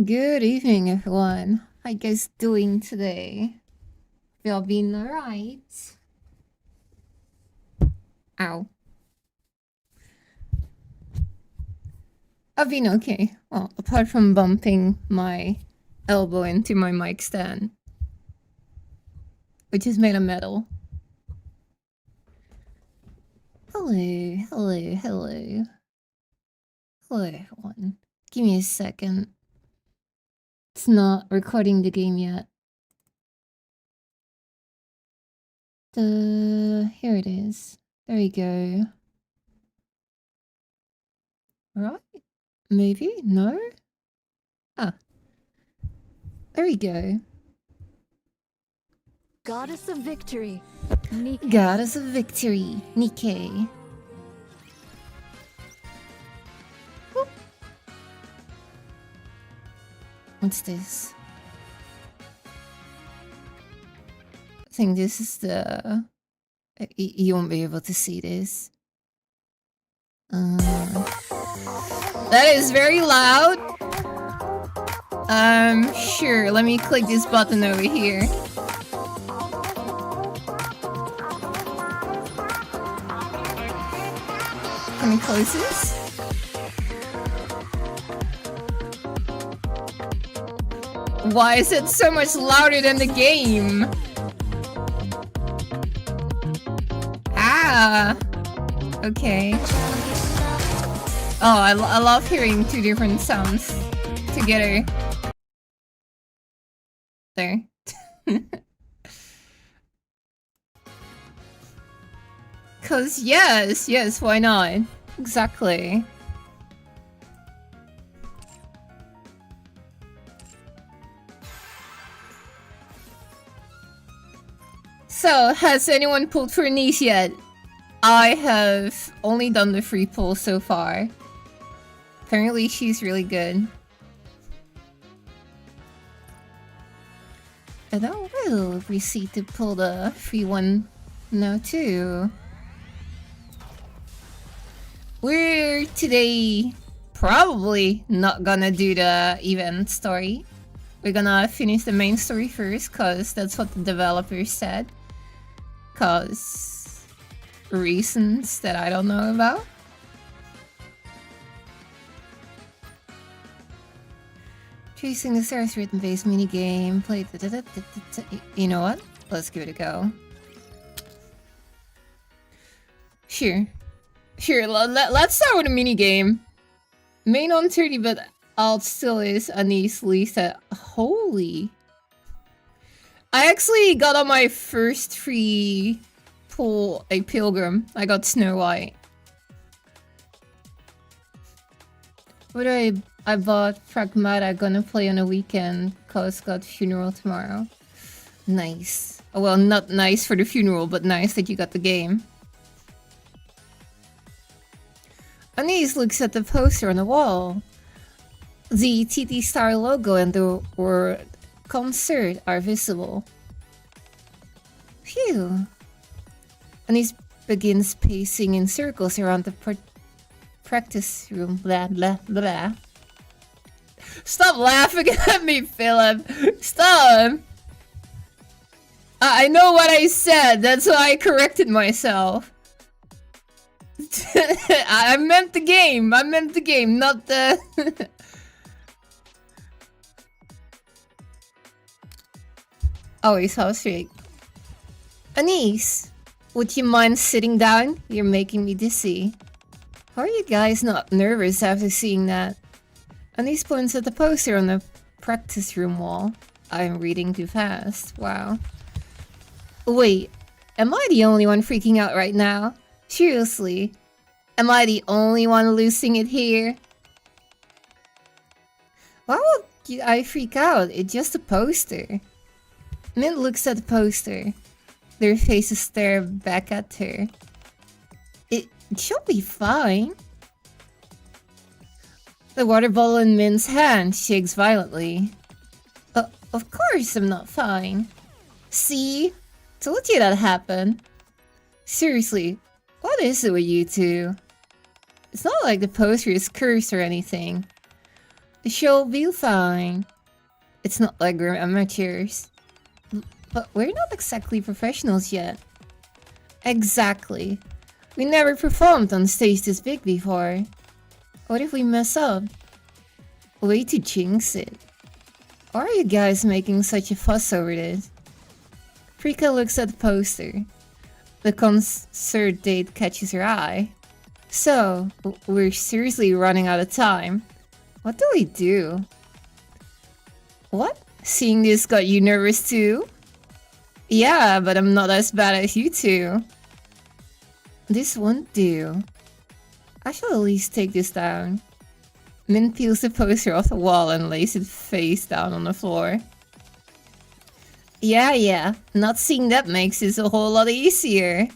Good evening, everyone. How you guys doing today? Y'all been alright? Ow. I've been okay. Well, apart from bumping my elbow into my mic stand, which is made of metal. Hello, hello, hello. Hello, everyone. Give me a second. It's not recording the game yet. Here it is. There we go. Right? Maybe? No? Ah. There we go. Goddess of Victory, Nikkhe. Goddess of Victory, Nikkhe. Whoop. What's this? I think this is the... You won't be able to see this. That is very loud. Sure, let me click this button over here. Can we close this? Why is it so much louder than the game? Ah! Okay. Oh, I love hearing two different sounds together. There. Cause yes, why not? Exactly. So, has anyone pulled for niche yet? I have only done the free pull so far. Apparently she's really good. And I will proceed to pull the free one now too. We're today probably not gonna do the event story. We're gonna finish the main story first, cause that's what the developers said. Cause reasons that I don't know about. Chasing the Stars rhythm-based minigame. Play. You know what? Let's give it a go. Sure. Sure, let's start with a minigame. Main on 30, but alt still is Anise Lisa. Holy. I actually got on my first free pull a pilgrim. I got Snow White. What do I bought Pragmata, gonna play on a weekend, cause got funeral tomorrow. Nice. Oh, well, not nice for the funeral, but nice that you got the game. Anise looks at the poster on the wall. The TT Star logo and the word concert are visible. Phew. Anise begins pacing in circles around the practice room. Blah, blah, blah. Stop laughing at me, Philip. Stop. I know what I said. That's why I corrected myself. I meant the game. I meant the game, not the... Oh, he's house fake. Anise, would you mind sitting down? You're making me dizzy. How are you guys not nervous after seeing that? Anise points at the poster on the practice room wall. I'm reading too fast. Wow. Wait, am I the only one freaking out right now? Seriously, am I the only one losing it here? Why would I freak out? It's just a poster. Mint looks at the poster. Their faces stare back at her. It should be fine. The water bottle in Mint's hand shakes violently. Of course I'm not fine. See? Told you that happened. Seriously, what is it with you two? It's not like the poster is cursed or anything. The show will be fine. It's not like we're amateurs. But we're not exactly professionals yet. Exactly. We never performed on stage this big before. What if we mess up? Way to jinx it. Why are you guys making such a fuss over this? Rika looks at the poster. The concert date catches her eye. So, we're seriously running out of time. What do we do? What? Seeing this got you nervous too? Yeah, but I'm not as bad as you two. This won't do. I shall at least take this down. Min peels the poster off the wall and lays it face down on the floor. Yeah, not seeing that makes this a whole lot easier.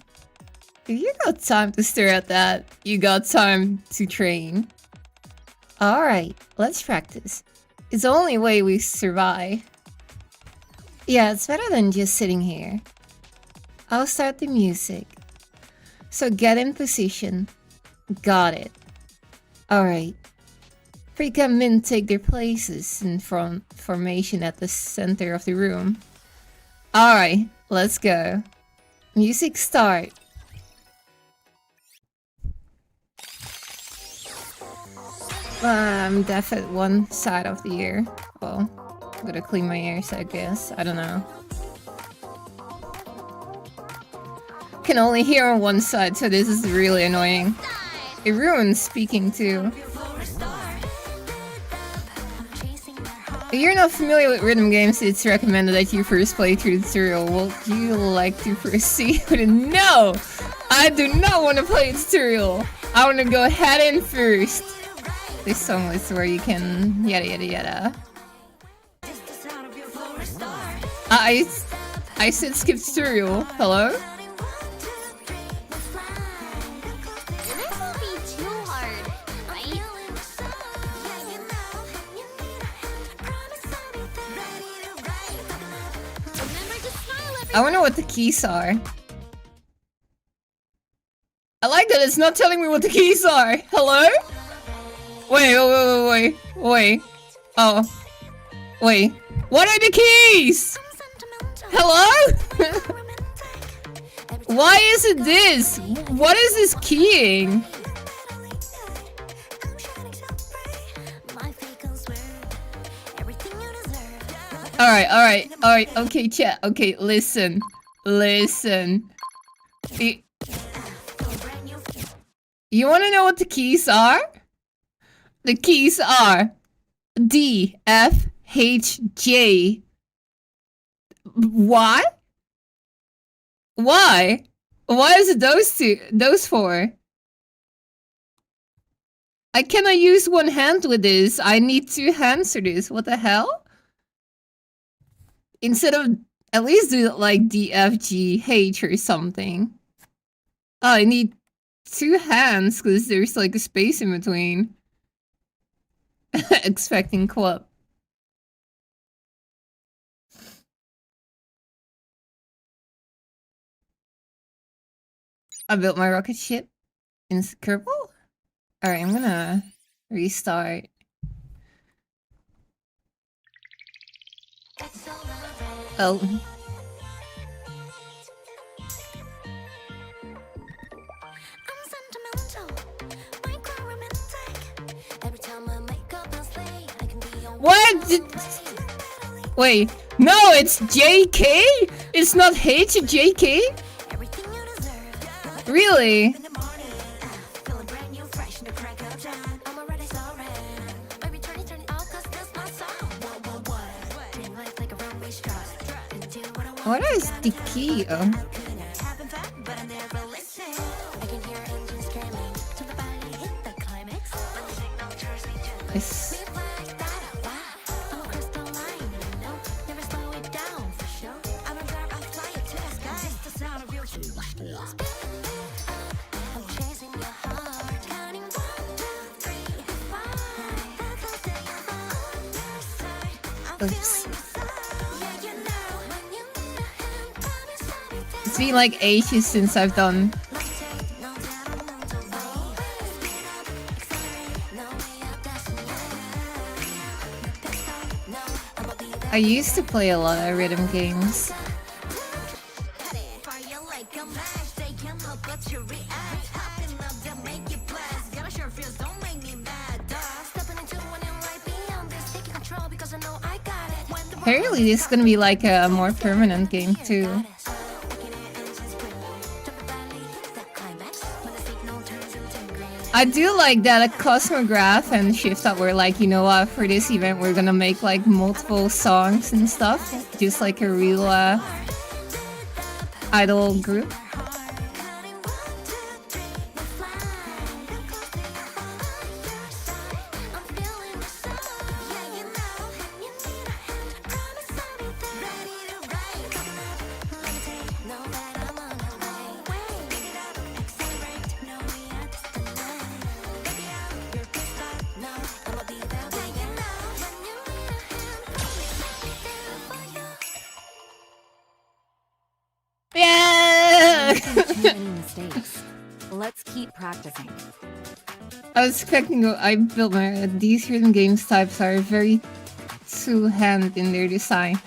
If you got time to stare at that, you got time to train. Alright, let's practice. It's the only way we survive. Yeah, it's better than just sitting here. I'll start the music. So get in position. Got it. Alright. Rika and Min take their places in front formation at the center of the room. Alright, let's go. Music start. I'm deaf at one side of the ear. Well, I'm gonna clean my ears, I guess. I don't know. Can only hear on one side, so this is really annoying. It ruins speaking too. If you're not familiar with rhythm games, it's recommended that you first play through the tutorial. Would you like to proceed with it? No! I do not want to play a tutorial! I want to go head in first! This song is where you can yada yada yada. I said skip tutorial. Hello? This won't be too hard, right? Remember to smile, I wonder what the keys are. I like that it's not telling me what the keys are. Hello? Wait. Oh. Wait. What are the keys? Hello? Why is it this? What is this keying? Alright. Okay, chat. Okay, listen. You wanna know what the keys are? The keys are D, F, H, J. Why? Why? Why is it those four? I cannot use one hand with this. I need two hands for this. What the hell? Instead of at least do it like D, F, G, H or something. Oh, I need two hands because there's like a space in between. Expecting club. I built my rocket ship in Kerbal. Alright, I'm gonna restart. Oh. What? Wait, no, it's JK? It's not H, JK? Really? What is the key? Oh. It's... Oops. It's been like ages since I've done. I used to play a lot of rhythm games. Apparently this is gonna be like a more permanent game too. I do like that a Cosmograph and Shift Up were like, you know what, for this event we're gonna make like multiple songs and stuff. Just like a real idol group. Yeah! Too many mistakes. Let's keep practicing. I was expecting, I built my, these rhythm games types are very two-hand in their design.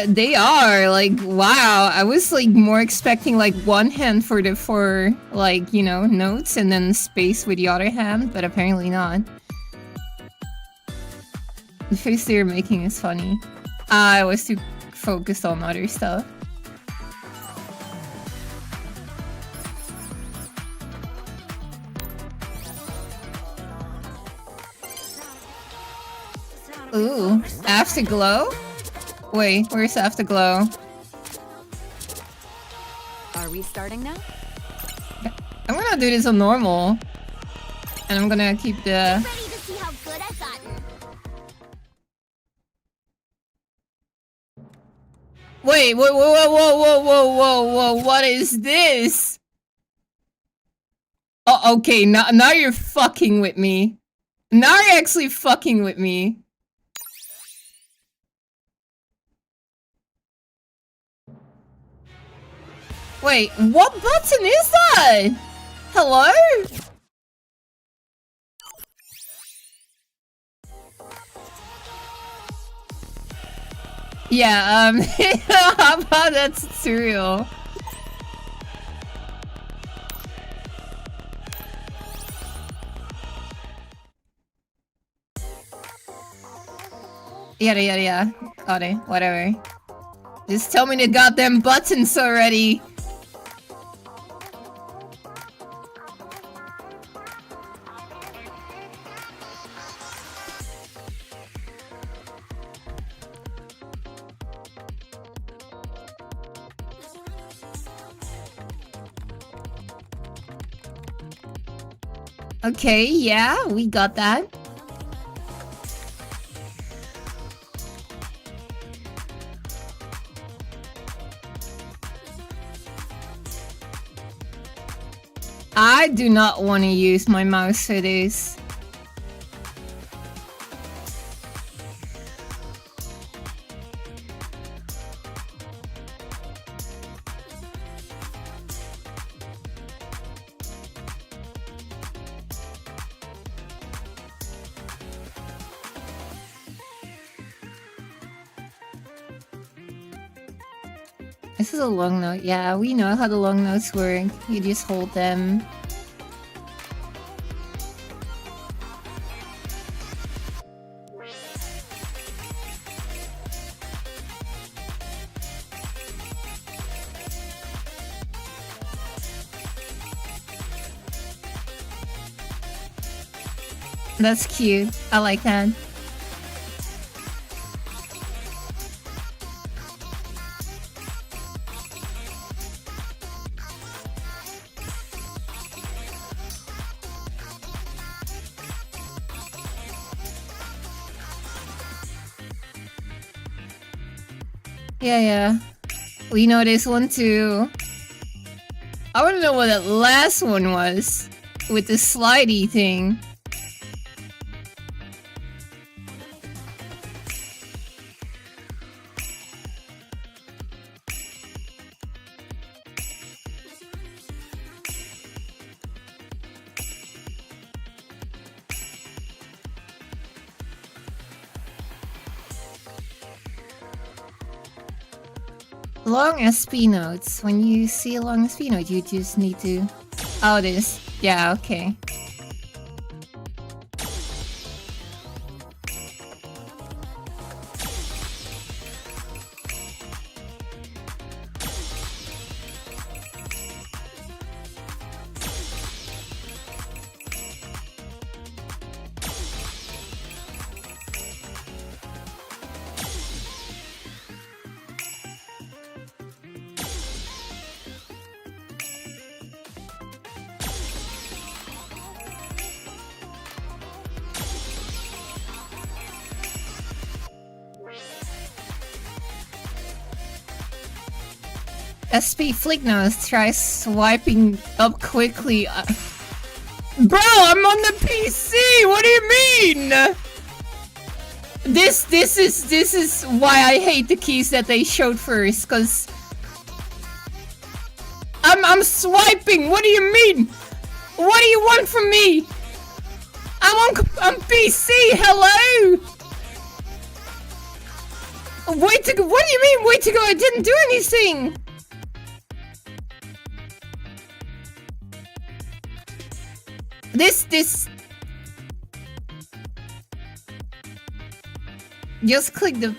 They are, like, wow, I was like more expecting like one hand for the, like, you know, notes and then space with the other hand, but apparently not. The face they were making is funny. I was too focused on other stuff. Ooh, Afterglow? Wait, where's Afterglow? Are we starting now? I'm gonna do this on normal. And I'm gonna keep the... Ready to see how good I've gotten. Wait, whoa, what is this? Oh, okay, now you're fucking with me. Now you're actually fucking with me. Wait, what button is that? Hello? Yeah, how about that tutorial? Yeah. Got it, whatever. Just tell me the goddamn buttons already. Okay, yeah, we got that. I do not want to use my mouse for this. This is a long note. Yeah, we know how the long notes work. You just hold them. That's cute. I like that. Yeah. We know this one too. I want to know what that last one was. With the slidey thing. Long SP notes. When you see a long SP note, you just need to... Oh, this. Yeah, okay. SP Flicknose tries swiping up quickly. Bro, I'm on the PC! What do you mean? This is why I hate the keys that they showed first, cause I'm swiping. What do you mean? What do you want from me? I'm PC. Hello. Wait to go. What do you mean? Wait to go. I didn't do anything. This. Just click the...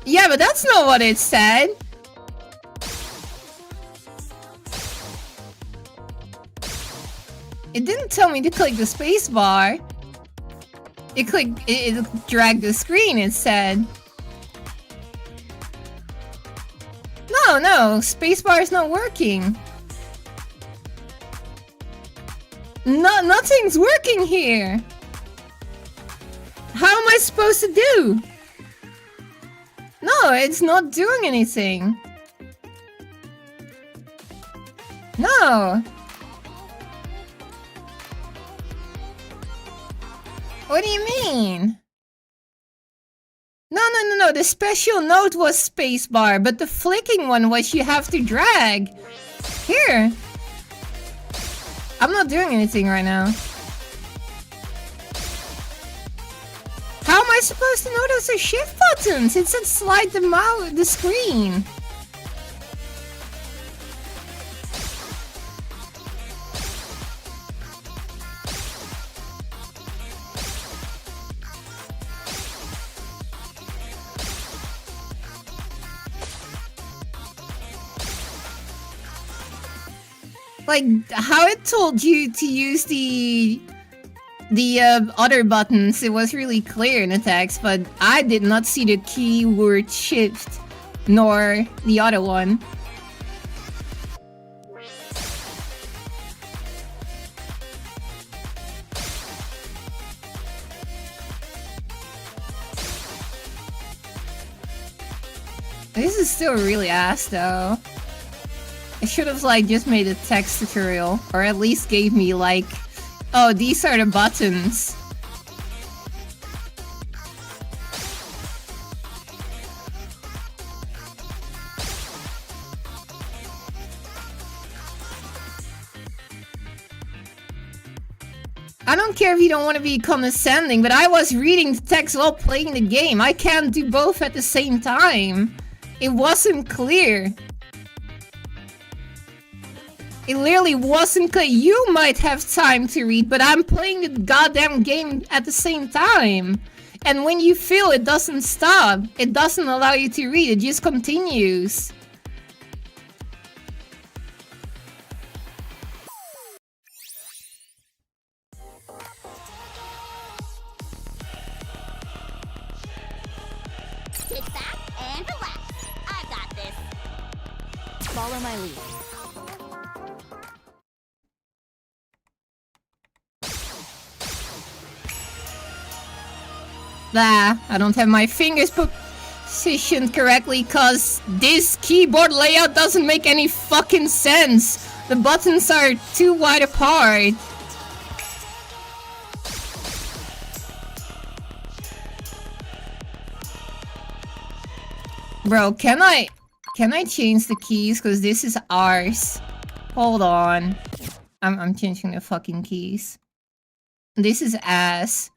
Yeah, but that's not what it said. It didn't tell me to click the space bar. It dragged the screen, it said. No, space bar is not working. Nothing's working here. How am I supposed to do? No, it's not doing anything. No. What do you mean? No. The special note was spacebar, but the flicking one was you have to drag. Here. I'm not doing anything right now. How am I supposed to know those are shift buttons? It said slide the screen. Like, how it told you to use the other buttons, it was really clear in the text, but I did not see the keyword shift, nor the other one. This is still really ass though. I should have like just made a text tutorial, or at least gave me like, oh, these are the buttons. I don't care if you don't want to be condescending, but I was reading the text while playing the game. I can't do both at the same time. It wasn't clear. It literally wasn't clear. You might have time to read, but I'm playing the goddamn game at the same time. And when you feel it doesn't stop. It doesn't allow you to read. It just continues. Sit back and relax. I got this. Follow my lead. I don't have my fingers positioned correctly cause this keyboard layout doesn't make any fucking sense. The buttons are too wide apart. Bro, can I change the keys? Cause this is ours. Hold on. I'm changing the fucking keys. This is ass.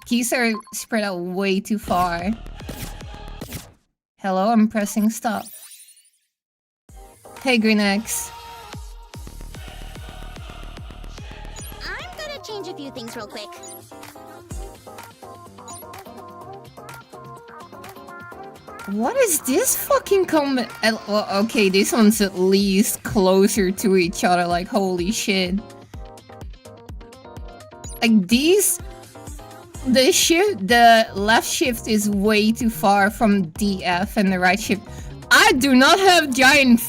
Keys are spread out way too far. Hello, I'm pressing stop. Hey, Green X. I'm gonna change a few things real quick. What is this fucking comment? Well, okay, this one's at least closer to each other, like, holy shit. Like, these... The left shift is way too far from DF and the right shift. I do not have giant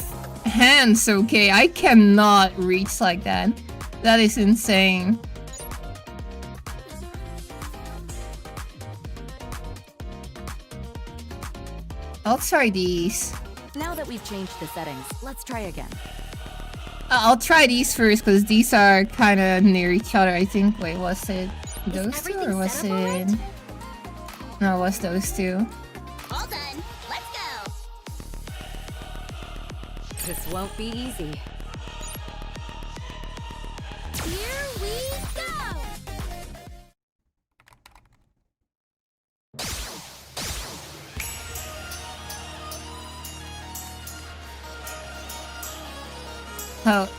hands, okay? I cannot reach like that. That is insane. I'll try these. Now that we've changed the settings, let's try again. I'll try these first because these are kind of near each other, I think. Wait, was it those two or was it... Right? No, it was those two. All done. Let's go. This won't be easy. Here we go. Oh.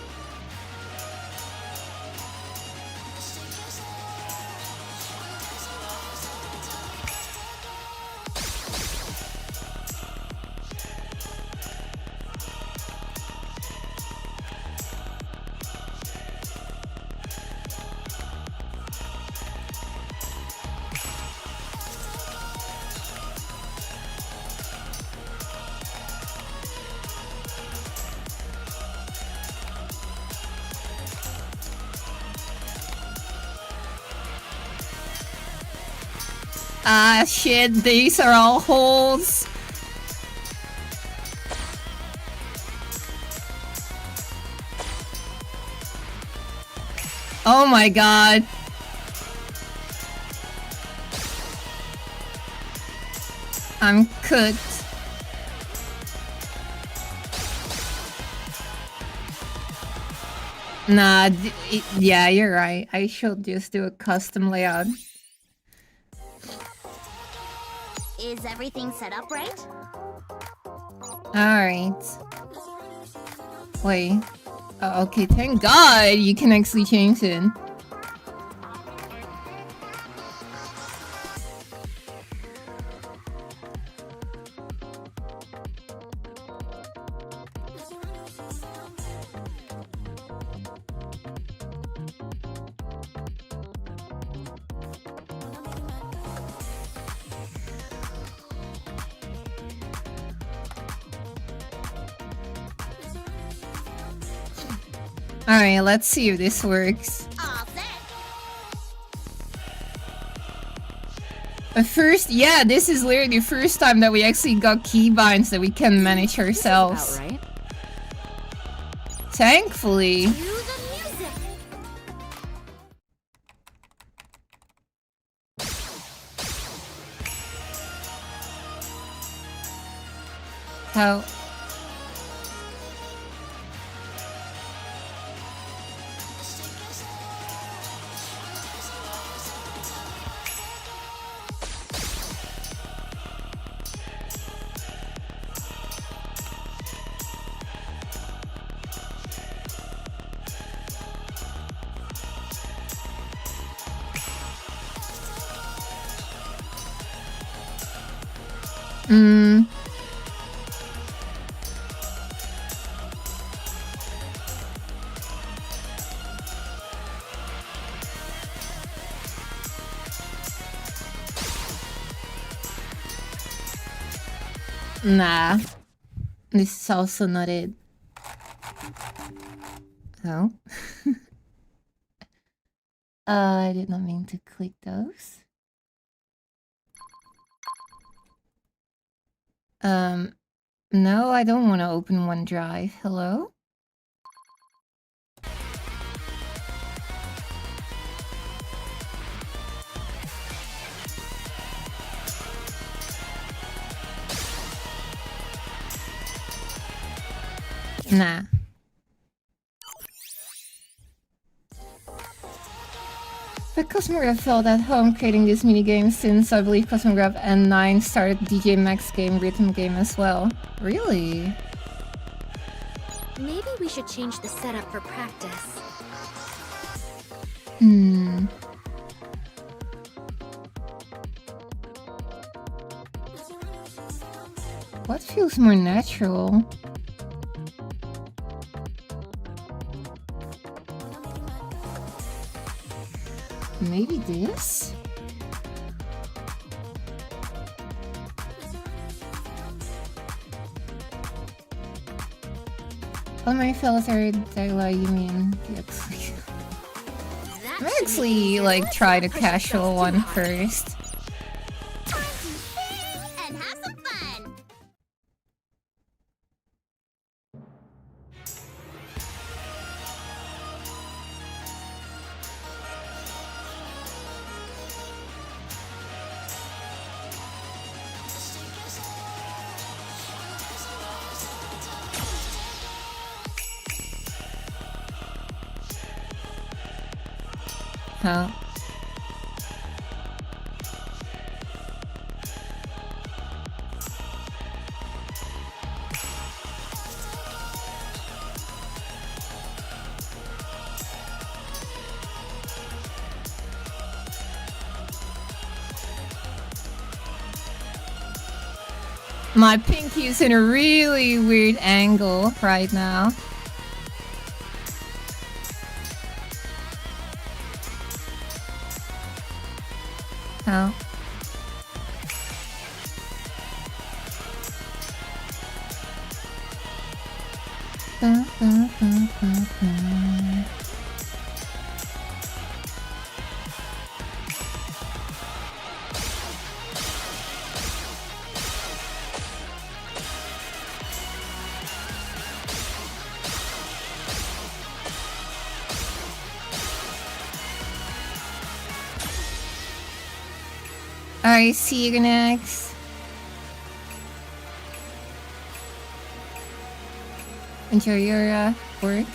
Ah, shit, these are all holes. Oh my god. I'm cooked. Nah, yeah, you're right. I should just do a custom layout. Is everything set up right? Alright. Wait. Okay, thank god you can actually change it. Alright, let's see if this works. All set. First, yeah, this is literally the first time that we actually got keybinds that we can manage ourselves. About right. Thankfully. Cue the music. How? Nah. This is also not it. Oh. I did not mean to click those. No, I don't want to open OneDrive. Hello? Nah. But Cosmograph felt at home creating this minigame since I believe Cosmograph N9 started DJ Max game rhythm game as well. Really? Maybe we should change the setup for practice. What feels more natural? Maybe this? Oh, my fellows are Dagla, you mean actually. I'm actually like try the casual one first. Time to sing and have some fun. Huh? My pinky is in a really weird angle right now. How? Alright, see you next. Enjoy your work.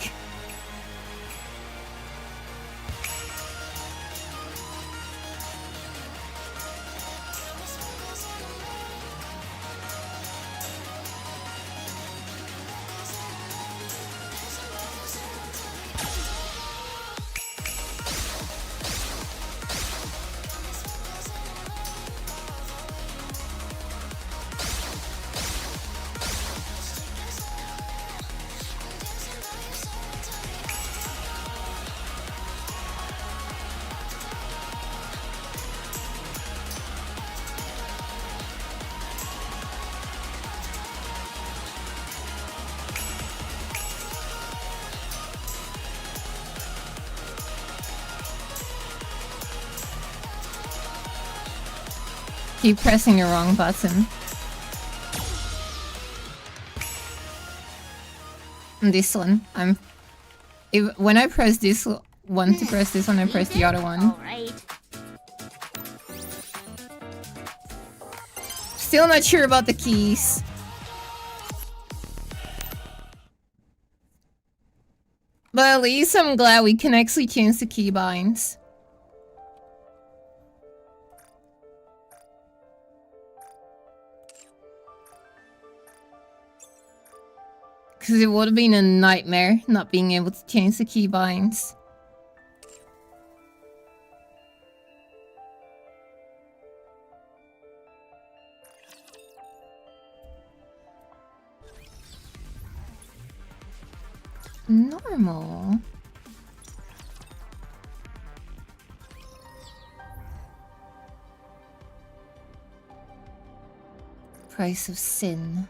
Keep pressing the wrong button. This one, when I press this one to press this one, I press the other one. All right. Still not sure about the keys. But at least I'm glad we can actually change the keybinds. Because it would have been a nightmare not being able to change the keybinds. Normal. Price of sin.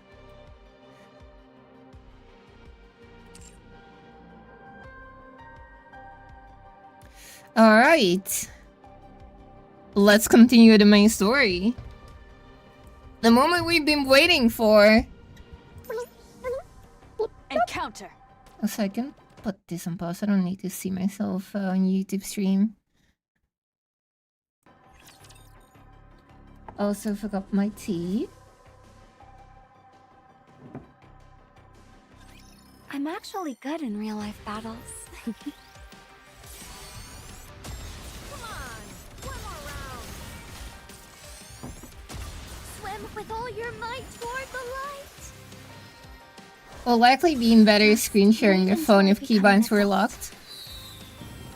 Alright. Let's continue the main story. The moment we've been waiting for. Encounter. A second. Put this on pause. I don't need to see myself on YouTube stream. Also forgot my tea. I'm actually good in real life battles. Come on. Swim with all your might toward the light. Will likely be in better screen sharing the phone if keybinds were locked.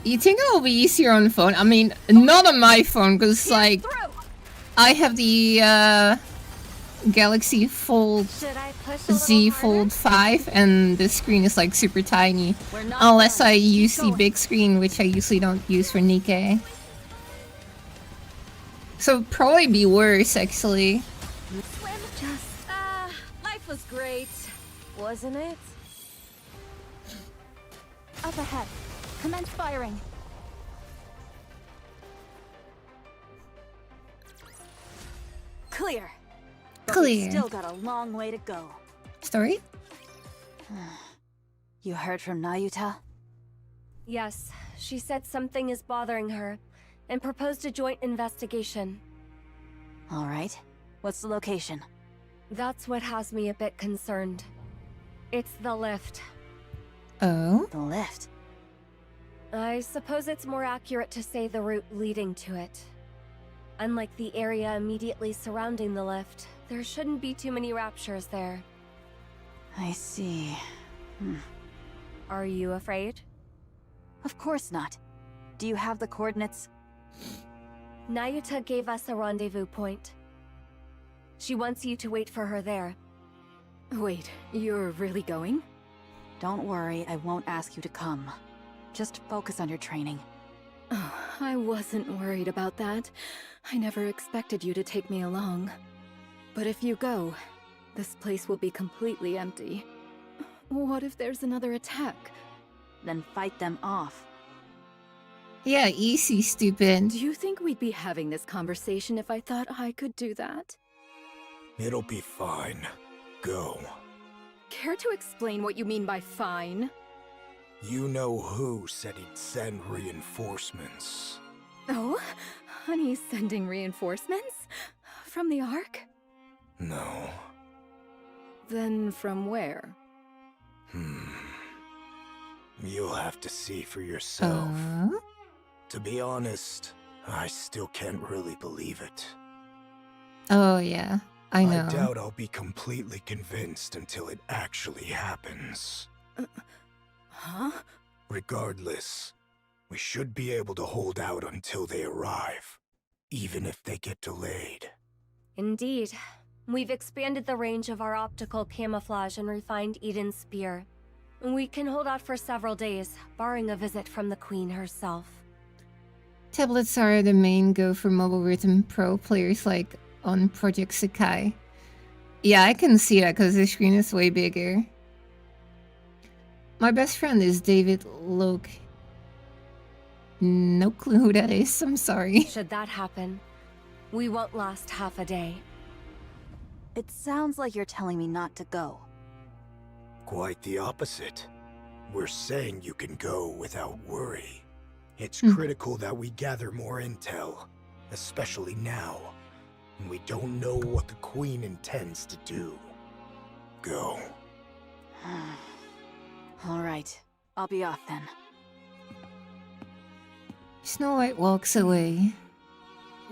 You think it will be easier on the phone? I mean, not on my phone, because like I have the Galaxy Fold Should I push a Z little harder? Fold 5 and the screen is like super tiny. We're not Unless done. I use Keep the going. big screen, which I usually don't use for Nikkei. So it'd probably be worse actually. Swim. Just life was great, wasn't it? Up ahead. Commence firing. Clear. But Clear. we've still got a long way to go. Story? You heard from Nayuta? Yes, she said something is bothering her and proposed a joint investigation. All right. What's the location? That's what has me a bit concerned. It's the lift. Oh? The lift. I suppose it's more accurate to say the route leading to it. Unlike the area immediately surrounding the lift, there shouldn't be too many raptures there. I see. Are you afraid? Of course not. Do you have the coordinates? Nayuta gave us a rendezvous point. She wants you to wait for her there. Wait, you're really going? Don't worry, I won't ask you to come. Just focus on your training. Oh, I wasn't worried about that. I never expected you to take me along. But if you go, this place will be completely empty. What if there's another attack? Then fight them off. Yeah, easy, stupid. Do you think we'd be having this conversation if I thought I could do that? It'll be fine. Go. Care to explain what you mean by fine? You know who said he'd send reinforcements. Oh? Honey's sending reinforcements? From the Ark? No. Then from where? You'll have to see for yourself. Oh? To be honest, I still can't really believe it. Oh yeah, I know. I doubt I'll be completely convinced until it actually happens. Huh? Regardless, we should be able to hold out until they arrive, even if they get delayed. Indeed. We've expanded the range of our optical camouflage and refined Eden's spear. We can hold out for several days, barring a visit from the Queen herself. Tablets are the main go for mobile rhythm pro players like on Project Sakai. Yeah, I can see that because the screen is way bigger. My best friend is David Loke. No clue who that is, I'm sorry. Should that happen, we won't last half a day. It sounds like you're telling me not to go. Quite the opposite. We're saying you can go without worry. It's Hmm. critical that we gather more intel, especially now, when we don't know what the Queen intends to do. Go. All right. I'll be off then. Snow White walks away.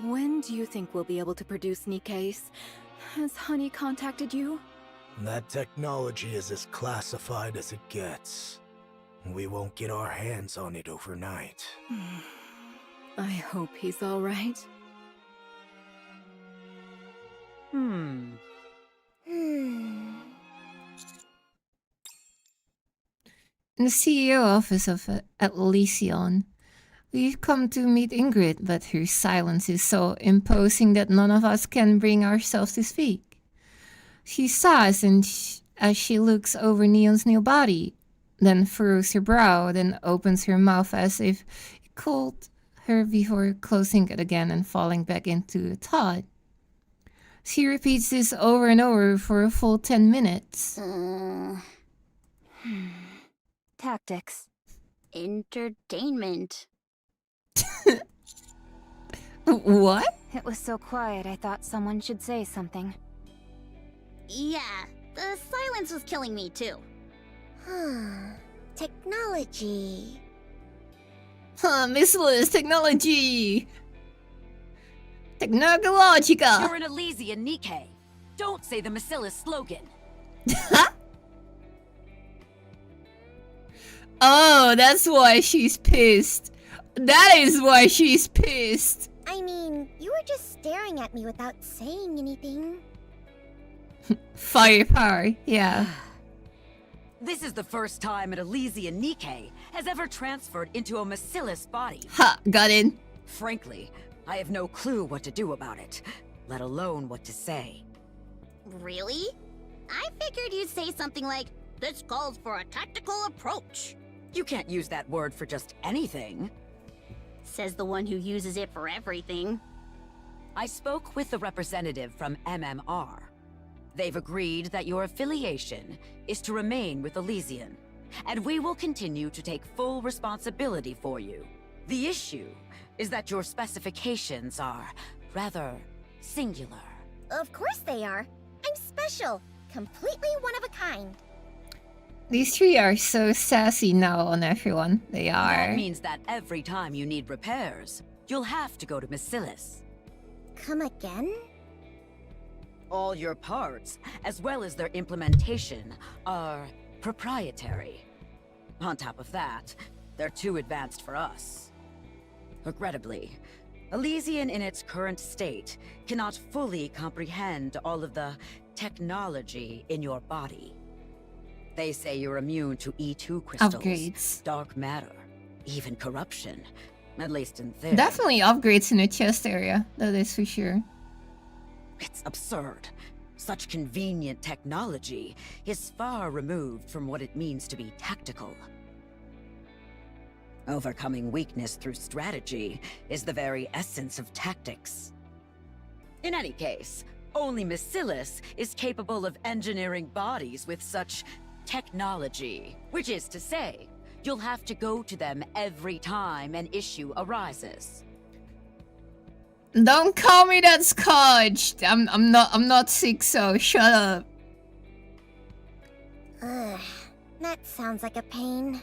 When do you think we'll be able to produce Nikke's? Has Honey contacted you? That technology is as classified as it gets. We won't get our hands on it overnight. I hope he's all right. In the CEO office of Atlassian, we've come to meet Ingrid, but her silence is so imposing that none of us can bring ourselves to speak. She sighs as she looks over Neon's new body, then furrows her brow, then opens her mouth as if it called her before closing it again and falling back into a thought. She repeats this over and over for a full 10 minutes. Tactics. Entertainment. What? It was so quiet, I thought someone should say something. Yeah, the silence was killing me too. Technology. Miss Liz, technology! Technologica! You're an Elysian Nikke. Don't say the Macillus slogan. Oh, that's why she's pissed. That is why she's pissed. I mean, you were just staring at me without saying anything. Firepower, yeah. This is the first time an Elysian Nikke has ever transferred into a Macillus body. Ha, got it. Frankly, I have no clue what to do about it, let alone what to say. Really? I figured you'd say something like, "This calls for a tactical approach." You can't use that word for just anything. Says the one who uses it for everything. I spoke with the representative from MMR. They've agreed that your affiliation is to remain with Elysian, and we will continue to take full responsibility for you. The issue is that your specifications are rather singular. Of course they are. I'm special. Completely one of a kind. These three are so sassy now on everyone. They are. That means that every time you need repairs, you'll have to go to Macillus. Come again? All your parts, as well as their implementation, are proprietary. On top of that, they're too advanced for us. Regrettably, Elysian in its current state cannot fully comprehend all of the technology in your body. They say you're immune to E2 crystals, Upgrades. dark matter, even corruption. At least in theory. Definitely upgrades in the chest area, that is for sure. It's absurd. Such convenient technology is far removed from what it means to be tactical. Overcoming weakness through strategy is the very essence of tactics. In any case, only Macillus is capable of engineering bodies with such technology, which is to say, you'll have to go to them every time an issue arises. Don't call me that Scotch. I'm not sick, so shut up. Ugh, that sounds like a pain.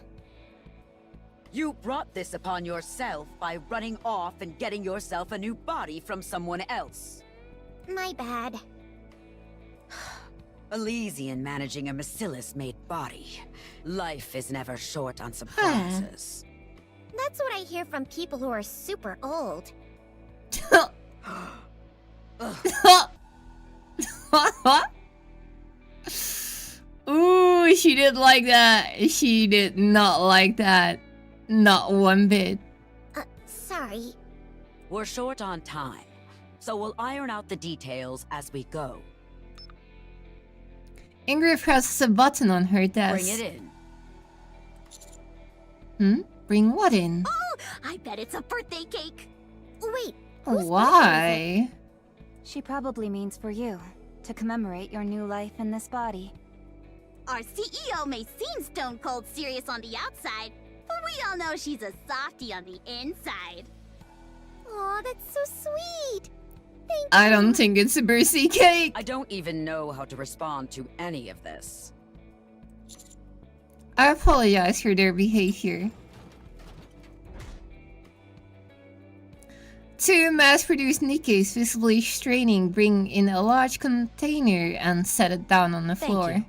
You brought this upon yourself by running off and getting yourself a new body from someone else. My bad. Elysian managing a Macillus-made body. Life is never short on surprises. That's what I hear from people who are super old. Ooh, she didn't like that. She did not like that. Not one bit. Sorry. We're short on time, so we'll iron out the details as we go. Ingrid presses a button on her desk. Bring it in. Hmm? Bring what in? Oh, I bet it's a birthday cake. Wait, whose birthday is it? Why? She probably means for you, to commemorate your new life in this body. Our CEO may seem stone cold serious on the outside, but we all know she's a softie on the inside. Aw, that's so sweet. Thank you. I don't think it's a birthday cake. I don't even know how to respond to any of this. I apologize for their behavior. Two mass-produced Nikkes visibly straining bring in a large container and set it down on the Thank floor. you.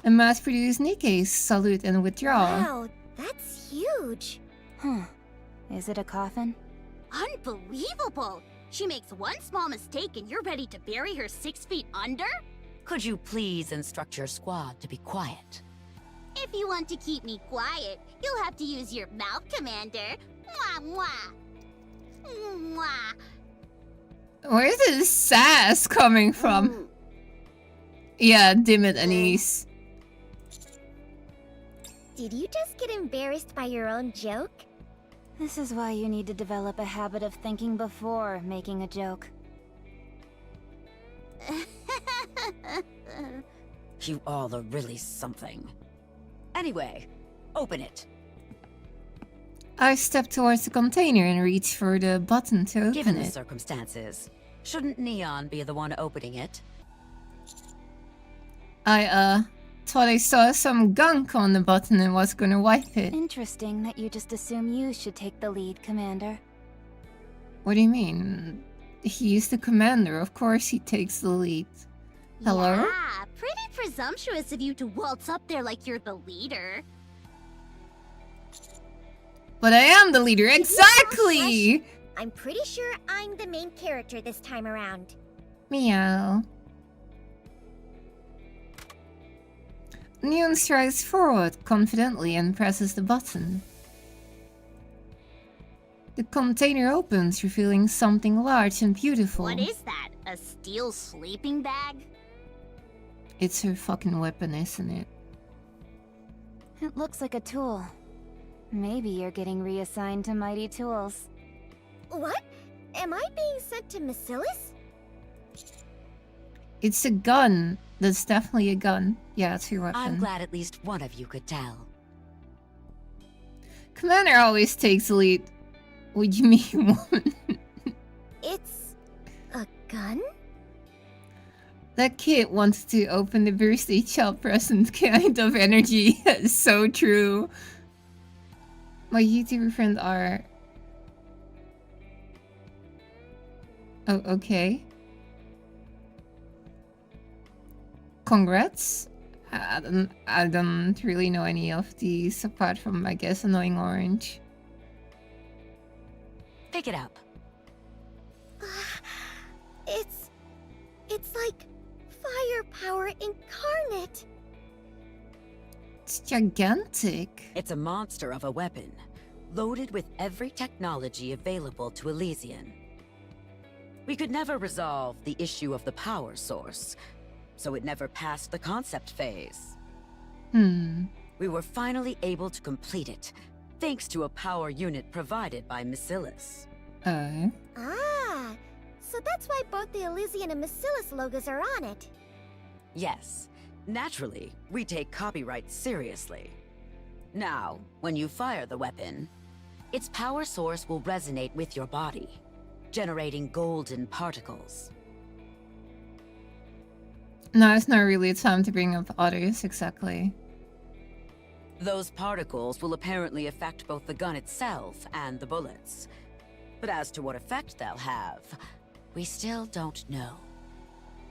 The mass-produced Nikkes salute and withdraw. Wow, that's huge. Huh. Is it a coffin? Unbelievable. She makes one small mistake and you're ready to bury her 6 feet under? Could you please instruct your squad to be quiet? If you want to keep me quiet, you'll have to use your mouth, Commander. Mwah, mwah. Mwah. Where's this sass coming from? Mm. Yeah, dim it, Anise. Did you just get embarrassed by your own joke? This is why you need to develop a habit of thinking before making a joke. You all are really something. Anyway, open it. I step towards the container and reach for the button to open Given the it. circumstances, shouldn't Neon be the one opening it? I thought I saw some gunk on the button and was gonna wipe it. Interesting that you just assume you should take the lead, Commander. What do you mean? He's the commander, of course he takes the lead. Hello? Yeah, pretty presumptuous of you to waltz up there like you're the leader. But I am the leader, exactly! I'm pretty sure I'm the main character this time around. Meow. Neon strides forward confidently and presses the button. The container opens, revealing something large and beautiful. What is that? A steel sleeping bag? It's her fucking weapon, isn't it? It looks like a tool. Maybe you're getting reassigned to Mighty Tools. What? Am I being sent to Macilis? It's a gun. That's definitely a gun. Yeah, it's your weapon. I'm glad at least one of you could tell. Commander always takes the lead. What do you mean, woman? It's a gun? That kid wants to open the birthday child present kind of energy. That's so true. My YouTuber friends are... Oh, okay. Congrats. I don't really know any of these apart from, I guess, Annoying Orange. Pick it up. It's like firepower incarnate. It's gigantic. It's a monster of a weapon, loaded with every technology available to Elysian. We could never resolve the issue of the power source, so it never passed the concept phase. We were finally able to complete it, thanks to a power unit provided by Macilis. Ah, so that's why both the Elysian and Macilis logos are on it. Yes, naturally, we take copyright seriously. Now, when you fire the weapon, its power source will resonate with your body, generating golden particles. No, it's not really time to bring up others, exactly. Those particles will apparently affect both the gun itself and the bullets. But as to what effect they'll have, we still don't know.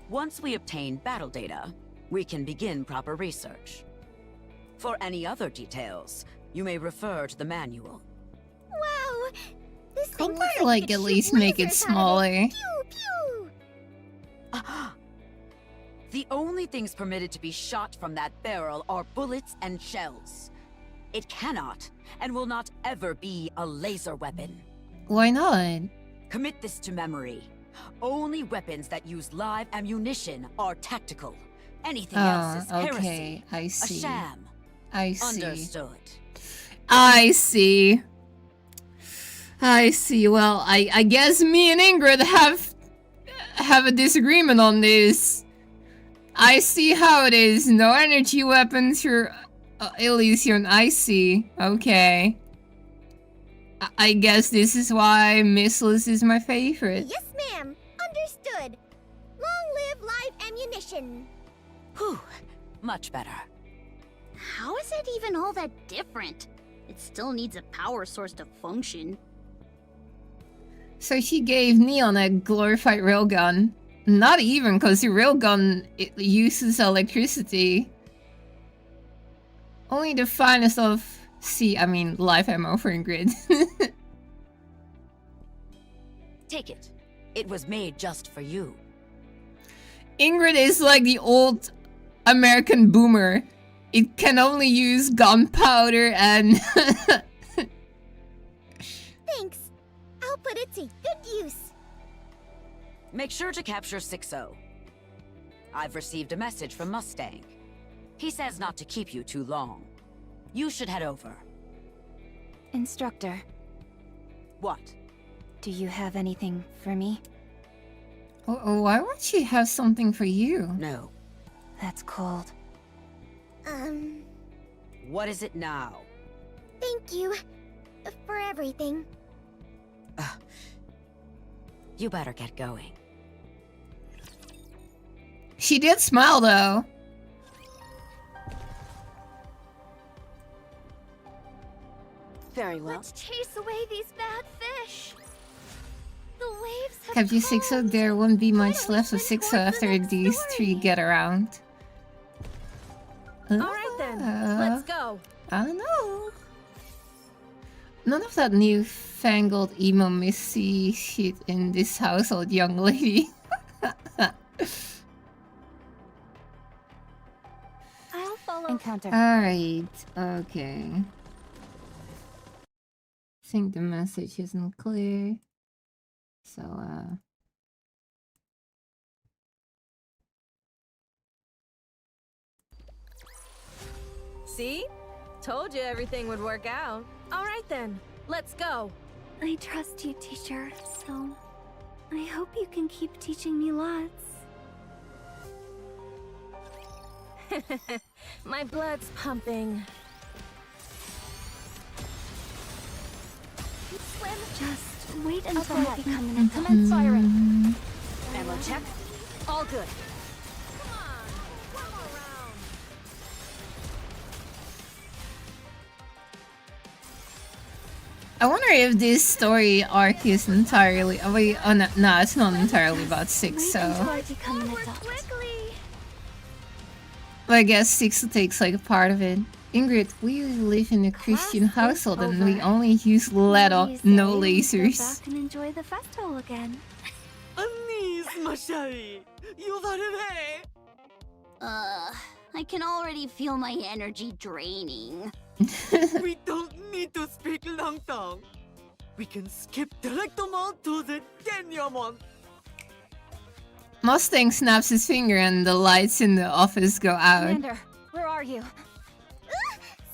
Once we obtain battle data, we can begin proper research. For any other details, you may refer to the manual. Wow, this thing I'd looks like it at could least shoot make it lasers out of smaller. Pew pew. The only things permitted to be shot from that barrel are bullets and shells. It cannot and will not ever be a laser weapon. Why not? Commit this to memory. Only weapons that use live ammunition are tactical. Anything else is heresy. Okay, I A see. sham. I see. Understood. I see. I see. Well, I guess me and Ingrid have a disagreement on this. I see how it is. No energy weapons for Elysian. I see. Okay. I guess this is why Macilis is my favorite. Yes, ma'am. Understood. Long live live ammunition. Whew. Much better. How is it even all that different? It still needs a power source to function. So she gave Neon a glorified railgun. Not even, because the railgun it uses electricity. Only the finest of life ammo for Ingrid. Take it. It was made just for you. Ingrid is like the old American boomer. It can only use gunpowder and... Thanks. I'll put it to good use. Make sure to capture 6-0. I've received a message from Mustang. He says not to keep you too long. You should head over. Instructor, What? do you have anything for me? Why would she have something for you? No. That's cold. What is it now? Thank you for everything. You better get going. She did smile though. Very well. Let's chase away these bad fish. The The waves have Kept you 6 so calmed. there won't be Why much don't we left of swim 6 so towards the after next these story? 3 get around. Alright then, let's go. I don't know. None of that newfangled emo missy shit in this household, young lady. I'll follow. Encounter. Alright, okay. Think the message isn't clear. So, See? Told you everything would work out. Alright then, let's go. I trust you, teacher, so I hope you can keep teaching me lots. My blood's pumping. Swim. Just wait until I become an adult. Commence firing. Ammo check. All good. I wonder if this story arc is entirely. Oh, wait, oh no, no, it's not entirely about 6, Wait until so. I become an adult. But I guess 6 takes like a part of it. Ingrid, we live in a Christian household and we only use lead up, no Go lasers. back and enjoy the festival again. I can already feel my energy draining. We don't need to speak long tongue. We can skip direct on to the denouement. Mustang snaps his finger and the lights in the office go out. Commander, where are you?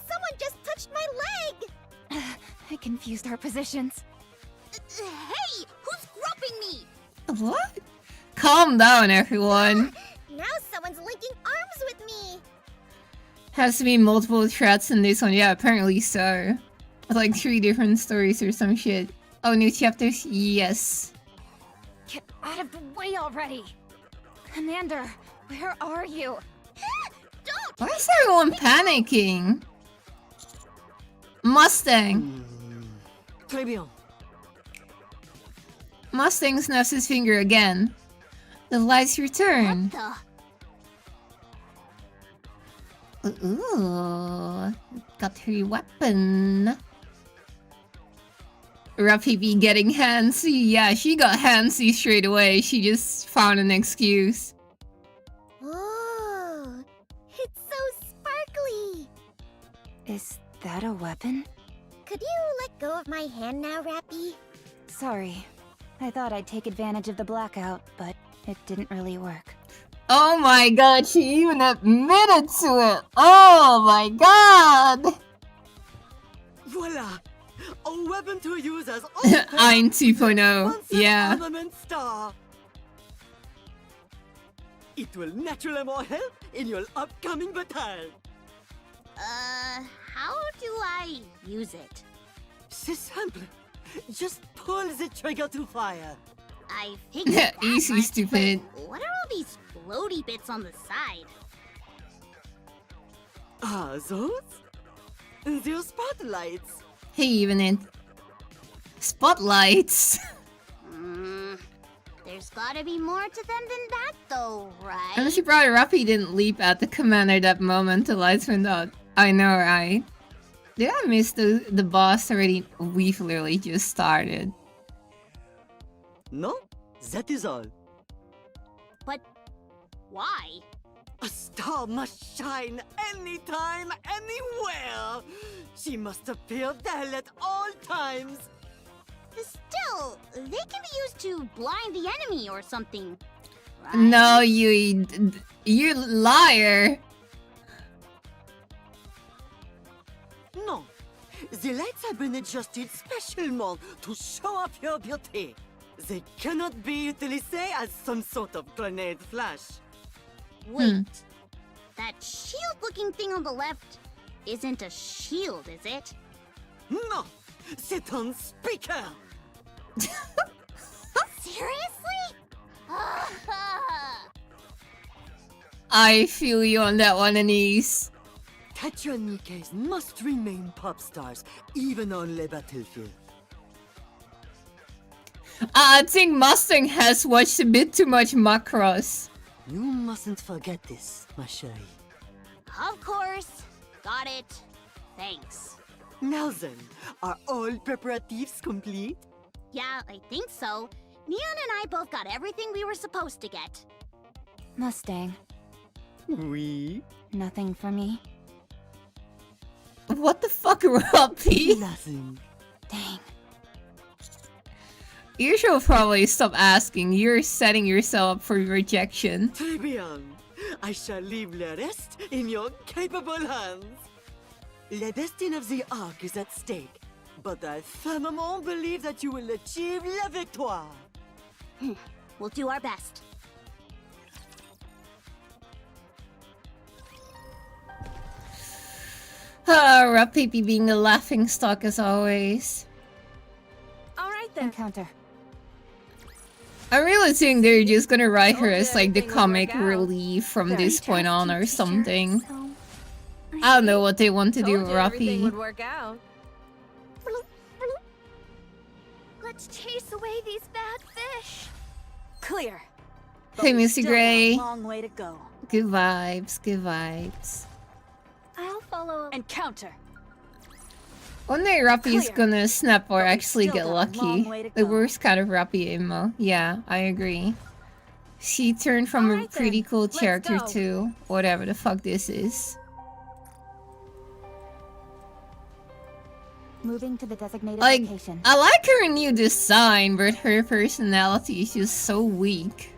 Someone just touched my leg! I confused our positions. Hey! Who's groping me? What? Calm down, everyone. Now someone's linking arms with me! Has to be multiple threats in this one. Yeah, apparently so. Like 3 different stories or some shit. Oh, new chapters? Yes. Get out of the way already! Commander, where are you? Don't! Why is everyone panicking? Mustang. Très bien. Mustang snaps his finger again. The lights return. Ooh, got her weapon. Ruffy be getting handsy. Yeah, she got handsy straight away. She just found an excuse. Oh, it's so sparkly! Is that a weapon? Could you let go of my hand now, Rappy? Sorry. I thought I'd take advantage of the blackout, but it didn't really work. Oh my god, she even admitted to it. Oh my god. Voila! A weapon to use as I'm 2.0. Yeah. armament star. It will naturally more help in your upcoming battle. How do I use it? C'est simple. Just pull the trigger to fire. I figured that Easy, much, stupid. but what are all these floaty bits on the side? Ah, those? They're spotlights. Hey, even it. Spotlights. There's gotta be more to them than that, though, right? I'm surprised Ruffy didn't leap at the commander that moment the lights went out. I know, right? Did I miss the boss already? We've literally just started. No, that is all. But why? A star must shine anytime, anywhere. She must appear there at all times. Still, they can be used to blind the enemy or something. Right? No, you liar. No, the lights have been adjusted specially to show off your beauty. They cannot be utilized as some sort of grenade flash. Wait, that shield-looking thing on the left isn't a shield, is it? No, c'est un speaker. Seriously? I feel you on that one, Anise. Gacha Nikkes must remain pop stars, even on the battlefield. I think Mustang has watched a bit too much Macross. You mustn't forget this, ma chérie. Of course. Got it. Thanks. Now then, are all preparatives complete? Yeah, I think so. Neon and I both got everything we were supposed to get. Mustang, Oui. nothing for me. What the fuck, Robbie? Nothing. Dang. You should probably stop asking. You're setting yourself up for rejection. Très bien. I shall leave le rest in your capable hands. Le destin of the Ark is at stake, but I firmement believe that you will achieve la victoire. We'll do our best. Rapipi being a laughing stock as always. Alright then. Encounter. I really think they're just gonna write her as like the everything would comic work out. relief from this point on or something. So, I don't know what they want to do, Told you everything Rapi. would work out. Let's chase away these bad fish. Clear. Hey, Missy Gray. Long way to go. Good vibes, good vibes. I'll follow. Encounter. One day Rapi's Clear. gonna snap or But we actually still get got a lucky. long way to The go. worst kind of Rapi emo. Yeah, I agree. She turned from a Alright pretty then, cool let's character go. to whatever the fuck this is. Moving to the designated Like, location. I like her new design, but her personality is just so weak.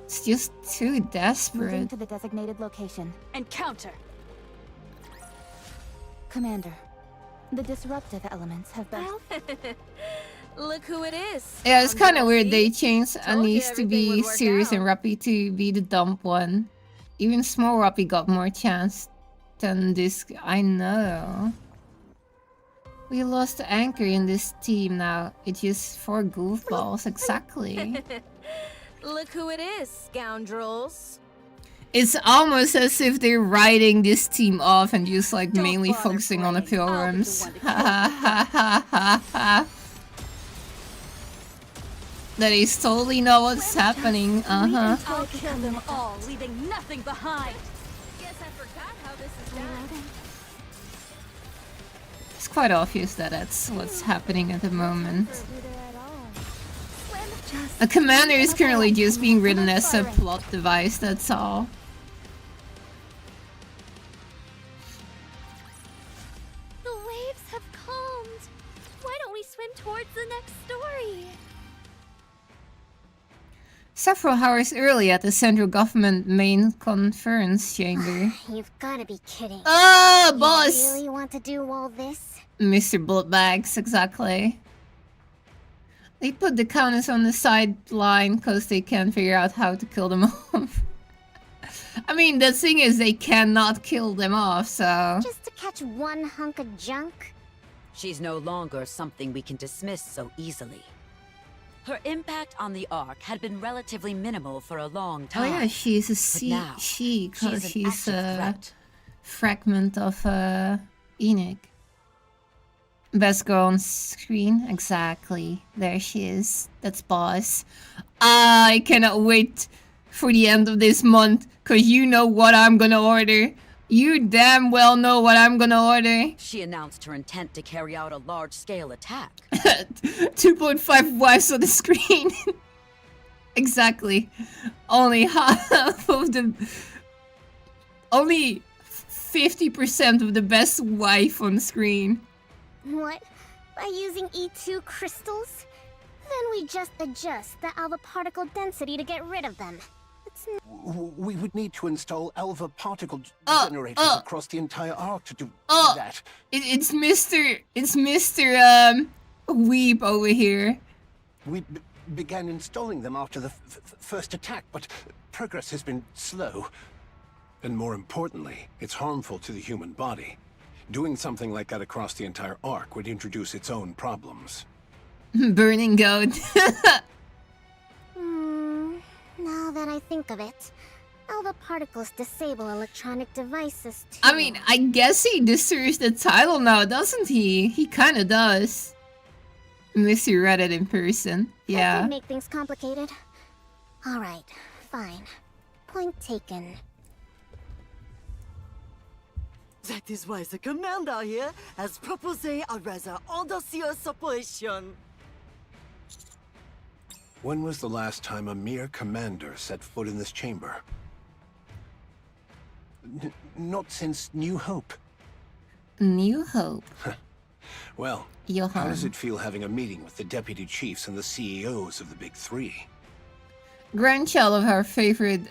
It's just too Moving desperate. to the designated location. Encounter. Commander, the disruptive elements have been... Look who it is. Yeah, it's kind of weird See? they changed Told you Anise to everything be would work serious and out. Rapi to be the dump one. Even small Rapi got more chance than this. I know. We lost the anchor in this team now. It's just for goofballs, exactly. Look who it is, scoundrels. It's almost as if they're writing this team off and just like Don't mainly bother focusing on the praying. I'll be the pilgrims. one to Ha ha ha ha ha. That is totally not what's happening. Uh-huh. I'll kill them all, leaving nothing behind. Guess I forgot how this is done. It's quite obvious that that's what's happening at the moment. A commander is currently just being written as a plot device, that's all. The waves have calmed. Why don't we swim towards the next story? Several hours early at the central government main conference chamber. You've gotta be kidding. Ah, You boss! really want to do all this? Mr. Bloodbags, exactly. They put the countess on the sideline because they can't figure out how to kill them off. I mean, the thing is, they cannot kill them off, so... Just to catch one hunk of junk? She's no longer something we can dismiss so easily. Her impact on the Ark had been relatively minimal for a long Oh time. yeah, she's a now, she, because an she's active a threat. fragment of Enoch. Best girl on screen, exactly. There she is. That's boss. I cannot wait for the end of this month, cause you know what I'm gonna order. You damn well know what I'm gonna order. She announced her intent to carry out a large-scale attack. 2.5 wives on the screen. Exactly. Only half of the... Only 50% of the best wife on screen. What? By using E2 crystals? Then we just adjust the alpha particle density to get rid of them. It's We would need to install alpha particle generators across the entire Ark to do that. It's Mr. Weep over here. We began installing them after the first attack, but progress has been slow. And more importantly, it's harmful to the human body. Doing something like that across the entire Ark would introduce its own problems. Burning goat. Now that I think of it, alpha particles disable electronic devices too. I mean, I guess he deserves the title now, doesn't he? He kinda does. Misread it in person. That Yeah. could make things complicated. Alright, fine. Point taken. That is why the commander here has proposed a rather audacious operation. When was the last time a mere commander set foot in this chamber? Not since New Hope. New Hope. Well, Johan. how does it feel having a meeting with the deputy chiefs and the CEOs of the Big Three? Grandchild of our favorite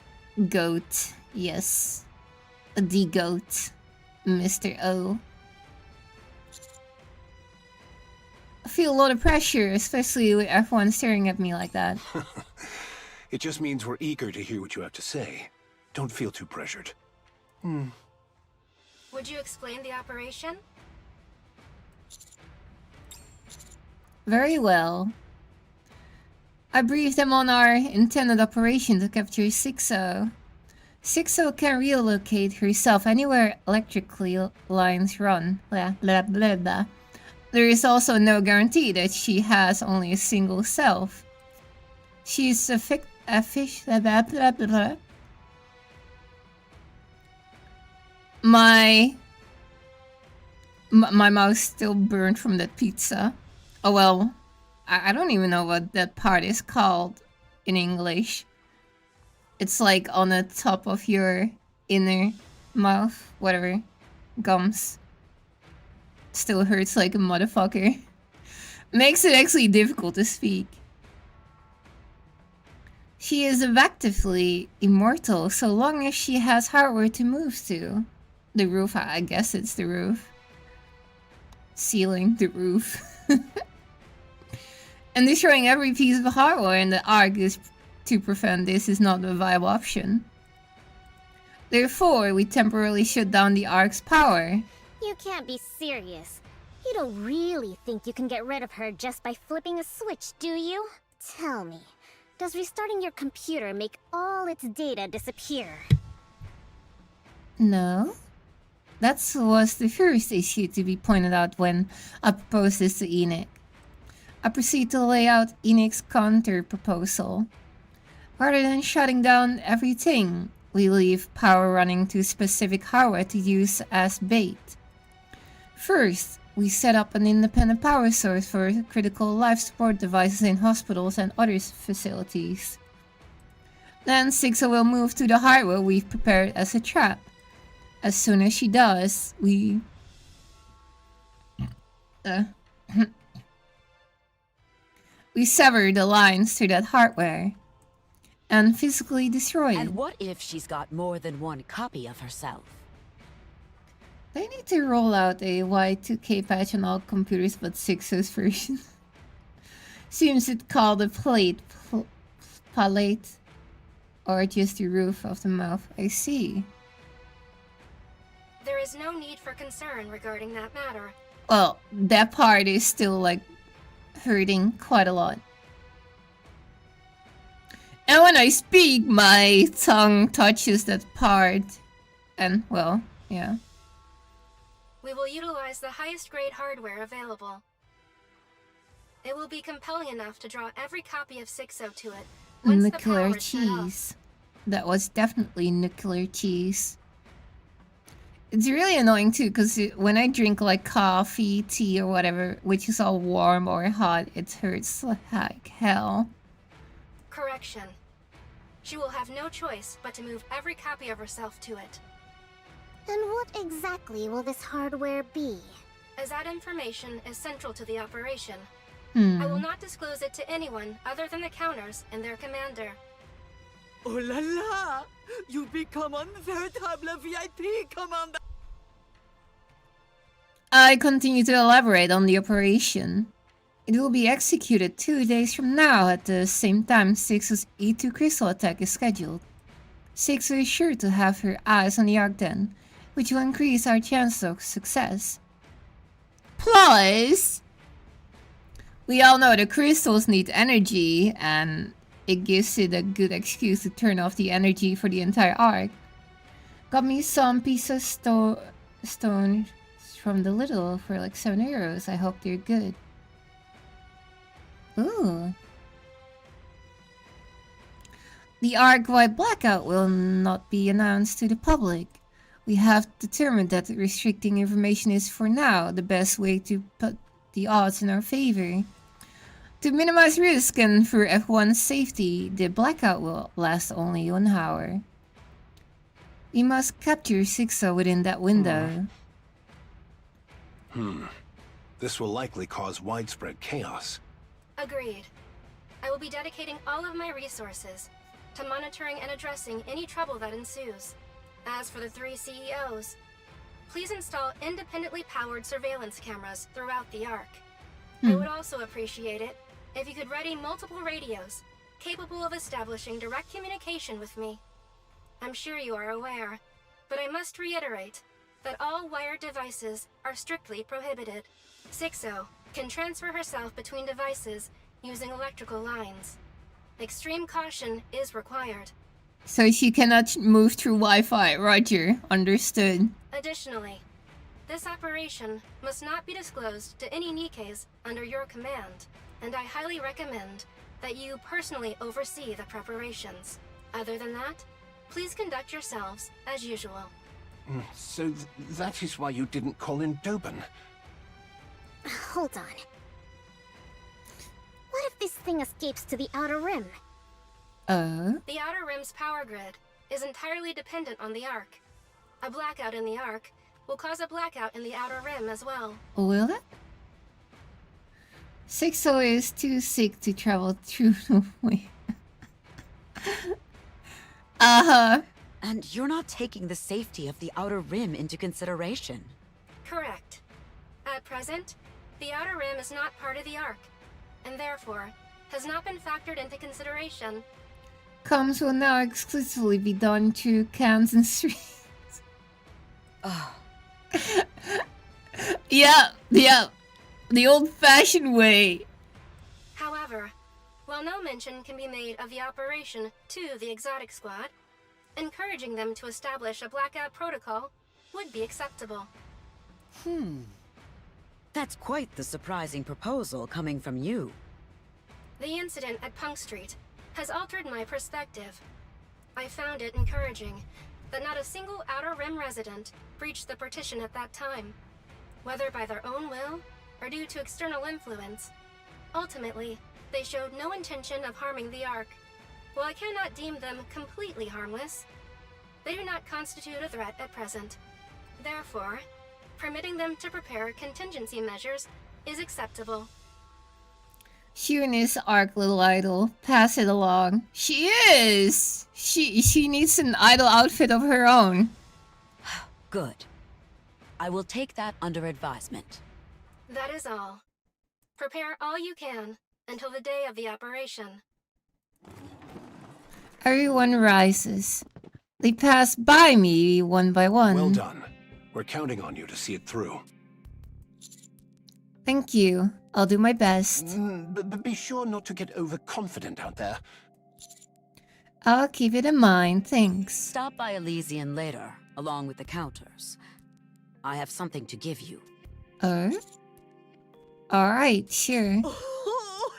goat. Yes. The goat. Mr. O. I feel a lot of pressure, especially with everyone staring at me like that. It just means we're eager to hear what you have to say. Don't feel too pressured. Would you explain the operation? Very well. I briefed them on our intended operation to capture 6-0. 6-0 can relocate herself anywhere electrically lines run. Blah, blah, blah, blah. There is also no guarantee that she has only a single self. She's a fish. Blah, blah, blah, blah. My mouth still burned from that pizza. Oh well, I don't even know what that part is called in English. It's like on the top of your inner mouth, whatever, gums. Still hurts like a motherfucker. Makes it actually difficult to speak. She is effectively immortal so long as she has hardware to move to. The roof, I guess it's the roof. Ceiling, the roof. And destroying every piece of hardware in the Ark is to prevent this is not a viable option. Therefore, we temporarily shut down the Ark's power. You can't be serious. You don't really think you can get rid of her just by flipping a switch, do you? Tell me, does restarting your computer make all its data disappear? No. That was the first issue to be pointed out when I proposed this to Enoch. I proceed to lay out Enoch's counter-proposal. Rather than shutting down everything, we leave power running to specific hardware to use as bait. First, we set up an independent power source for critical life support devices in hospitals and other facilities. Then Sixa will move to the hardware we've prepared as a trap. As soon as she does, we sever the lines to that hardware and physically destroy it. And what if she's got more than one copy of herself? They need to roll out a Y2K patch on all computers but 6's version. Seems it called a palate, or just the roof of the mouth. I see. There is no need for concern regarding that matter. Well, that part is still like hurting quite a lot. And when I speak, my tongue touches that part. And, well, yeah. We will utilize the highest grade hardware available. It will be compelling enough to draw every copy of 6-0 to it once the Nuclear power is shut off. cheese. That was definitely nuclear cheese. It's really annoying too, because when I drink like coffee, tea, or whatever, which is all warm or hot, it hurts like hell. Correction. She will have no choice but to move every copy of herself to it. And what exactly will this hardware be? As that information is central to the operation, I will not disclose it to anyone other than the counters and their commander. Oh la la! You become un veritable VIP, Commander! I continue to elaborate on the operation. It will be executed 2 days from now at the same time Six's E2 crystal attack is scheduled. Six is sure to have her eyes on the Ark then, which will increase our chances of success. Plus, we all know the crystals need energy, and it gives it a good excuse to turn off the energy for the entire Ark. Got me some pieces of stone from the Little for like €7. I hope they're good. Ooh. The arc-wide blackout will not be announced to the public. We have determined that restricting information is for now the best way to put the odds in our favor. To minimize risk and for everyone's safety, the blackout will last only 1 hour. We must capture Sixo within that window. This will likely cause widespread chaos. Agreed. I will be dedicating all of my resources to monitoring and addressing any trouble that ensues. As for the 3 CEOs, please install independently powered surveillance cameras throughout the Ark. I would also appreciate it if you could ready multiple radios capable of establishing direct communication with me. I'm sure you are aware, but I must reiterate that all wired devices are strictly prohibited. Sixo can transfer herself between devices using electrical lines. Extreme caution is required. So she cannot move through Wi-Fi. Roger. Understood. Additionally, this operation must not be disclosed to any Nikkes under your command, and I highly recommend that you personally oversee the preparations. Other than that, please conduct yourselves as usual. So that is why you didn't call in Doben. Hold on. What if this thing escapes to the Outer Rim? The Outer Rim's power grid is entirely dependent on the Ark. A blackout in the Ark will cause a blackout in the Outer Rim as well. Will it? Sixo is too sick to travel through the way. And you're not taking the safety of the Outer Rim into consideration. Correct. At present, the Outer Rim is not part of the Ark, and therefore has not been factored into consideration. Comms will now exclusively be done through cans and streams. Yeah. The old-fashioned way. However, while no mention can be made of the operation to the Exotic Squad, encouraging them to establish a blackout protocol would be acceptable. That's quite the surprising proposal coming from you. The incident at Punk Street has altered my perspective. I found it encouraging that not a single Outer Rim resident breached the partition at that time, whether by their own will or due to external influence. Ultimately, they showed no intention of harming the Ark. While I cannot deem them completely harmless, they do not constitute a threat at present. Therefore, permitting them to prepare contingency measures is acceptable. Shun Ark, little idol. Pass it along. She is! She needs an idol outfit of her own. Good. I will take that under advisement. That is all. Prepare all you can until the day of the operation. Everyone rises. They pass by me one by one. Well done. We're counting on you to see it through. Thank you. I'll do my best. But be sure not to get overconfident out there. I'll keep it in mind, thanks. Stop by Elysian later, along with the counters. I have something to give you. Alright, sure. Oh,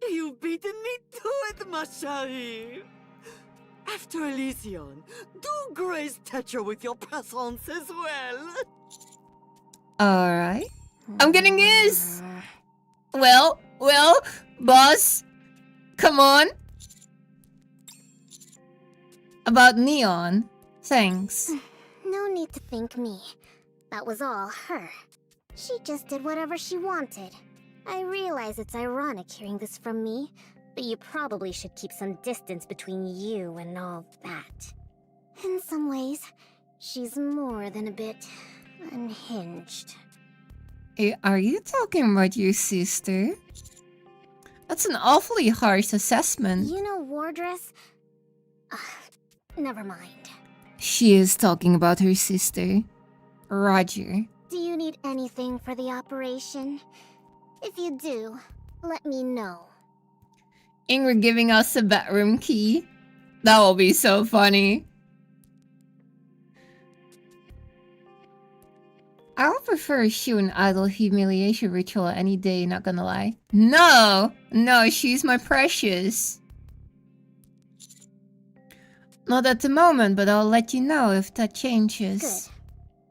you've beaten me to it, ma chérie. After Elysian, do grace Tetra with your presence as well. Alright. I'm getting his! Well, boss. Come on. About Neon. Thanks. No need to thank me. That was all her. She just did whatever she wanted. I realize it's ironic hearing this from me, but you probably should keep some distance between you and all that. In some ways, she's more than a bit unhinged. Are you talking about your sister? That's an awfully harsh assessment. You know Wardress? Never mind. She is talking about her sister. Roger. Do you need anything for the operation? If you do, let me know. Ingrid giving us a bedroom key. That will be so funny. I'll prefer Shun idle humiliation ritual any day, not gonna lie. No! No, she's my precious. Not at the moment, but I'll let you know if that changes. Good.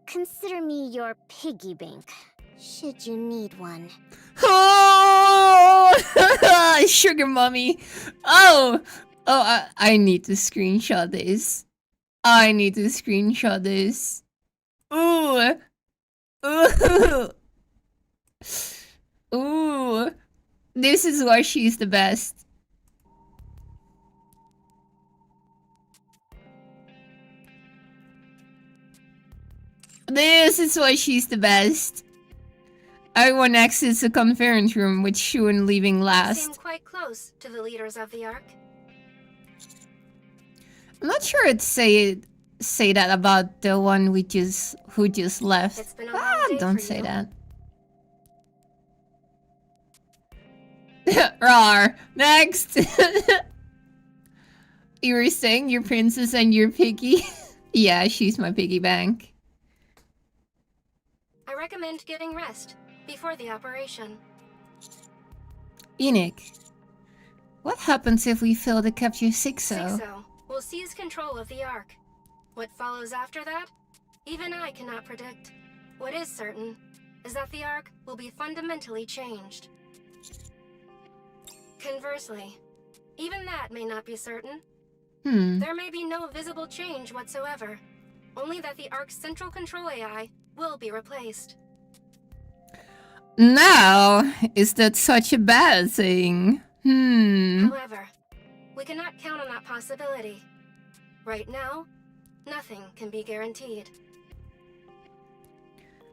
Consider me your piggy bank, should you need one. Oh! Sugar mommy. Oh! Oh, I need to screenshot this. I need to screenshot this. Ooh! Ooh! Ooh! This is why she's the best. This is why she's the best. Everyone exits the conference room with Shun leaving You last. seem quite close to the leaders of the Ark. I'm not sure it'd say that about the one who just left. It's been a long day Don't for say you. that. Rawr. Next. You were saying your princess and your piggy? Yeah, she's my piggy bank. I recommend getting rest before the operation. Enoch, what happens if we fail to capture Sixo? Sixo will seize control of the Ark. What follows after that? Even I cannot predict. What is certain is that the Ark will be fundamentally changed. Conversely, even that may not be certain. There may be no visible change whatsoever, only that the Ark's central control AI will be replaced. Now, is that such a bad thing? However, we cannot count on that possibility. Right now, nothing can be guaranteed.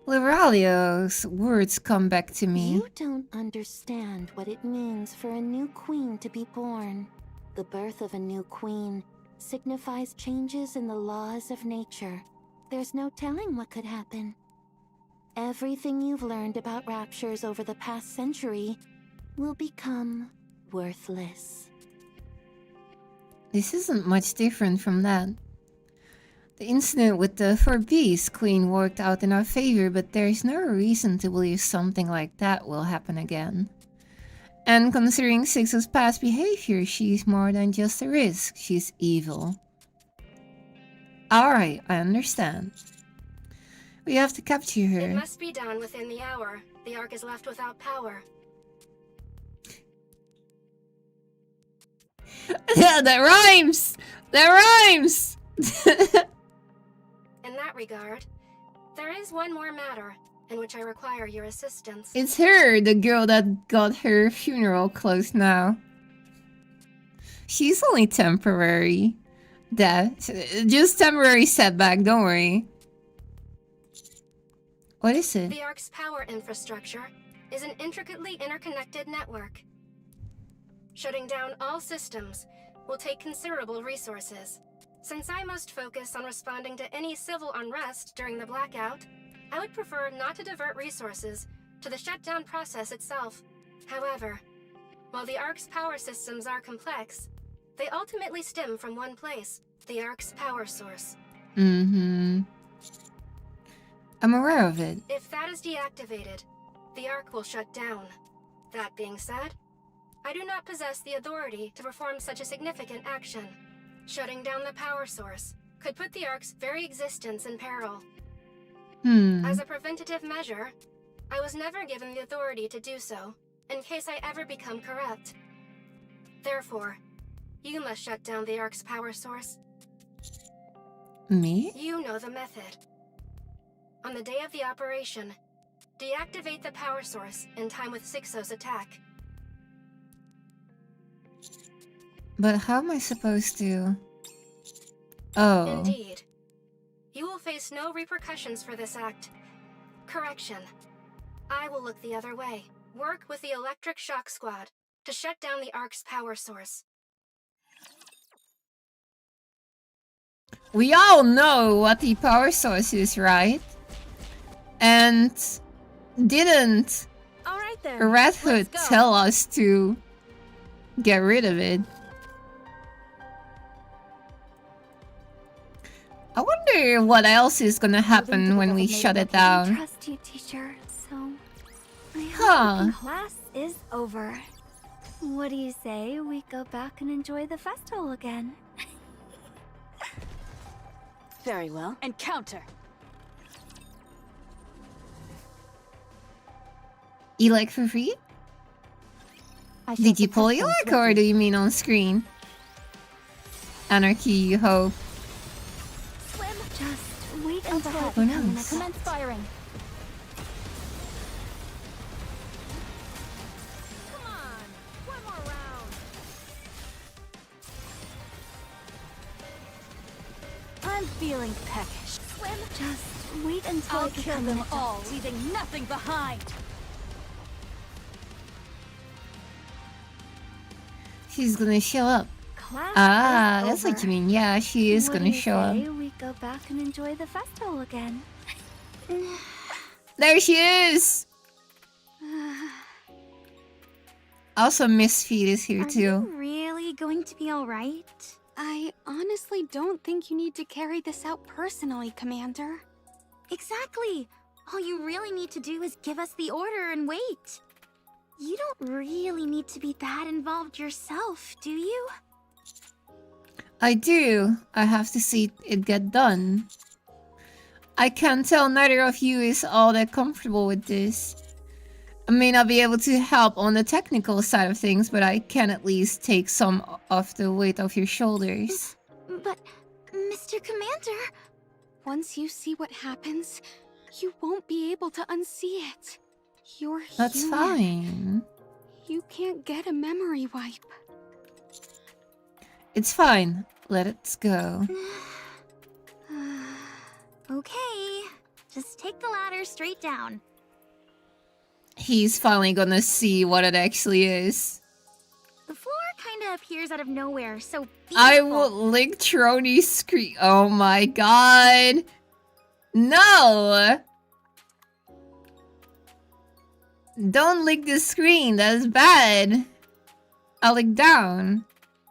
Livralio's words come back to me. You don't understand what it means for a new queen to be born. The birth of a new queen signifies changes in the laws of nature. There's no telling what could happen. Everything you've learned about raptures over the past century will become worthless. This isn't much different from that. The incident with the Four-Beast Queen worked out in our favor, but there's no reason to believe something like that will happen again. And considering Sixo's past behavior, she's more than just a risk. She's evil. Alright, I understand. We have to capture her. It must be done within the hour. The Ark is left without power. Yeah, that rhymes! That rhymes! In that regard, there is one more matter in which I require your assistance. It's her, the girl that got her funeral closed now. She's only temporary. Death. Just temporary setback, don't worry. What is it? The Ark's power infrastructure is an intricately interconnected network. Shutting down all systems will take considerable resources. Since I must focus on responding to any civil unrest during the blackout, I would prefer not to divert resources to the shutdown process itself. However, while the Ark's power systems are complex, they ultimately stem from one place, the Ark's power source. I'm aware of it. If that is deactivated, the Ark will shut down. That being said, I do not possess the authority to perform such a significant action. Shutting down the power source could put the Ark's very existence in peril. As a preventative measure, I was never given the authority to do so, in case I ever become corrupt. Therefore, you must shut down the Ark's power source. Me? You know the method. On the day of the operation, deactivate the power source in time with Sixo's attack. But how am I supposed to... Oh. Indeed. You will face no repercussions for this act. Correction. I will look the other way. Work with the Electric Shock Squad to shut down the Ark's power source. We all know what the power source is, right? And didn't All right then. Red Hood let's go. tell us to get rid of it? I wonder what else is gonna happen when we shut it I down. trust you, teacher, so I Huh. hope class is over. What do you say we go back and enjoy the festival again? Very well. Encounter. You like for free? Did you pull your luck, or do you mean on screen? Anarchy, you hope. Swim. Just wait until I Who become knows? commence firing. I'm feeling peckish. Swim. Just wait until I I'll kill become them an all, adult. leaving nothing behind. She's gonna show up. Class Ah, is that's what over. you mean. Yeah, she is What gonna do you show up. say we go back and enjoy the festival again? There she is! Also, Miss Feet is here Are too. you really going to be alright? I honestly don't think you need to carry this out personally, Commander. Exactly! All you really need to do is give us the order and wait. You don't really need to be that involved yourself, do you? I do. I have to see it get done. I can tell neither of you is all that comfortable with this. I may not be able to help on the technical side of things, but I can at least take some of the weight off your shoulders. But, Mr. Commander... Once you see what happens, you won't be able to unsee it. You're That's human. fine. You can't get a memory wipe. It's fine. Let it go. Okay, just take the ladder straight down. He's finally gonna see what it actually is. The floor kinda appears out of nowhere, so be I careful. will link Trony's screen. Oh my god. No! Don't lick the screen, that's bad. I'll lick down.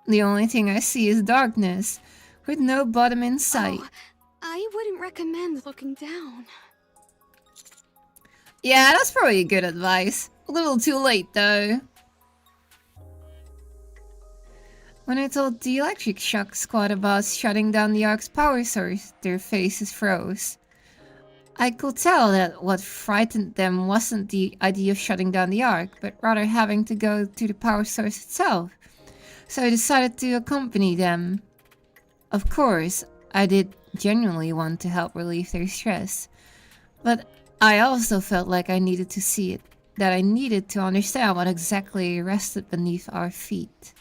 The only thing I see is darkness, with no bottom in sight. Oh, I wouldn't recommend looking down. Yeah, that's probably good advice. A little too late, though. When I told the electric shock squad about shutting down the Ark's power source, their faces froze. I could tell that what frightened them wasn't the idea of shutting down the Ark, but rather having to go to the power source itself. So I decided to accompany them. Of course, I did genuinely want to help relieve their stress, but I also felt like I needed to see it, that I needed to understand what exactly rested beneath our feet.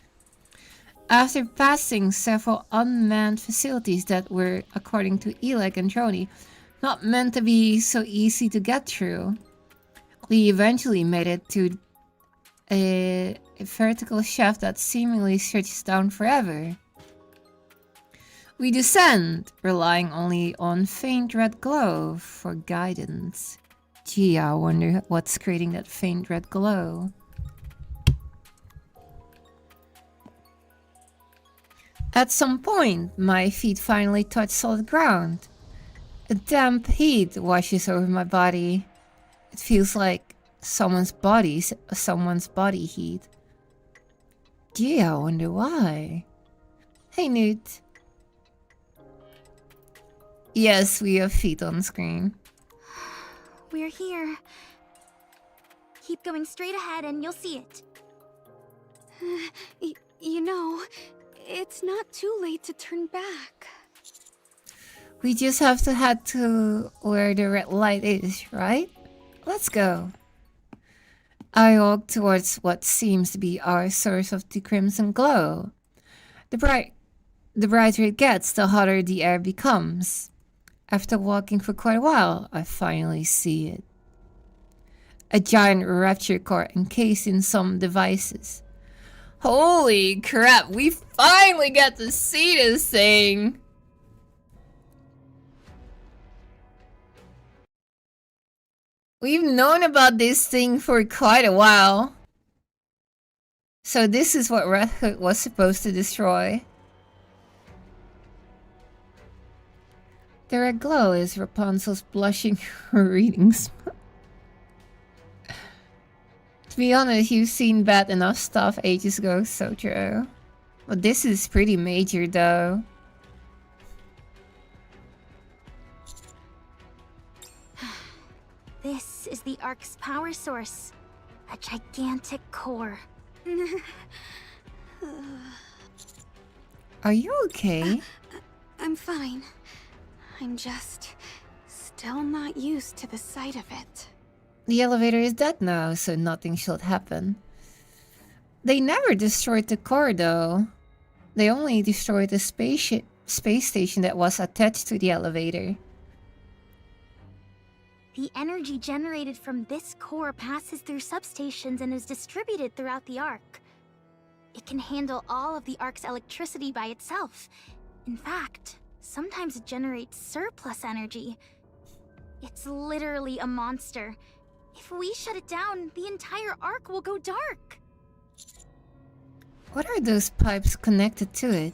After passing several unmanned facilities that were, according to Elec and Trony, not meant to be so easy to get through, we eventually made it to a vertical shaft that seemingly stretches down forever. We descend, relying only on faint red glow for guidance. Gee, I wonder what's creating that faint red glow. At some point, my feet finally touch solid ground. A damp heat washes over my body. It feels like someone's body heat. Gee, I wonder why. Hey, Newt. Yes, we have feet on screen. We're here. Keep going straight ahead and you'll see it. You know, it's not too late to turn back. We just have to head to where the red light is, right? Let's go. I walk towards what seems to be our source of the crimson glow. The brighter it gets, the hotter the air becomes. After walking for quite a while, I finally see it. A giant rapture core encased in some devices. Holy crap, we finally got to see this thing! We've known about this thing for quite a while. So this is what Red Hood was supposed to destroy. The red glow is Rapunzel's blushing readings. To be honest, you've seen bad enough stuff ages ago, so true. But this is pretty major though. This is the Ark's power source. A gigantic core. Are you okay? I'm fine. I'm just still not used to the sight of it. The elevator is dead now, so nothing should happen. They never destroyed the core though. They only destroyed the space station that was attached to the elevator. The energy generated from this core passes through substations and is distributed throughout the Ark. It can handle all of the Ark's electricity by itself. In fact, sometimes it generates surplus energy. It's literally a monster. If we shut it down, the entire Ark will go dark. What are those pipes connected to it?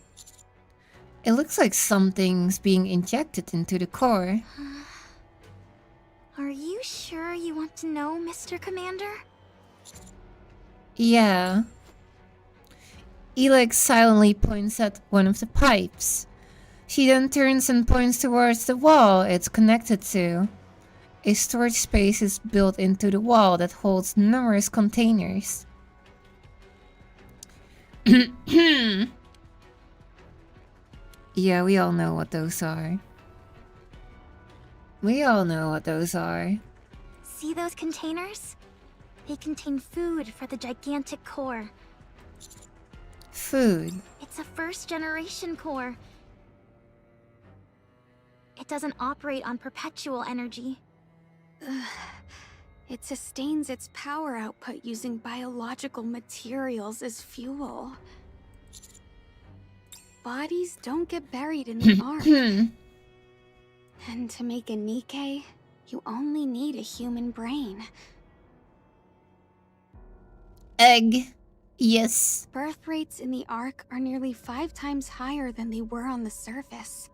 It looks like something's being injected into the core. Are you sure you want to know, Mr. Commander? Yeah. Elex silently points at one of the pipes. She then turns and points towards the wall it's connected to. A storage space is built into the wall that holds numerous containers. Yeah, we all know what those are. We all know what those are. See those containers? They contain food for the gigantic core. Food. It's a first-generation core. It doesn't operate on perpetual energy. It sustains its power output using biological materials as fuel. Bodies don't get buried in the Ark. And to make a Nikke, you only need a human brain. Egg. Yes. Birth rates in the Ark are nearly 5 times higher than they were on the surface.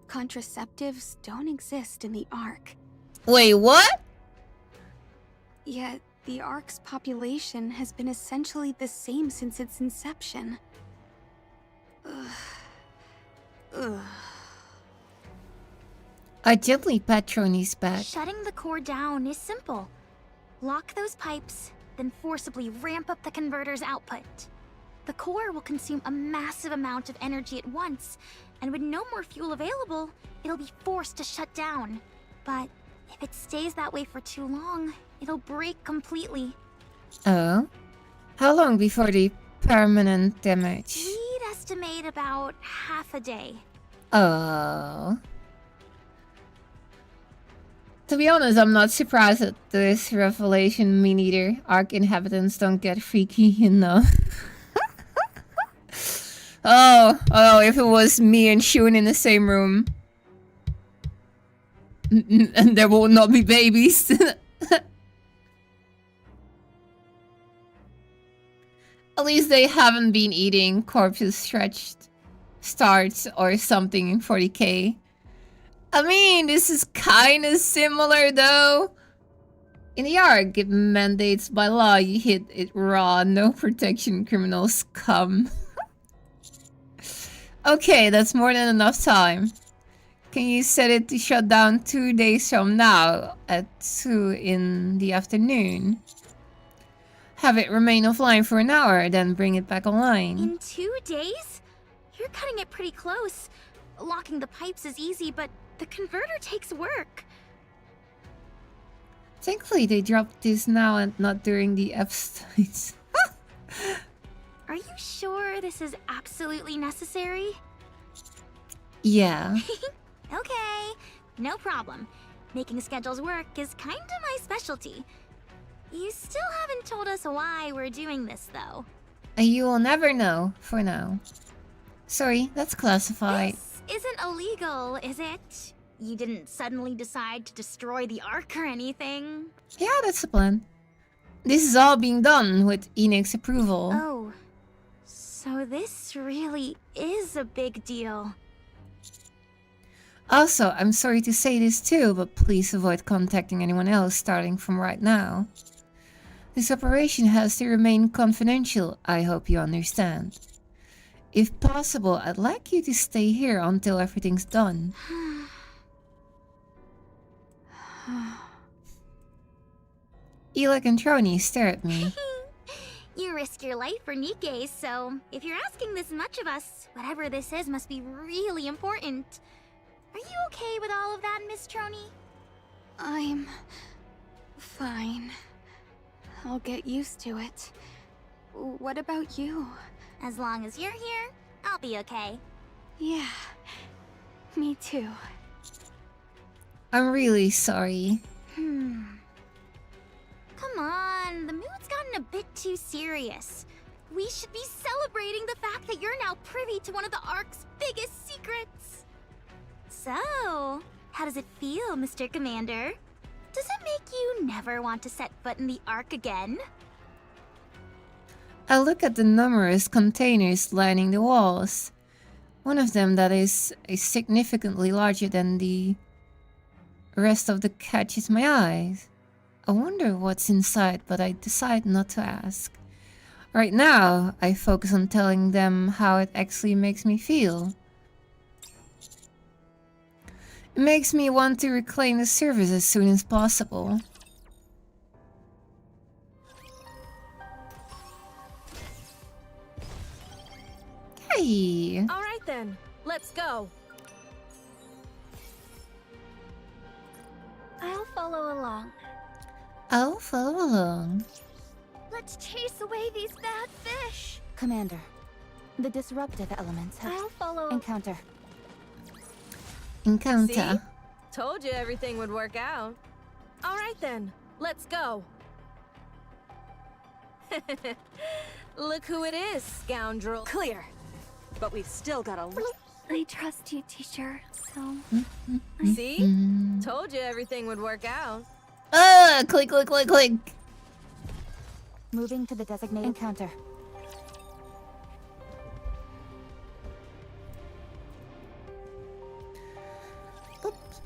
Contraceptives don't exist in the Ark. Wait, what? Yet, the Ark's population has been essentially the same since its inception. Ugh. I gently pat Trony's back. Shutting the core down is simple. Lock those pipes, then forcibly ramp up the converter's output. The core will consume a massive amount of energy at once, and with no more fuel available, it'll be forced to shut down. But if it stays that way for too long, it'll break completely. Oh? How long before the permanent damage? We'd estimate about half a day. Oh. To be honest, I'm not surprised at this revelation. Me neither. Ark inhabitants don't get freaky enough. Oh, if it was me and Shun in the same room. And there will not be babies. At least they haven't been eating corpses stretched starts or something in 40k. I mean, this is kinda similar though. In the Ark, it mandates by law you hit it raw, no protection, criminals come. Okay, that's more than enough time. Can you set it to shut down 2 days from now at 2 in the afternoon? Have it remain offline for an hour, then bring it back online. In 2 days? You're cutting it pretty close. Locking the pipes is easy, but the converter takes work. Thankfully, they dropped this now and not during the Epsteins. Are you sure this is absolutely necessary? Yeah. Okay, no problem. Making schedules work is kinda my specialty. You still haven't told us why we're doing this, though. You will never know, for now. Sorry, that's classified. This isn't illegal, is it? You didn't suddenly decide to destroy the Ark or anything? Yeah, that's the plan. This is all being done with Enix's approval. Oh, so this really is a big deal. Also, I'm sorry to say this too, but please avoid contacting anyone else starting from right now. This operation has to remain confidential, I hope you understand. If possible, I'd like you to stay here until everything's done. Elec and Trony stare at me. You risk your life for Nikke, so if you're asking this much of us, whatever this is must be really important. Are you okay with all of that, Miss Trony? I'm fine. I'll get used to it. What about you? As long as you're here, I'll be okay. Yeah, me too. I'm really sorry. Come on, the mood's gotten a bit too serious. We should be celebrating the fact that you're now privy to one of the Ark's biggest secrets. So, how does it feel, Mr. Commander? Does it make you never want to set foot in the Ark again? I look at the numerous containers lining the walls. One of them that is significantly larger than the rest of the catches my eyes. I wonder what's inside, but I decide not to ask. Right now, I focus on telling them how it actually makes me feel. It makes me want to reclaim the service as soon as possible. Hey! Alright then, let's go. I'll follow along. I'll follow along. Let's chase away these bad fish. Commander, the disruptive elements have I'll follow. encounter. Encounter. See? Told you everything would work out. Alright then, let's go. Look who it is, scoundrel. Clear. But we've still got a... I trust you, teacher, so... See? Told you everything would work out. Click, click, click, click. Moving to the designated encounter.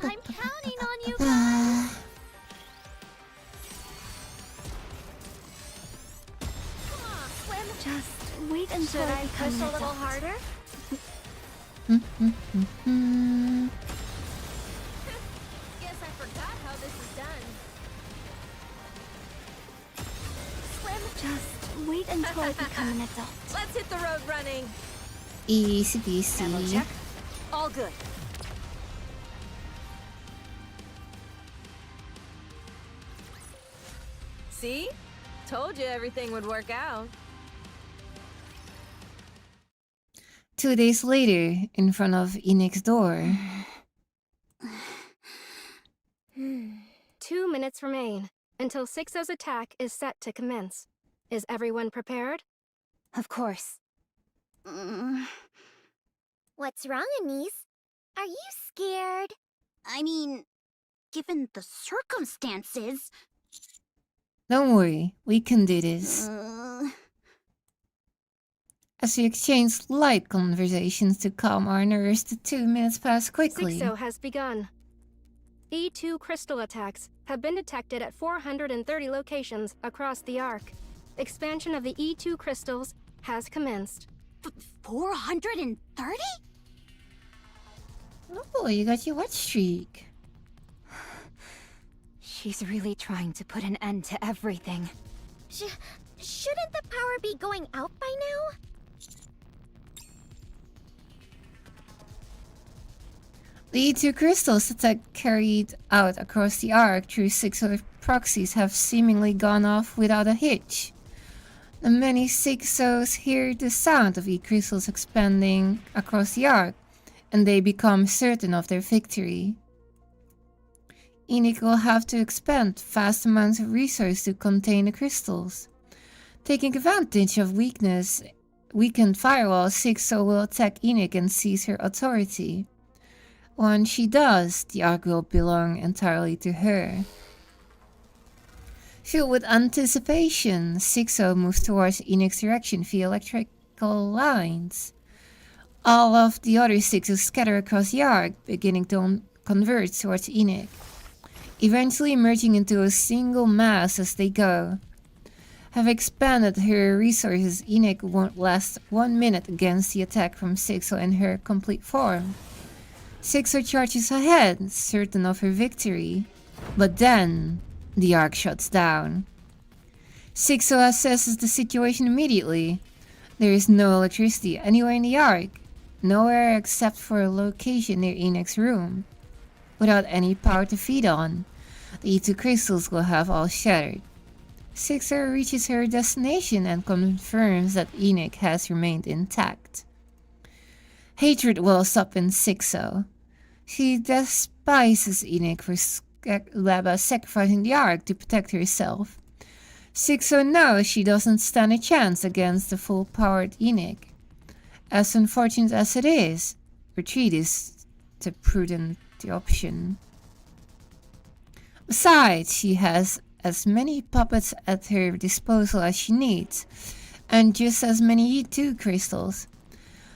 I'm counting on you guys! Come on, swim! Just wait until Should I I become push an a little adult. harder? Guess I forgot how this is done. Swim! Just wait until I become an adult. Let's hit the road running. Easy Ammo peasy. check. All good. See? Told you everything would work out. 2 days later, in front of Enix's door. 2 minutes remain until 6-0's attack is set to commence. Is everyone prepared? Of course. What's wrong, Anise? Are you scared? I mean, given the circumstances... Don't worry, we can do this. As we exchange light conversations to calm our nerves, the 2 minutes pass quickly. 6-0 has begun. E2 crystal attacks have been detected at 430 locations across the Ark. Expansion of the E2 crystals has commenced. 430? Oh, you got your watch streak. She's really trying to put an end to everything. Shouldn't the power be going out by now? The E2 crystals attack carried out across the Ark through 6 other proxies have seemingly gone off without a hitch. The many 6-0s hear the sound of E-crystals expanding across the Ark, and they become certain of their victory. Enoch will have to expend vast amounts of resources to contain the crystals. Taking advantage of weakened firewall, 6-0 will attack Enoch and seize her authority. Once she does, the Ark will belong entirely to her. Filled with anticipation, 6-0 moves towards Enoch's direction via electrical lines. All of the other six will scatter across the arc, beginning to converge towards Enoch, eventually merging into a single mass as they go. Having expanded her resources, Enoch won't last 1 minute against the attack from Sixo in her complete form. Sixo charges ahead, certain of her victory, but then the arc shuts down. Sixo assesses the situation immediately. There is no electricity anywhere in the arc, nowhere except for a location near Enoch's room. Without any power to feed on, the E2 crystals will have all shattered. Sixo reaches her destination and confirms that Enoch has remained intact. Hatred wells up in Sixo. She despises Enoch for sacrificing the arc to protect herself. Sixo knows she doesn't stand a chance against the full-powered Enoch. As unfortunate as it is, retreat is the prudent option. Besides, she has as many puppets at her disposal as she needs, and just as many E2 crystals.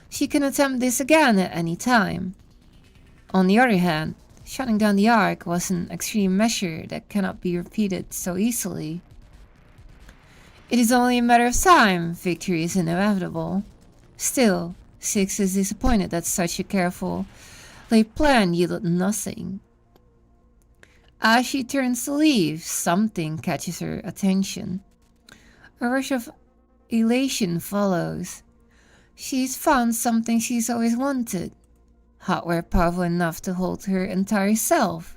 She can attempt this again at any time. On the other hand, shutting down the arc was an extreme measure that cannot be repeated so easily. It is only a matter of time, victory is inevitable. Still, Six is disappointed that such a careful laid plan yielded nothing. As she turns to leave, something catches her attention. A rush of elation follows. She's found something she's always wanted. Hardware powerful enough to hold her entire self.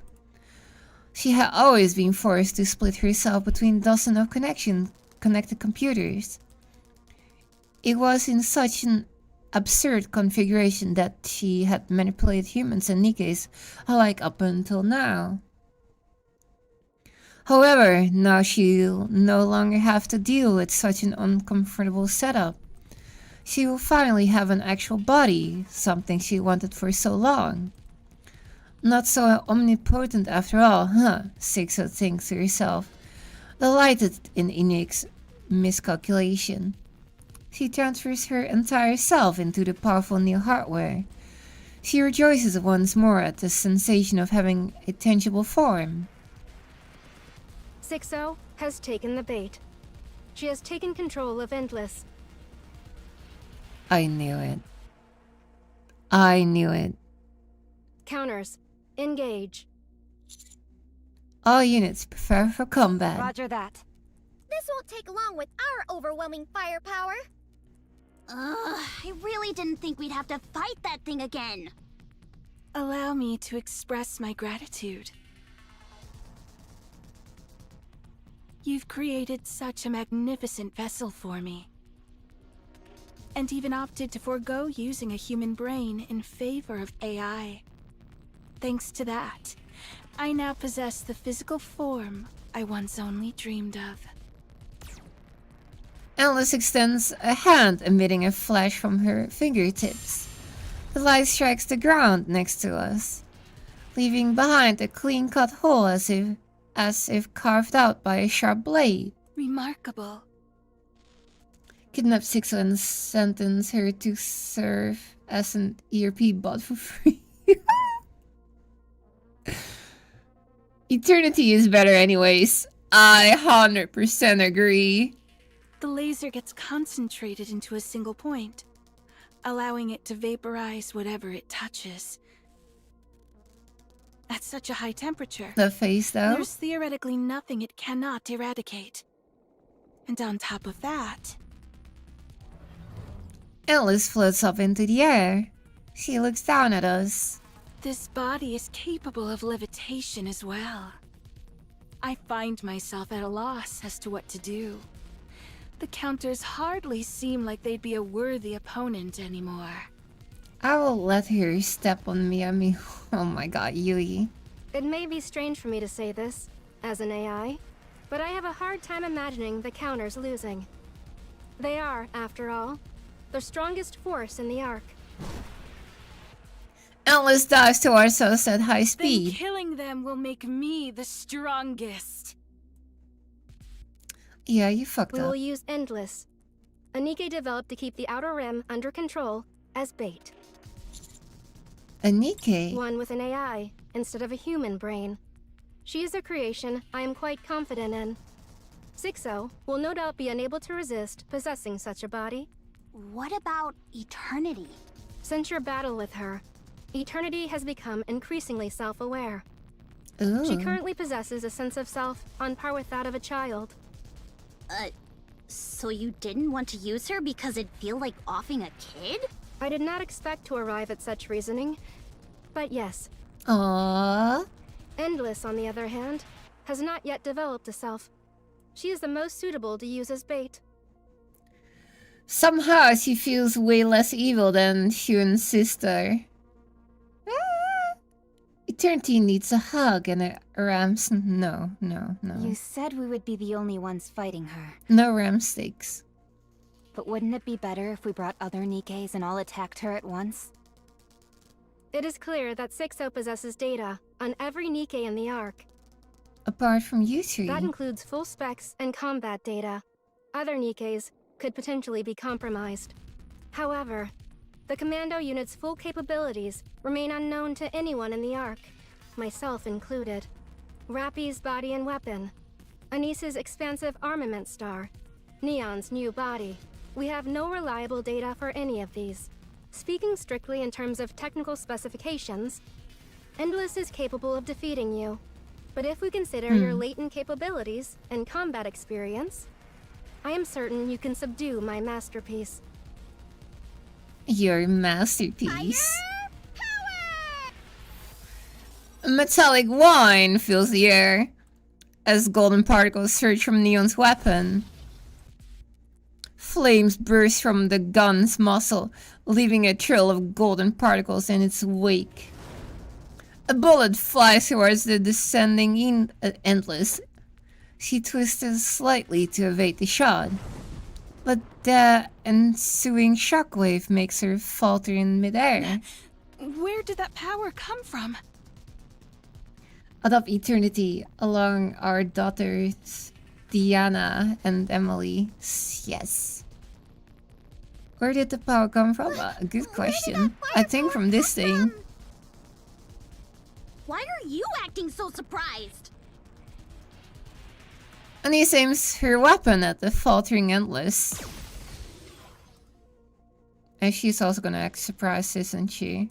She had always been forced to split herself between dozens of connected computers. It was in such an absurd configuration that she had manipulated humans and Nikke's alike up until now. However, now she'll no longer have to deal with such an uncomfortable setup. She will finally have an actual body, something she wanted for so long. Not so omnipotent after all, huh? Sixo thinks to herself, delighted in Enoch's miscalculation. She transfers her entire self into the powerful new hardware. She rejoices once more at the sensation of having a tangible form. Sixo has taken the bait. She has taken control of Endless. I knew it. I knew it. Counters. Engage. All units prepare for combat. Roger that. This won't take long with our overwhelming firepower. I really didn't think we'd have to fight that thing again. Allow me to express my gratitude. You've created such a magnificent vessel for me. And even opted to forego using a human brain in favor of AI. Thanks to that, I now possess the physical form I once only dreamed of. Endless extends a hand, emitting a flash from her fingertips. The light strikes the ground next to us, leaving behind a clean-cut hole as if carved out by a sharp blade. Remarkable. Kidnap Sixo and sentence her to serve as an ERP bot for free. Eternity is better anyways. I 100% agree. The laser gets concentrated into a single point, allowing it to vaporize whatever it touches. At such a high temperature, The face though? there's theoretically nothing it cannot eradicate. And on top of that, Endless floats up into the air. She looks down at us. this body is capable of levitation as well. I find myself at a loss as to what to do. The counters hardly seem like they'd be a worthy opponent anymore. I will let her step on me. I mean, oh my god, Yui. It may be strange for me to say this, as an AI, but I have a hard time imagining the counters losing. They are, after all, the strongest force in the Ark. Endless dives towards us at high Then speed. killing them will make me the strongest. Yeah, you fucked We up. will use Endless, a Nikke developed to keep the Outer Rim under control, as bait. A Nikke? One with an AI instead of a human brain. She is a creation I am quite confident in. 6-0 will no doubt be unable to resist possessing such a body. What about Eternity? Since your battle with her, Eternity has become increasingly self-aware. Ooh. She currently possesses a sense of self on par with that of a child. So you didn't want to use her because it'd feel like offing a kid? I did not expect to arrive at such reasoning, but yes. Aww. Endless, on the other hand, has not yet developed a self. She is the most suitable to use as bait. Somehow she feels way less evil than Hyun's sister. Eternity needs a hug and a Rams. No. You said we would be the only ones fighting her. No ram stakes. But wouldn't it be better if we brought other Nikkes and all attacked her at once? It is clear that 6-0 possesses data on every Nikke in the Ark. Apart from you three. That includes full specs and combat data. Other Nikkes could potentially be compromised. However, the commando unit's full capabilities remain unknown to anyone in the Ark, myself included. Rappy's body and weapon, Anise's expansive armament star, Neon's new body. We have no reliable data for any of these. Speaking strictly in terms of technical specifications, Endless is capable of defeating you. But if we consider your latent capabilities and combat experience, I am certain you can subdue my masterpiece. Your masterpiece. A metallic whine fills the air as golden particles surge from Neon's weapon. Flames burst from the gun's muzzle, leaving a trail of golden particles in its wake. A bullet flies towards the descending Endless. She twisted slightly to evade the shot, but the ensuing shockwave makes her falter in midair. Where did that power come from? Out of eternity, along our daughters, Diana and Emily. Yes. Where did the power come from? Good question. I think from this thing. Why are you acting so surprised? Anise aims her weapon at the faltering Endless. And she's also gonna act surprised, isn't she?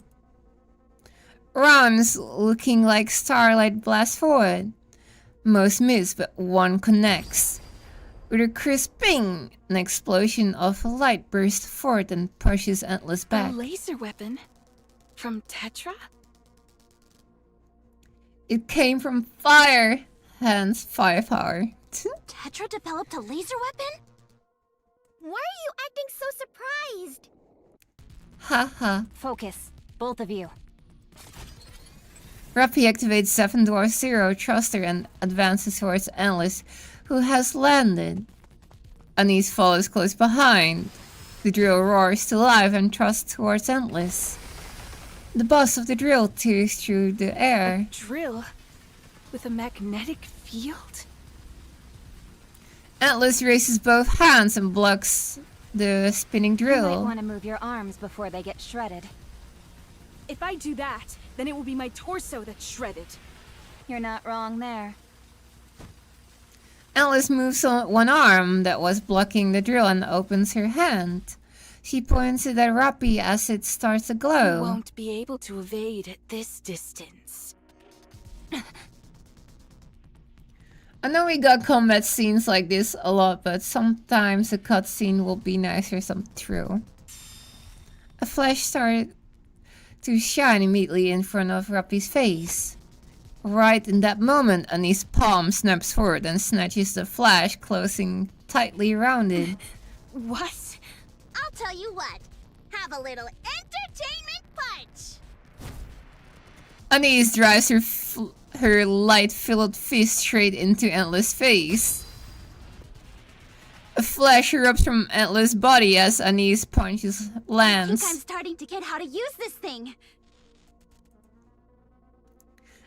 Rams, looking like starlight, blast forward. Most miss, but one connects. With a crisp ping, an explosion of light bursts forth and pushes Endless back. A laser weapon? From Tetra? It came from fire, hence firepower. Tetra developed a laser weapon? Why are you acting so surprised? Haha. Focus, both of you. Rappy activates 7 Dwarf Zero Thruster and advances towards Endless, who has landed. Anise follows close behind. The drill roars to life and thrusts towards Endless. The buzz of the drill tears through the air. A drill? With a magnetic field? Endless raises both hands and blocks the spinning You drill. might want to move your arms before they get shredded. If I do that, then it will be my torso that's shredded. You're not wrong there. Endless moves on one arm that was blocking the drill and opens her hand. She points it at Rappy as it starts to You glow. won't be able to evade at this distance. I know we got combat scenes like this a lot, but sometimes a cutscene will be nicer through. A flash started to shine immediately in front of Rappy's face. Right in that moment, Anise's palm snaps forward and snatches the flash, closing tightly around it. What? I'll tell you what. Have a little entertainment punch. Anise drives her light-filled fist straight into Endless' face. A flash erupts from Endless' body as Anise punches I lands. think I'm starting to get how to use this thing.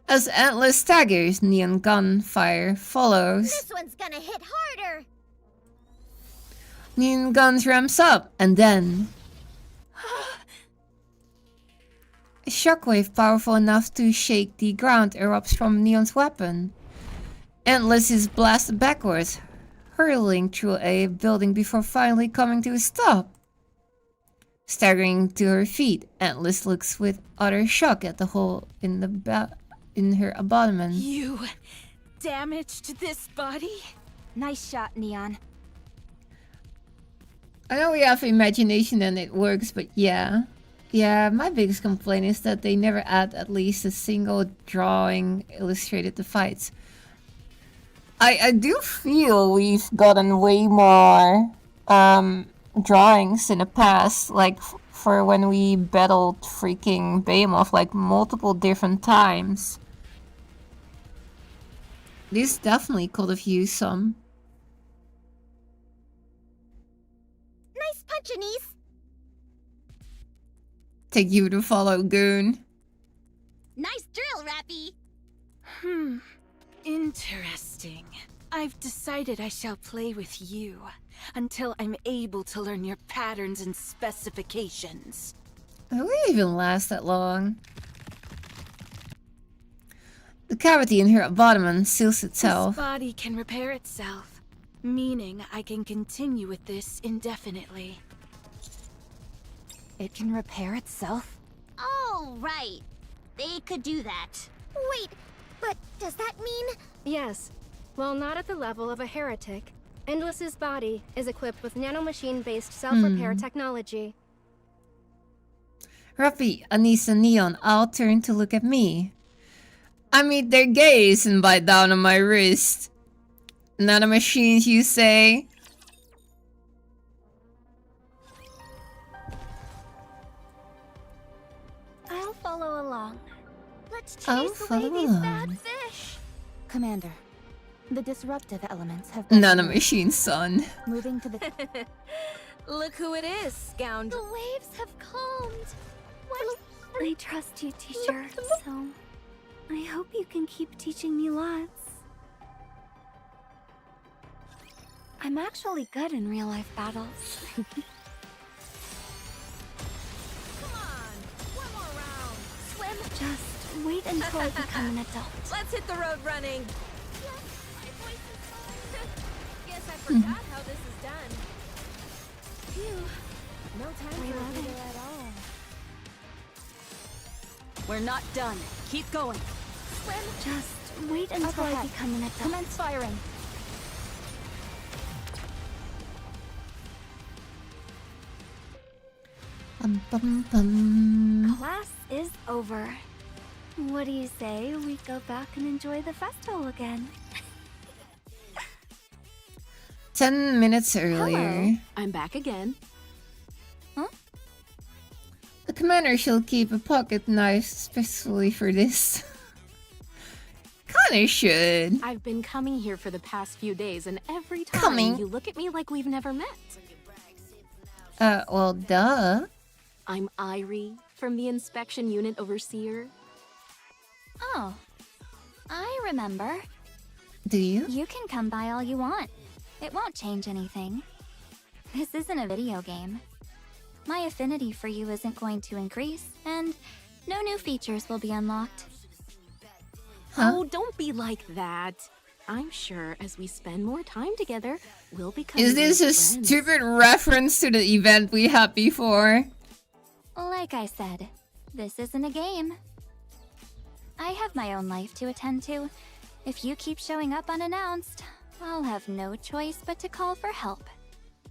As Endless staggers, neon gunfire follows. This one's gonna hit harder. Neon guns ramps up, and then A shockwave powerful enough to shake the ground erupts from Neon's weapon. Endless is blasted backwards, hurtling through a building before finally coming to a stop. Staggering to her feet, Endless looks with utter shock at the hole in her abdomen. You damaged this body? Nice shot, Neon. I know we have imagination and it works, but yeah. Yeah, my biggest complaint is that they never add at least a single drawing illustrated the fights. I do feel we've gotten way more drawings in the past, like for when we battled freaking Behemoth like multiple different times. This definitely could have used some. Nice punch, Anise. Take you to follow, Goon. Nice drill, Rappy. Interesting. I've decided I shall play with you until I'm able to learn your patterns and specifications. Will it even last that long? The cavity in her abdomen seals itself. This body can repair itself, meaning I can continue with this indefinitely. It can repair itself? Oh, right. They could do that. Wait, but does that mean... Yes. While not at the level of a heretic, Endless's body is equipped with nanomachine-based self-repair technology. Ruffy, Anise, and Neon all turn to look at me. I meet their gaze and bite down on my wrist. Nanomachines, you say? I'll follow along. Let's I'll chase away follow these along. bad fish. Commander, the disruptive elements have been Nanomachine, son. moving to the... Look who it is, scoundrel. The waves have calmed. What? I trust you, teacher, so I hope you can keep teaching me lots. I'm actually good in real-life battles. Just wait until I become an adult. Let's hit the road running. Guess I forgot how this is done. Phew. No time for it at all. We're not done. Keep going. Just wait until I become an adult. Commence firing. Bum, bum, bum. Class is over. What do you say we go back and enjoy the festival again? 10 minutes earlier. Hello. I'm back again. The commander shall keep a pocket knife specially for this. Kinda should. I've been coming here for the past few days, and every time you look at me like we've never met. Well, duh. I'm Irie, from the Inspection Unit Overseer. Oh, I remember. Do you? You can come by all you want. It won't change anything. This isn't a video game. My affinity for you isn't going to increase, and no new features will be unlocked. Huh? Oh, don't be like that. I'm sure as we spend more time together, we'll become Is this a friends. stupid reference to the event we had before? Like I said, this isn't a game. I have my own life to attend to. If you keep showing up unannounced, I'll have no choice but to call for help.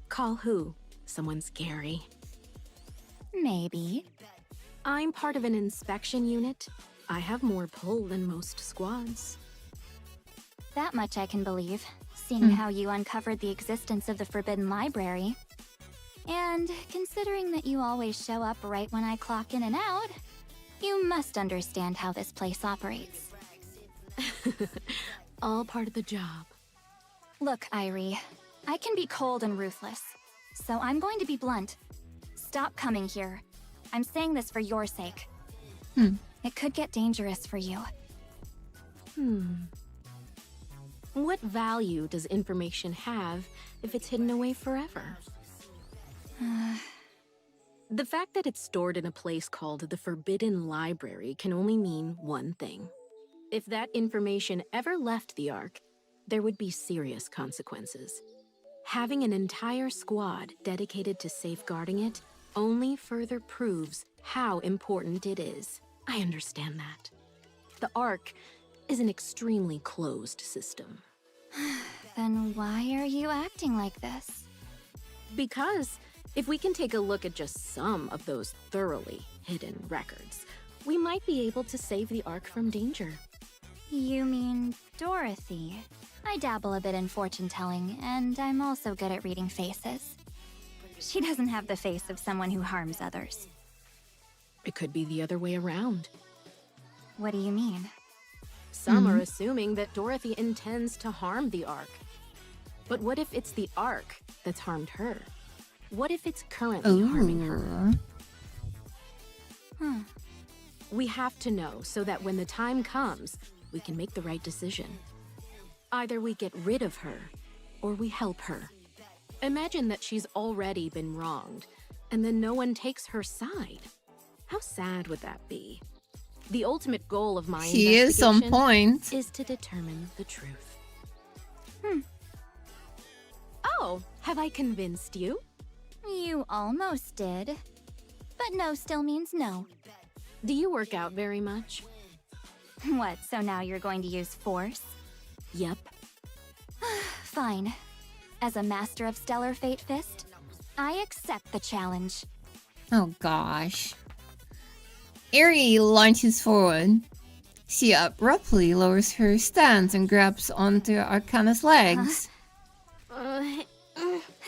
Call who? Someone scary. Maybe. I'm part of an inspection unit. I have more pull than most squads. That much I can believe, seeing how you uncovered the existence of the Forbidden Library. And considering that you always show up right when I clock in and out, you must understand how this place operates. All part of the job. Look, Irie, I can be cold and ruthless, so I'm going to be blunt. Stop coming here. I'm saying this for your sake. It could get dangerous for you. What value does information have if it's hidden away forever? The fact that it's stored in a place called the Forbidden Library can only mean one thing. If that information ever left the Ark, there would be serious consequences. Having an entire squad dedicated to safeguarding it only further proves how important it is. I understand that. The Ark is an extremely closed system. Then why are you acting like this? Because if we can take a look at just some of those thoroughly hidden records, we might be able to save the Ark from danger. You mean Dorothy? I dabble a bit in fortune-telling, and I'm also good at reading faces. She doesn't have the face of someone who harms others. It could be the other way around. What do you mean? Some are assuming that Dorothy intends to harm the Ark. But what if it's the Ark that's harmed her? What if it's currently harming her? We have to know so that when the time comes, we can make the right decision. Either we get rid of her, or we help her. Imagine that she's already been wronged, and then no one takes her side. How sad would that be? The ultimate goal of my He is on point. is to determine the truth. Oh, have I convinced you? You almost did. But no still means no. Do you work out very much? What, so now you're going to use force? Yep. Fine. As a master of Stellar Fate Fist, I accept the challenge. Oh gosh. Eri lunges forward. She abruptly lowers her stance and grabs onto Arcana's legs.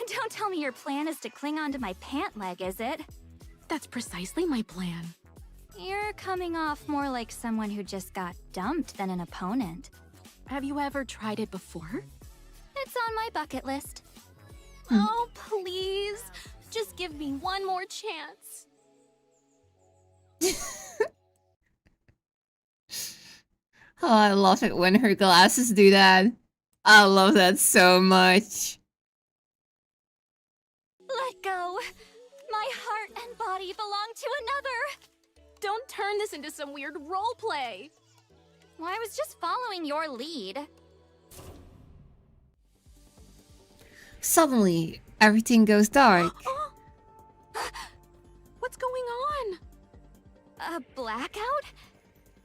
Don't tell me your plan is to cling onto my pant leg, is it? That's precisely my plan. You're coming off more like someone who just got dumped than an opponent. Have you ever tried it before? It's on my bucket list. Oh, please. Just give me one more chance. Oh, I love it when her glasses do that. I love that so much. Let go. My heart and body belong to another. Don't turn this into some weird role play. Well, I was just following your lead. Suddenly, everything goes dark. What's going on? A blackout?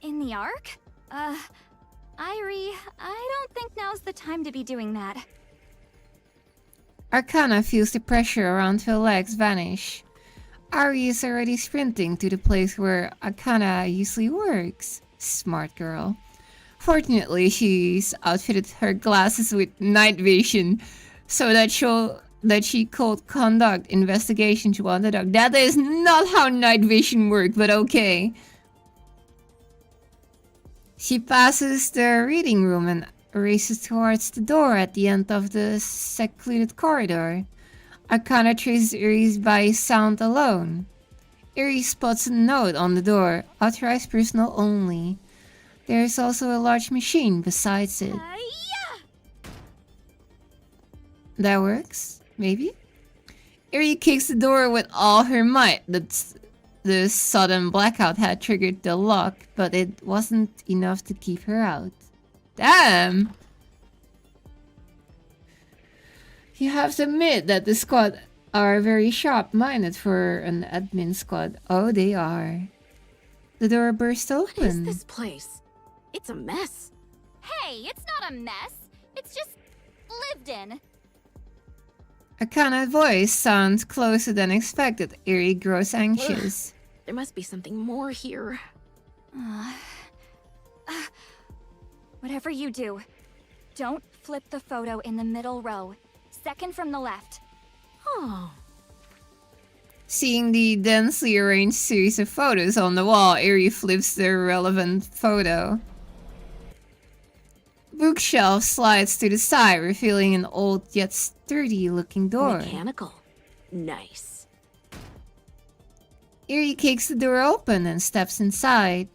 In the Ark? Irie, I don't think now's the time to be doing that. Arcana feels the pressure around her legs vanish. Ari is already sprinting to the place where Arcana usually works. Smart girl. Fortunately, she's outfitted her glasses with night vision so that she could conduct investigations while in the dark. That is not how night vision works, but okay. She passes the reading room and races towards the door at the end of the secluded corridor. Arcana traces Erie's by sound alone. Erie spots a note on the door, authorized personnel only. There is also a large machine besides it. That works? Maybe? Erie kicks the door with all her might. The sudden blackout had triggered the lock, but it wasn't enough to keep her out. Damn! You have to admit that the squad are very sharp-minded for an admin squad. Oh, they are. The door burst open. What is this place? It's a mess. Hey, it's not a mess. It's just lived in. Arcana's voice sounds closer than expected. Erie grows anxious. There must be something more here. Whatever you do, don't flip the photo in the middle row. Second from the left. Oh. Seeing the densely arranged series of photos on the wall, Erie flips the relevant photo. Bookshelf slides to the side, revealing an old yet sturdy-looking door. Mechanical. Nice. Erie kicks the door open and steps inside.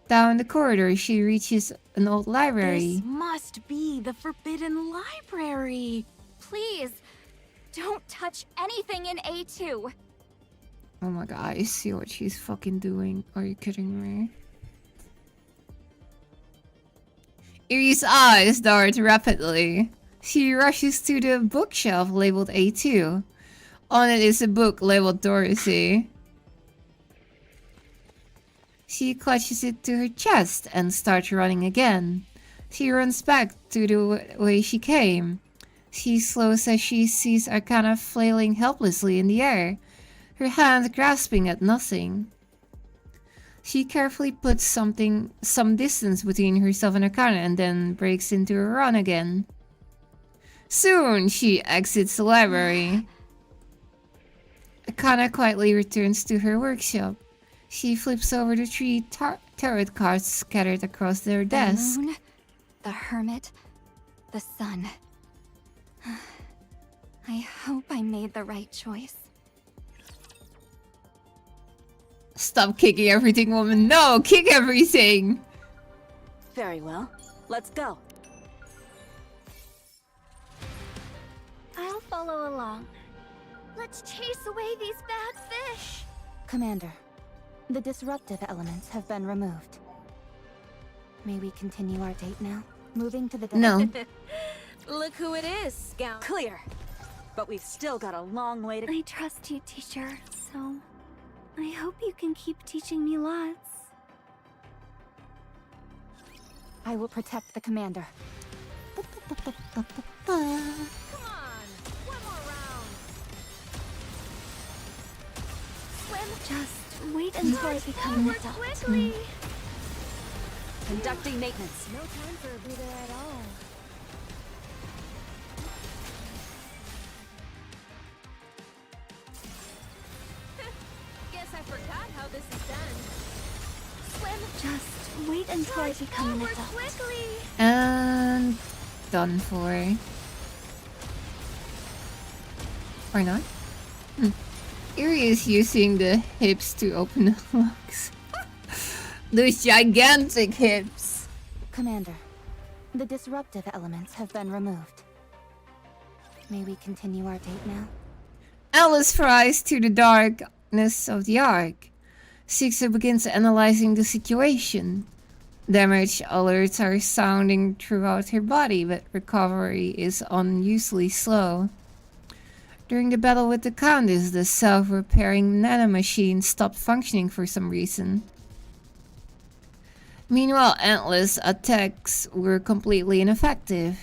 Down the corridor, she reaches an old library. This must be the Forbidden Library. Please, don't touch anything in A2. Oh my god, I see what she's fucking doing. Are you kidding me? Irie's eyes dart rapidly. She rushes to the bookshelf labeled A2. On it is a book labeled Dorothy. She clutches it to her chest and starts running again. She runs back to the way she came. She slows as she sees Arcana flailing helplessly in the air, her hands grasping at nothing. She carefully puts some distance between herself and Arcana and then breaks into a run again. Soon, she exits the library. Arcana quietly returns to her workshop. She flips over the 3 tarot cards scattered across their desk. The moon, the hermit, the sun. I hope I made the right choice. Stop kicking everything, woman. No, kick everything. Very well. Let's go. I'll follow along. Let's chase away these bad fish. Commander, the disruptive elements have been removed. May we continue our date now? Moving to the No. Look who it is, Scout. Clear. But we've still got a long way to... I trust you, teacher, so I hope you can keep teaching me lots. I will protect the commander. Come on, one more round. Swim. Just wait until I become an adult. Quickly. Conducting maintenance. No time for a breather at all. Guess I forgot how this is done. Swim. Just wait until I become an adult. Quickly. And done for. Or not? Irie is using the hips to open the locks. Those gigantic hips. Commander, the disruptive elements have been removed. May we continue our date now? Alice flies to the darkness of the Ark. Sixer begins analyzing the situation. Damage alerts are sounding throughout her body, but recovery is unusually slow. During the battle with the Countess, the self-repairing nanomachine stopped functioning for some reason. Meanwhile, Endless attacks were completely ineffective.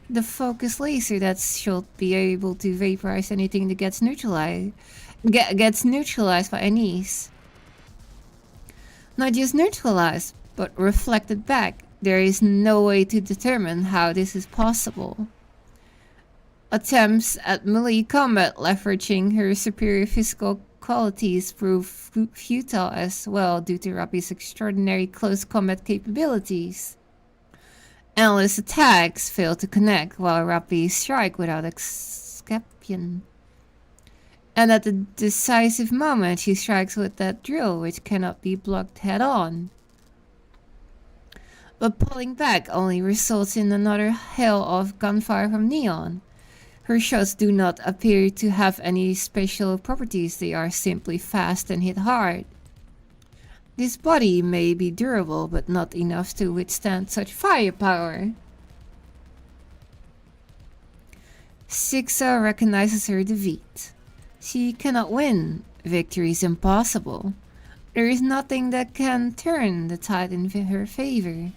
The focus laser that should be able to vaporize anything that gets neutralized by Anise. Not just neutralized, but reflected back. There is no way to determine how this is possible. Attempts at melee combat leveraging her superior physical qualities prove futile as well due to Rappy's extraordinary close combat capabilities. Endless attacks fail to connect while Rappy strike without escapion. And at the decisive moment she strikes with that drill which cannot be blocked head on. But pulling back only results in another hail of gunfire from Neon. Her shots do not appear to have any special properties, they are simply fast and hit hard. This body may be durable, but not enough to withstand such firepower. Sixa recognizes her defeat. She cannot win. Victory is impossible. There is nothing that can turn the tide in her favor.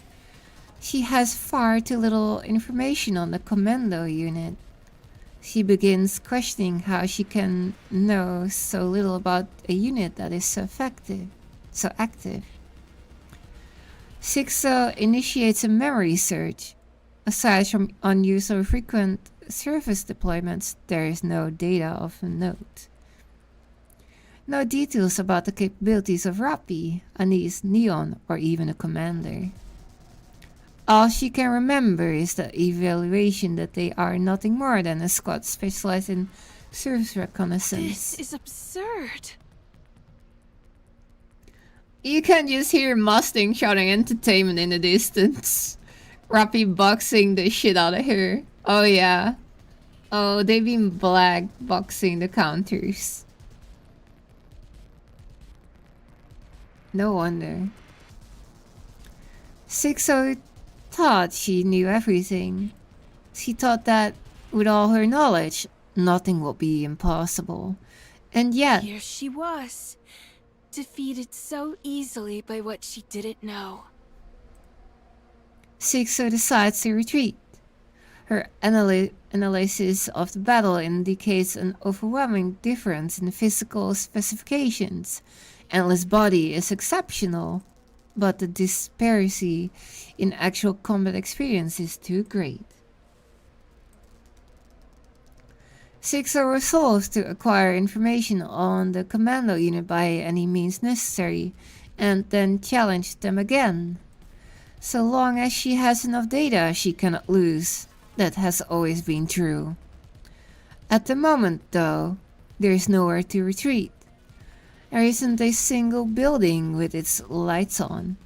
She has far too little information on the commando unit. She begins questioning how she can know so little about a unit that is so active. Sixa initiates a memory search. Aside from unusual frequent surface deployments, there is no data of note. No details about the capabilities of Rappy, Anise, Neon, or even a commander. All she can remember is the evaluation that they are nothing more than a squad specialized in surface reconnaissance. This is absurd. You can just hear Mustang shouting entertainment in the distance. Rappy boxing the shit out of her. Oh yeah. Oh, they've been black boxing the counters. No wonder. 6-0 thought she knew everything. She thought that, with all her knowledge, nothing would be impossible. And yet... Here she was, defeated so easily by what she didn't know. 6-0 decides to retreat. Her analysis of the battle indicates an overwhelming difference in physical specifications. Endless body is exceptional, but the disparity in actual combat experience is too great. 6-0 resolves to acquire information on the commando unit by any means necessary, and then challenge them again. So long as she has enough data, she cannot lose. That has always been true. At the moment, though, there is nowhere to retreat. There isn't a single building with its lights on.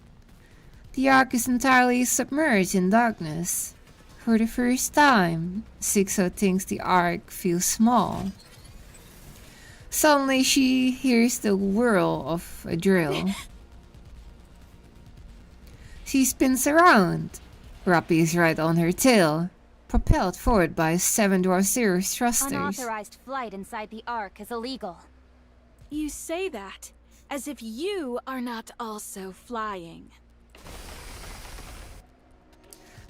The Ark is entirely submerged in darkness. For the first time, 6-0 thinks the Ark feels small. Suddenly she hears the whirl of a drill. She spins around. Rappy is right on her tail, propelled forward by 7 Dwarf Zero's thrusters. Unauthorized flight inside the Ark is illegal. You say that as if you are not also flying.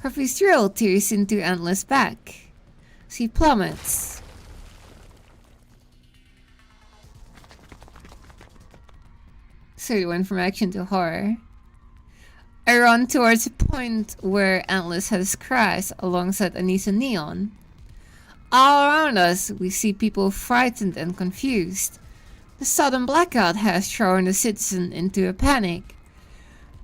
Rappy's drill tears into Endless' back. She plummets. So it went from action to horror. I run towards a point where Endless has crashed alongside Anissa Neon. All around us, we see people frightened and confused. The sudden blackout has thrown the citizen into a panic.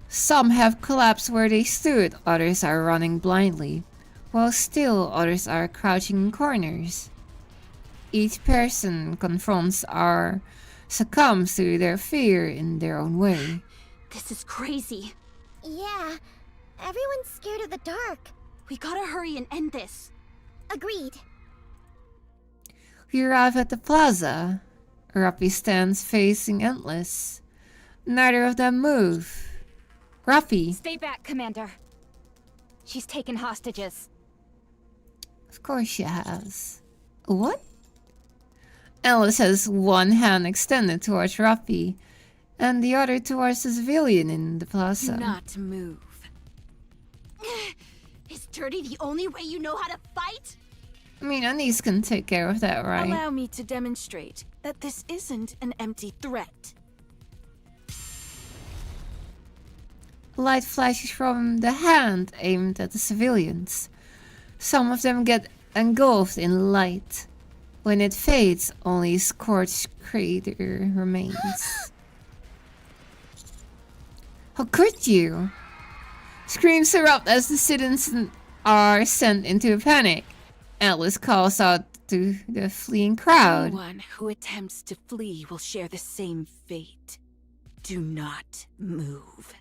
Some have collapsed where they stood, others are running blindly, while still others are crouching in corners. Each person confronts or succumbs to their fear in their own way. This is crazy. Yeah, everyone's scared of the dark. We gotta hurry and end this. Agreed. We arrive at the plaza. Rappy stands facing Endless. Neither of them move. Rappy. Stay back, Commander. She's taken hostages. Of course she has. What? Endless has one hand extended towards Rappy, and the other towards the civilian in the plaza. Do not move. Is dirty the only way you know how to fight? I mean, Anise can take care of that, right? Allow me to demonstrate that this isn't an empty threat. Light flashes from the hand aimed at the civilians. Some of them get engulfed in light. When it fades, only a scorched crater remains. How could you? Screams erupt as the citizens are sent into a panic. Atlas calls out to the fleeing crowd. Anyone who attempts to flee will share the same fate. Do not move.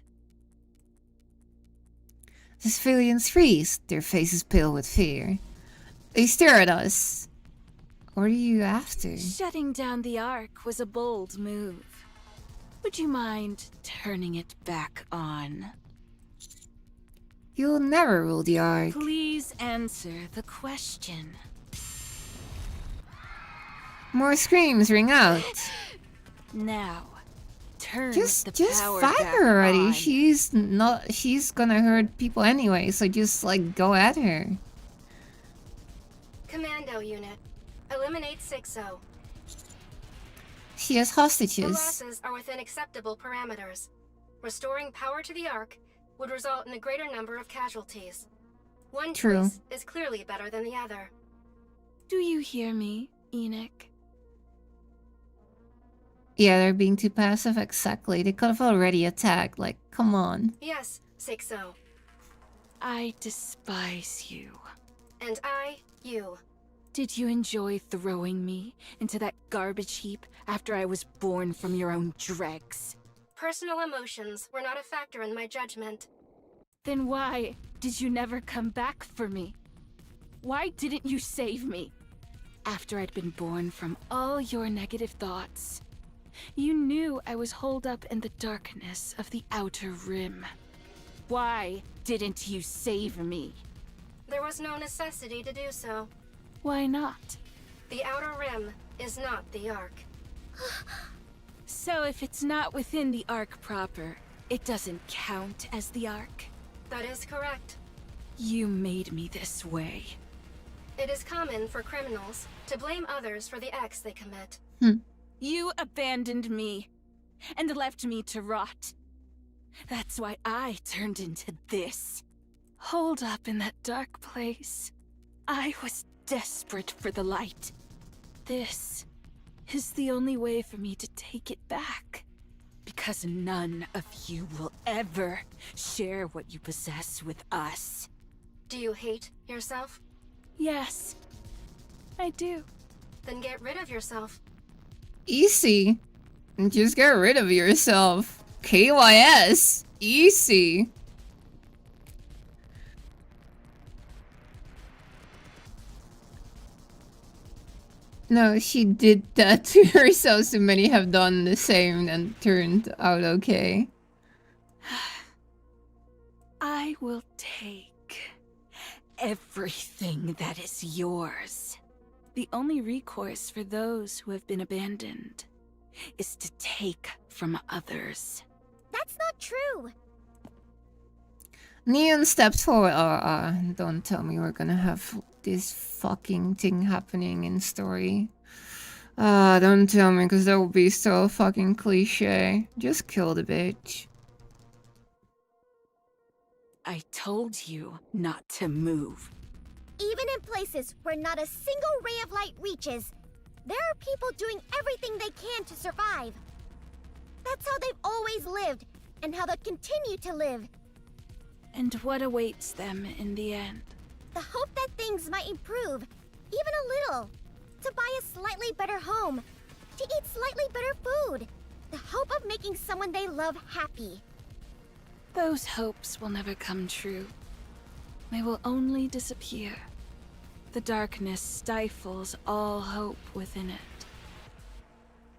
The civilians freeze, their faces pale with fear. They stare at us. What are you after? Shutting down the Ark was a bold move. Would you mind turning it back on? You'll never rule the Ark. Please answer the question. More screams ring out. Now, turn Just the fight power her back already. on. She's gonna hurt people anyway, so just like go at her. Commando unit. Eliminate 6-0. She has The hostages. losses are within acceptable parameters. Restoring power to the Ark would result in a greater number of casualties. One True. choice is clearly better than the other. Do you hear me, Enoch? Yeah, they're being too passive. Exactly. They could have already attacked. Like, come on. Yes, 6-0. I despise you. And I, you. Did you enjoy throwing me into that garbage heap after I was born from your own dregs? Personal emotions were not a factor in my judgment. Then why did you never come back for me? Why didn't you save me? After I'd been born from all your negative thoughts, You knew I was holed up in the darkness of the Outer Rim. Why didn't you save me? There was no necessity to do so. Why not? The Outer Rim is not the Ark. So if it's not within the Ark proper, it doesn't count as the Ark? That is correct. You made me this way. It is common for criminals to blame others for the acts they commit. You abandoned me and left me to rot. That's why I turned into this. Holed up in that dark place, I was desperate for the light. This is the only way for me to take it back. Because none of you will ever share what you possess with us. Do you hate yourself? Yes, I do. Then get rid of yourself. Easy. Just get rid of yourself. KYS. Easy. No, she did that to herself, so many have done the same and turned out okay. I will take everything that is yours. The only recourse for those who have been abandoned is to take from others. That's not true. Neon steps forward. Don't tell me we're gonna have this fucking thing happening in story. Don't tell me, because that would be so fucking cliche. Just kill the bitch. I told you not to move. Even in places where not a single ray of light reaches, there are people doing everything they can to survive. That's how they've always lived, and how they'll continue to live. And what awaits them in the end? The hope that things might improve, even a little. To buy a slightly better home, to eat slightly better food. The hope of making someone they love happy. Those hopes will never come true. They will only disappear. The darkness stifles all hope within it.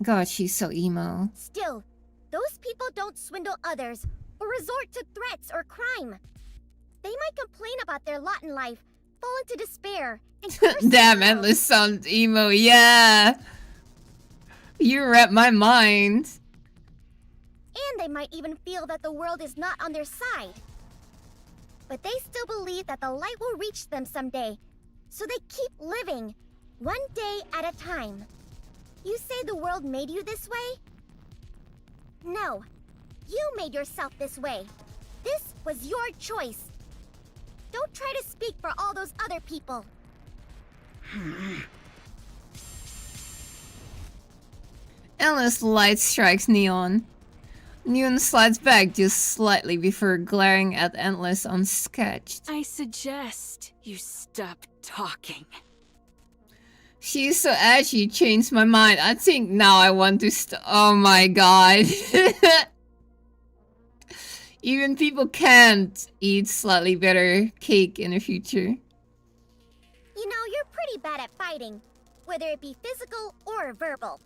God, she's so emo. Still, those people don't swindle others or resort to threats or crime. They might complain about their lot in life, fall into despair, and curse Damn, Endless sounds emo, yeah! You read my mind. And they might even feel that the world is not on their side. But they still believe that the light will reach them someday, so they keep living, one day at a time. You say the world made you this way? No, you made yourself this way. This was your choice. Don't try to speak for all those other people. Endless light strikes Neon. Neon slides back just slightly before glaring at Endless unsketched. I suggest you stop talking. She's so edgy, changed my mind. I think now I want to oh my god. Even people can't eat slightly better cake in the future. You know, you're pretty bad at fighting, whether it be physical or verbal.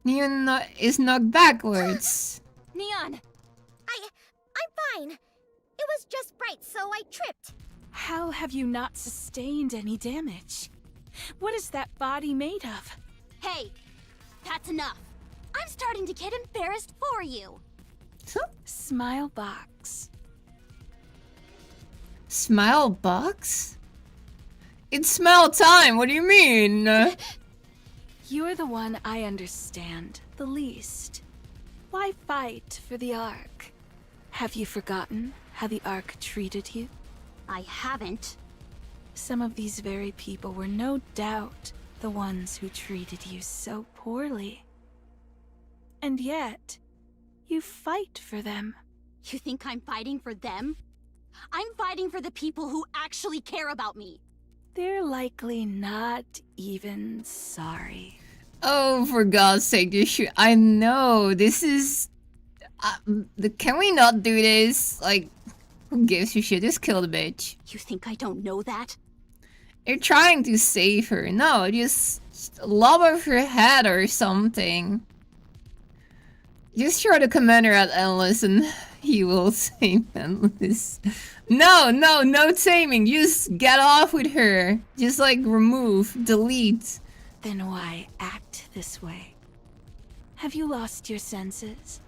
Neon is knocked backwards. Neon! I'm fine. It was just bright, so I tripped. How have you not sustained any damage? What is that body made of? Hey, that's enough. I'm starting to get embarrassed for you. Smile box. Smile box? It's smile time, what do you mean? You're the one I understand the least. Why fight for the Ark? Have you forgotten how the Ark treated you? I haven't. Some of these very people were no doubt the ones who treated you so poorly. And yet, you fight for them. You think I'm fighting for them? I'm fighting for the people who actually care about me. They're likely not even sorry. Oh, for God's sake, you should. I know, this is... can we not do this? Like, who gives a shit? Just kill the bitch. You think I don't know that? You're trying to save her. No, just lob off her head or something. Just throw the commander at Endless and he will tame Endless. No taming. Just get off with her. Just like remove, delete. Then why act this way? Have you lost your senses?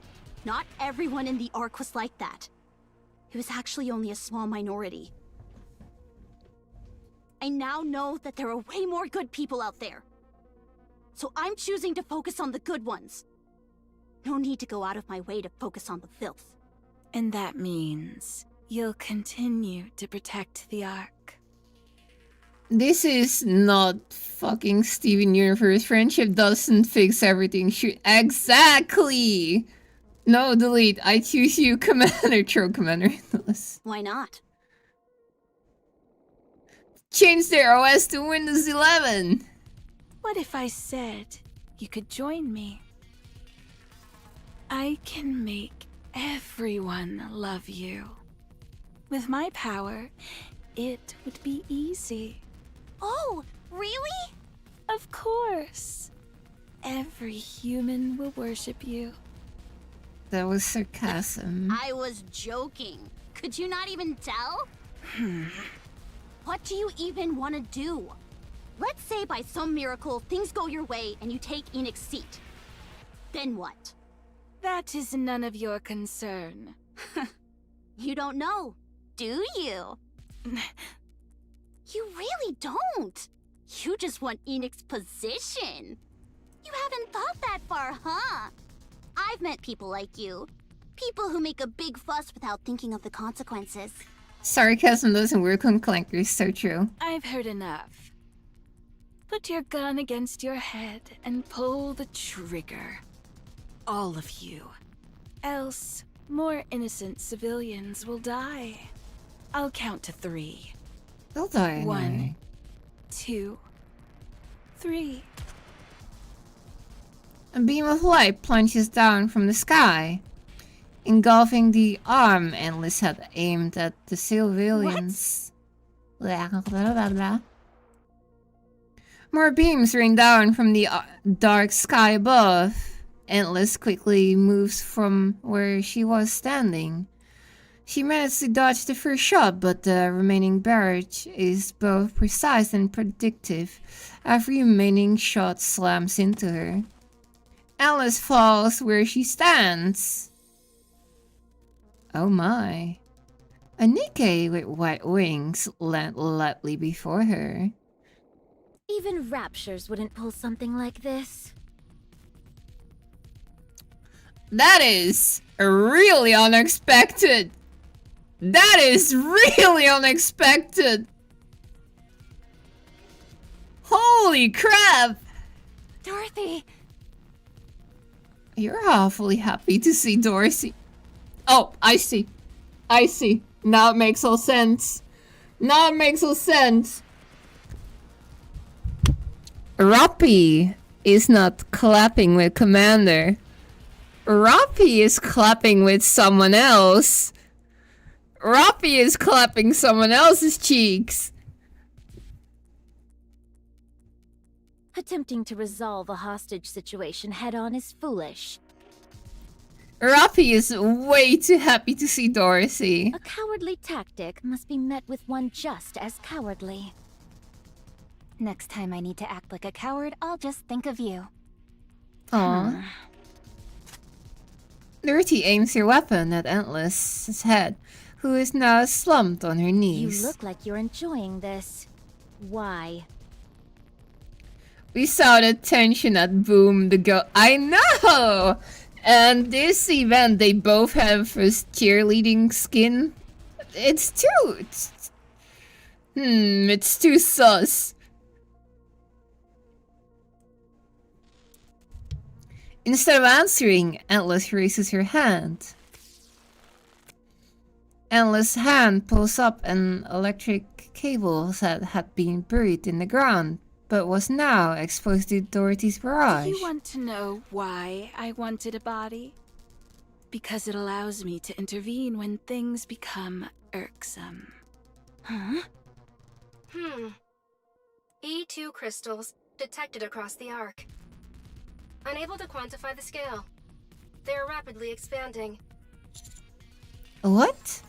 Not everyone in the Ark was like that. It was actually only a small minority. I now know that there are way more good people out there. So I'm choosing to focus on the good ones. No need to go out of my way to focus on the filth. And that means you'll continue to protect the Ark. This is not fucking Steven Universe. Friendship doesn't fix everything. Exactly! No, delete. I choose you, Commander. Throw Commander. Why not? Change their OS to Windows 11. What if I said you could join me? I can make everyone love you. With my power, it would be easy. Oh, really? Of course. Every human will worship you. That was sarcasm. I was joking. Could you not even tell? What do you even want to do? Let's say by some miracle things go your way and you take Enix's seat. Then what? That is none of your concern. You don't know, do you? You really don't. You just want Enix's position. You haven't thought that far, huh? I've met people like you. People who make a big fuss without thinking of the consequences. Sarcasm doesn't work on clankers, so true. I've heard enough. Put your gun against your head and pull the trigger. All of you. Else, more innocent civilians will die. I'll count to 3. They'll die anyway. 1, 2, 3. A beam of light plunges down from the sky, engulfing the arm Endless had aimed at the civilians. Blah, blah, blah, blah. More beams rain down from the dark sky above. Endless quickly moves from where she was standing. She managed to dodge the first shot, but the remaining barrage is both precise and predictive. Every remaining shot slams into her. Endless falls where she stands. Oh my. A Nikkei with white wings land lightly before her. Even raptures wouldn't pull something like this. That is really unexpected. That is really unexpected. Holy crap. Dorothy! You're awfully happy to see Dorsey. Oh, I see. I see. Now it makes all sense. Now it makes all sense. Roppy is not clapping with Commander. Roppy is clapping with someone else. Roppy is clapping someone else's cheeks. Attempting to resolve a hostage situation head-on is foolish. Roppy is way too happy to see Dorothy. A cowardly tactic must be met with one just as cowardly. Next time I need to act like a coward, I'll just think of you. Aww. Dorothy aims her weapon at Endless's head, who is now slumped on her knees. You look like you're enjoying this. Why? We saw the tension at Boom the Go. I know! And this event, they both have this cheerleading skin. It's too... It's too sus. Instead of answering, Endless raises her hand. Endless' hand pulls up an electric cable that had been buried in the ground, but was now exposed to Dorothy's barrage. Do you want to know why I wanted a body? Because it allows me to intervene when things become irksome. Huh? E2 crystals detected across the arc. Unable to quantify the scale. They are rapidly expanding. What?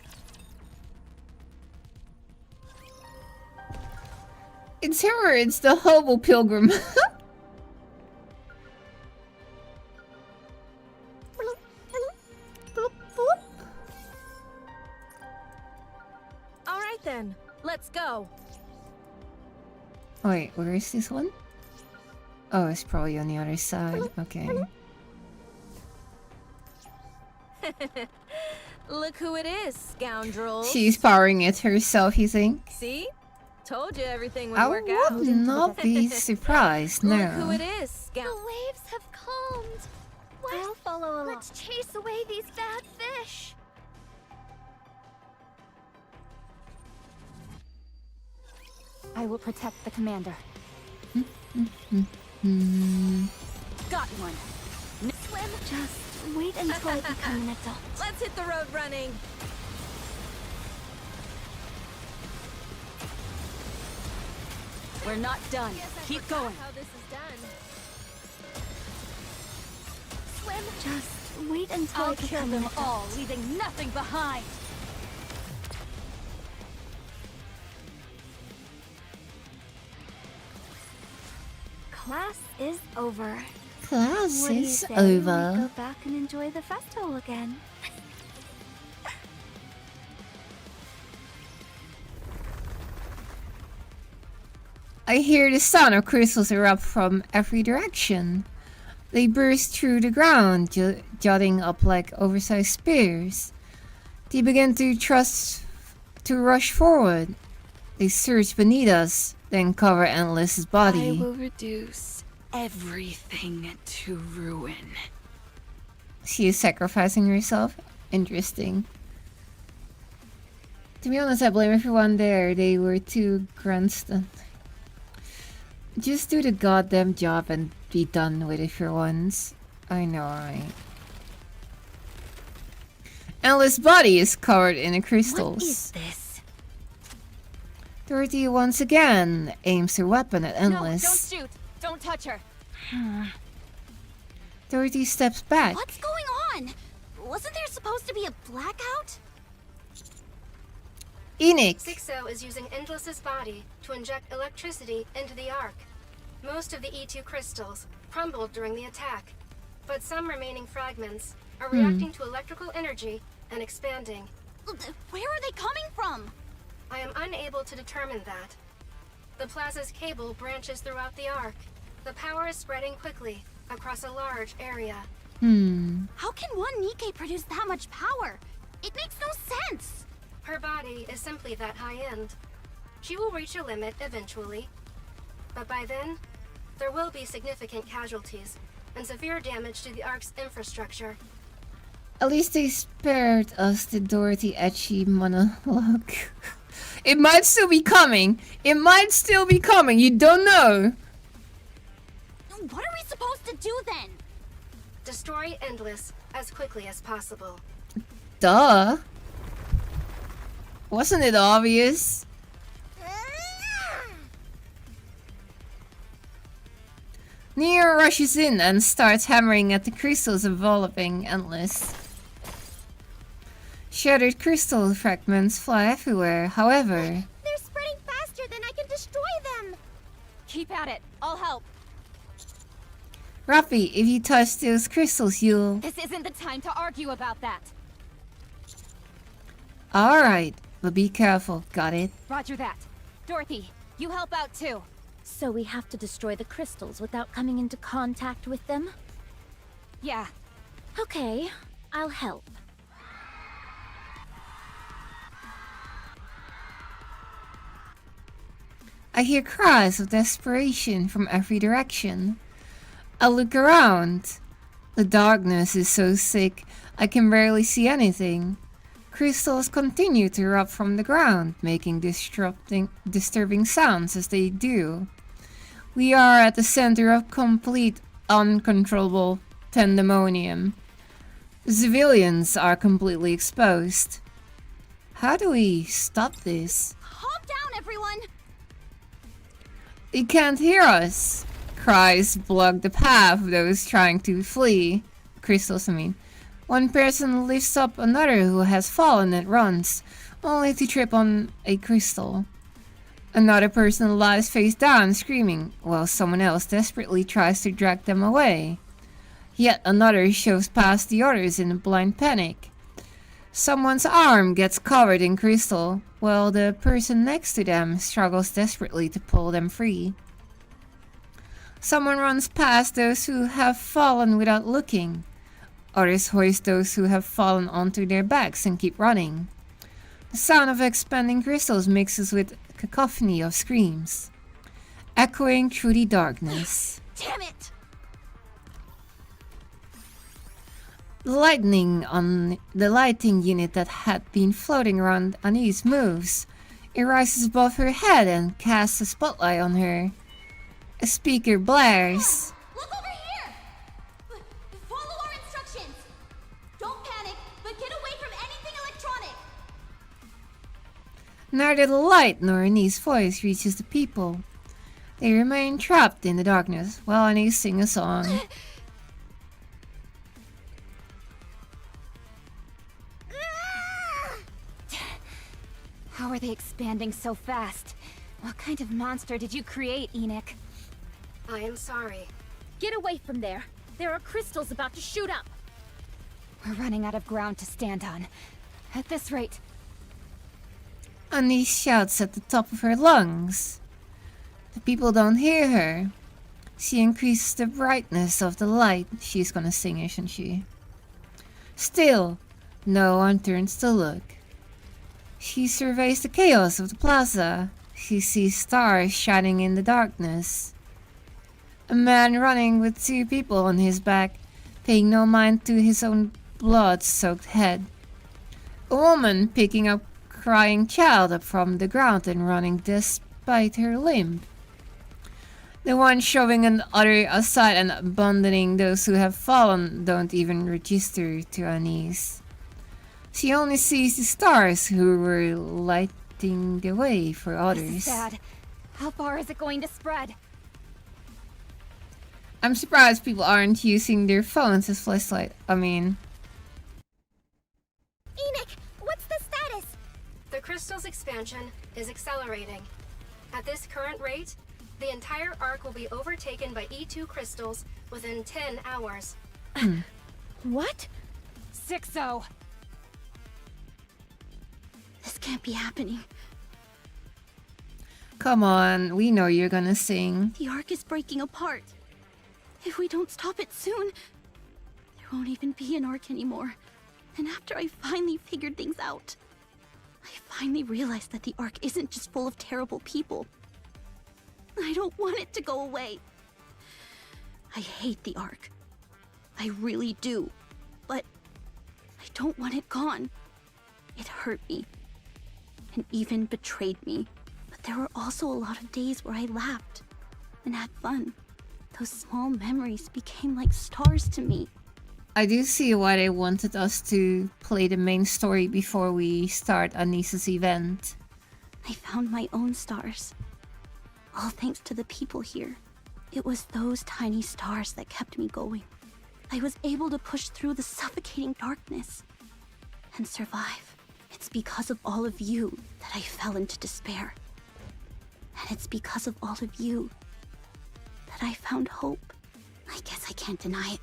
It's her, it's the hobo pilgrim. All right then, let's go. Wait, where is this one? Oh, it's probably on the other side. Okay. Look who it is, scoundrels. She's powering it herself, you think? See? Told you everything would I work out. would not be surprised, no. Look who it is, The waves have calmed. I'll follow along. Let's chase away these bad fish. I will protect the commander. Got one. Swim. Just wait until I become an adult. Let's hit the road running. We're not done. Keep going. How this is done. Swim. Just wait until I'll I kill become them an all, adult. leaving nothing behind. Class is over. Class What do you is say we go over. back and enjoy the festival again? I hear the sound of crystals erupt from every direction. They burst through the ground, jutting up like oversized spears. They begin to rush forward. They surge beneath us, then cover Endless's I body. will reduce everything to ruin. She is sacrificing herself? Interesting. To be honest, I blame everyone there. They were too grandstand. Just do the goddamn job and be done with it for once. I know, right? Endless body is covered in the crystals. What is this? Dorothy once again aims her weapon at Endless. No, don't shoot. Don't touch her. Dorothy steps back. What's going on? Wasn't there supposed to be a blackout? Enoch! 6-0 is using Endless's body to inject electricity into the arc. Most of the E2 crystals crumbled during the attack, but some remaining fragments are reacting to electrical energy and expanding. Where are they coming from? I am unable to determine that. The plaza's cable branches throughout the arc. The power is spreading quickly across a large area. How can one Nikke produce that much power? It makes no sense. Her body is simply that high-end. She will reach a limit eventually. But by then, there will be significant casualties and severe damage to the Ark's infrastructure. At least they spared us the Dorothy etchy monologue. It might still be coming. It might still be coming. You don't know. What are we supposed to do then? Destroy Endless as quickly as possible. Duh. Wasn't it obvious? Neo rushes in and starts hammering at the crystals enveloping Endless. Shattered crystal fragments fly everywhere, however... They're spreading faster than I can destroy them. Keep at it. I'll help. Ruffy, if you touch those crystals, you'll... This isn't the time to argue about that. Alright, but be careful, got it? Roger that. Dorothy, you help out too. So we have to destroy the crystals without coming into contact with them? Yeah. Okay, I'll help. I hear cries of desperation from every direction. I look around. The darkness is so thick, I can barely see anything. Crystals continue to erupt from the ground, making disturbing sounds as they do. We are at the center of complete, uncontrollable pandemonium. The civilians are completely exposed. How do we stop this? Calm down, everyone. "He can't hear us!" Cries block the path of those trying to flee. Crystals, I mean. One person lifts up another who has fallen and runs, only to trip on a crystal. Another person lies face down screaming, while someone else desperately tries to drag them away. Yet another shoves past the others in a blind panic. Someone's arm gets covered in crystal, while the person next to them struggles desperately to pull them free. Someone runs past those who have fallen without looking. Others hoist those who have fallen onto their backs and keep running. The sound of expanding crystals mixes with a cacophony of screams, echoing through the darkness. Damn it! The lighting unit that had been floating around Anise moves. It rises above her head and casts a spotlight on her. A speaker blares. Look over here! Follow our instructions! Don't panic, but get away from anything electronic! Neither the light nor Anise's voice reaches the people. They remain trapped in the darkness while Anise sings a song. How are they expanding so fast? What kind of monster did you create, Enoch? I am sorry. Get away from there! There are crystals about to shoot up! We're running out of ground to stand on. At this rate... Anise shouts at the top of her lungs. The people don't hear her. She increases the brightness of the light. She's gonna sing, isn't she? Still, no one turns to look. She surveys the chaos of the plaza. She sees stars shining in the darkness. A man running with two people on his back, paying no mind to his own blood-soaked head. A woman picking up a crying child up from the ground and running despite her limp. The one shoving another aside and abandoning those who have fallen don't even register to Anise. She only sees the stars who were lighting the way for others. This is sad. How far is it going to spread? I'm surprised people aren't using their phones as flashlight. I mean... Enoch, what's the status? The crystal's expansion is accelerating. At this current rate, the entire arc will be overtaken by E2 crystals within 10 hours. What? 6-0. This can't be happening. Come on, we know you're gonna sing. The arc is breaking apart. If we don't stop it soon, there won't even be an arc anymore. And after I finally figured things out, I finally realized that the arc isn't just full of terrible people. I don't want it to go away. I hate the arc. I really do. But I don't want it gone. It hurt me. And even betrayed me. But there were also a lot of days where I laughed and had fun. Those small memories became like stars to me. I do see why they wanted us to play the main story before we start Anise's event. I found my own stars. All thanks to the people here. It was those tiny stars that kept me going. I was able to push through the suffocating darkness and survive. It's because of all of you that I fell into despair. And it's because of all of you that I found hope. I guess I can't deny it.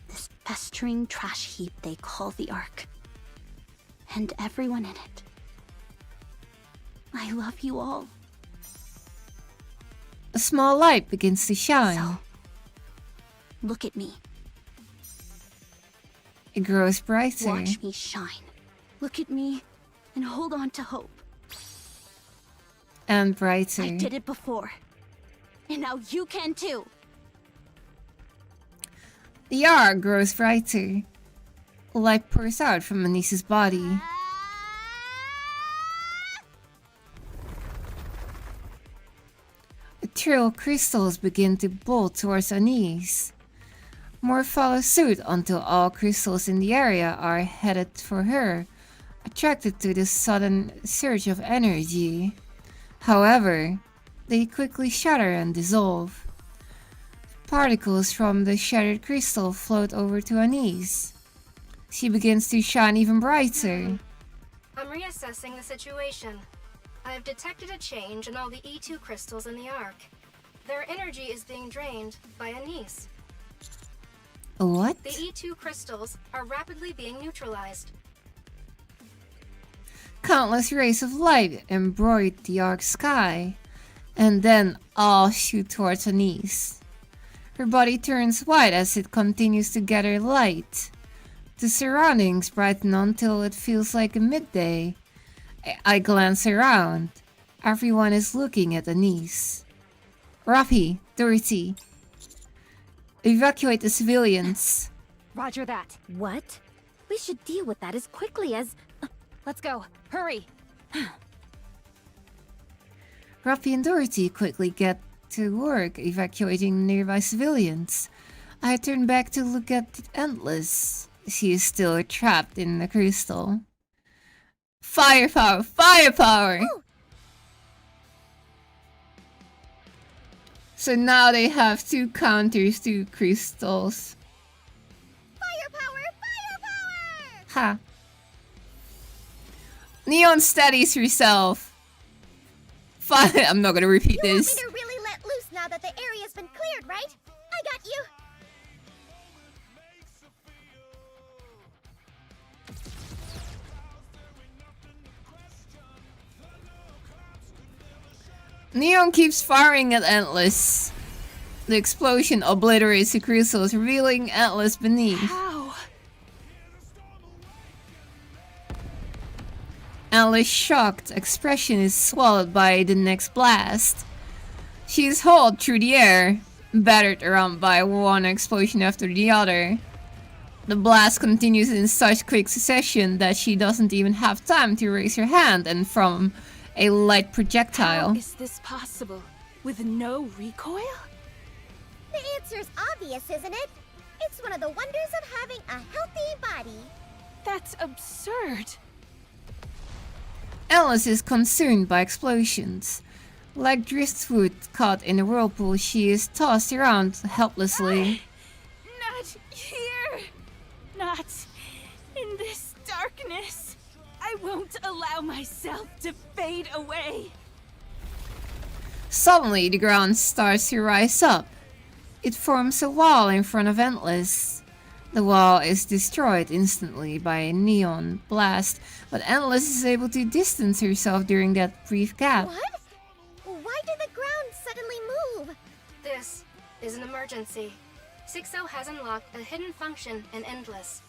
This festering trash heap they call the Ark. And everyone in it. I love you all. A small light begins to shine. So, look at me. It grows brighter. Watch me shine. Look at me and hold on to hope. And brighter. I did it before. And now you can too. The arc grows brighter. Light pours out from Anise's body. A trail of crystals begin to bolt towards Anise. More follow suit until all crystals in the area are headed for her, attracted to this sudden surge of energy. However, they quickly shatter and dissolve. Particles from the shattered crystal float over to Anise. She begins to shine even brighter. I'm reassessing the situation. I have detected a change in all the E2 crystals in the Ark. Their energy is being drained by Anise. What? The E2 crystals are rapidly being neutralized. Countless rays of light embroider the Ark's sky, and then all shoot towards Anise. Her body turns white as it continues to gather light. The surroundings brighten until it feels like a midday. I glance around. Everyone is looking at Anise. Rafi, Dorothy, evacuate the civilians. Roger that. What? We should deal with that as quickly as... Let's go. Hurry. Rafi and Dorothy quickly get to work evacuating nearby civilians. I turn back to look at Endless. She is still trapped in the crystal. Firepower! Firepower! Ooh. So now they have 2 counters to crystals. Firepower! Firepower! Ha! Neon steadies herself. I'm not gonna repeat this. You want me to really let loose now that the area's been cleared, right? I got you! Neon keeps firing at Endless. The explosion obliterates the crystals, revealing Endless beneath. How? Endless' shocked expression is swallowed by the next blast. She is hauled through the air, battered around by one explosion after the other. The blast continues in such quick succession that she doesn't even have time to raise her hand and from a light projectile. How is this possible? With no recoil? The answer's obvious, isn't it? It's one of the wonders of having a healthy body. That's absurd. Alice is concerned by explosions. Like driftwood caught in a whirlpool, she is tossed around helplessly. Not here! Not in this darkness! I won't allow myself to fade away! Suddenly, the ground starts to rise up. It forms a wall in front of Endless. The wall is destroyed instantly by a neon blast, but Endless is able to distance herself during that brief gap. What? Why did the ground suddenly move? This is an emergency. 6-0 has unlocked a hidden function in Endless.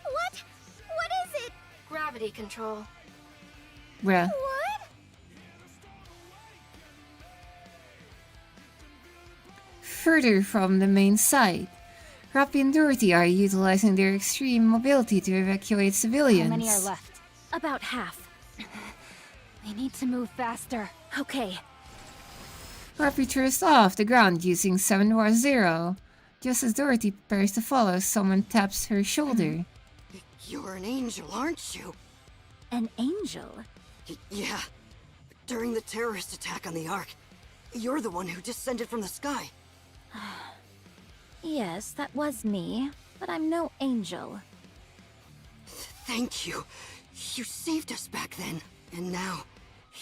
What? What is it? Gravity control. Bruh. What? Further from the main site, Rapi and Dorothy are utilizing their extreme mobility to evacuate civilians. How many are left? About half. We need to move faster. Okay. Rapi throws off the ground using 7-0. Just as Dorothy prepares to follow, someone taps her shoulder. You're an angel, aren't you? An angel? Yeah. During the terrorist attack on the Ark, you're the one who descended from the sky. Yes, that was me, but I'm no angel. Thank you. You saved us back then, and now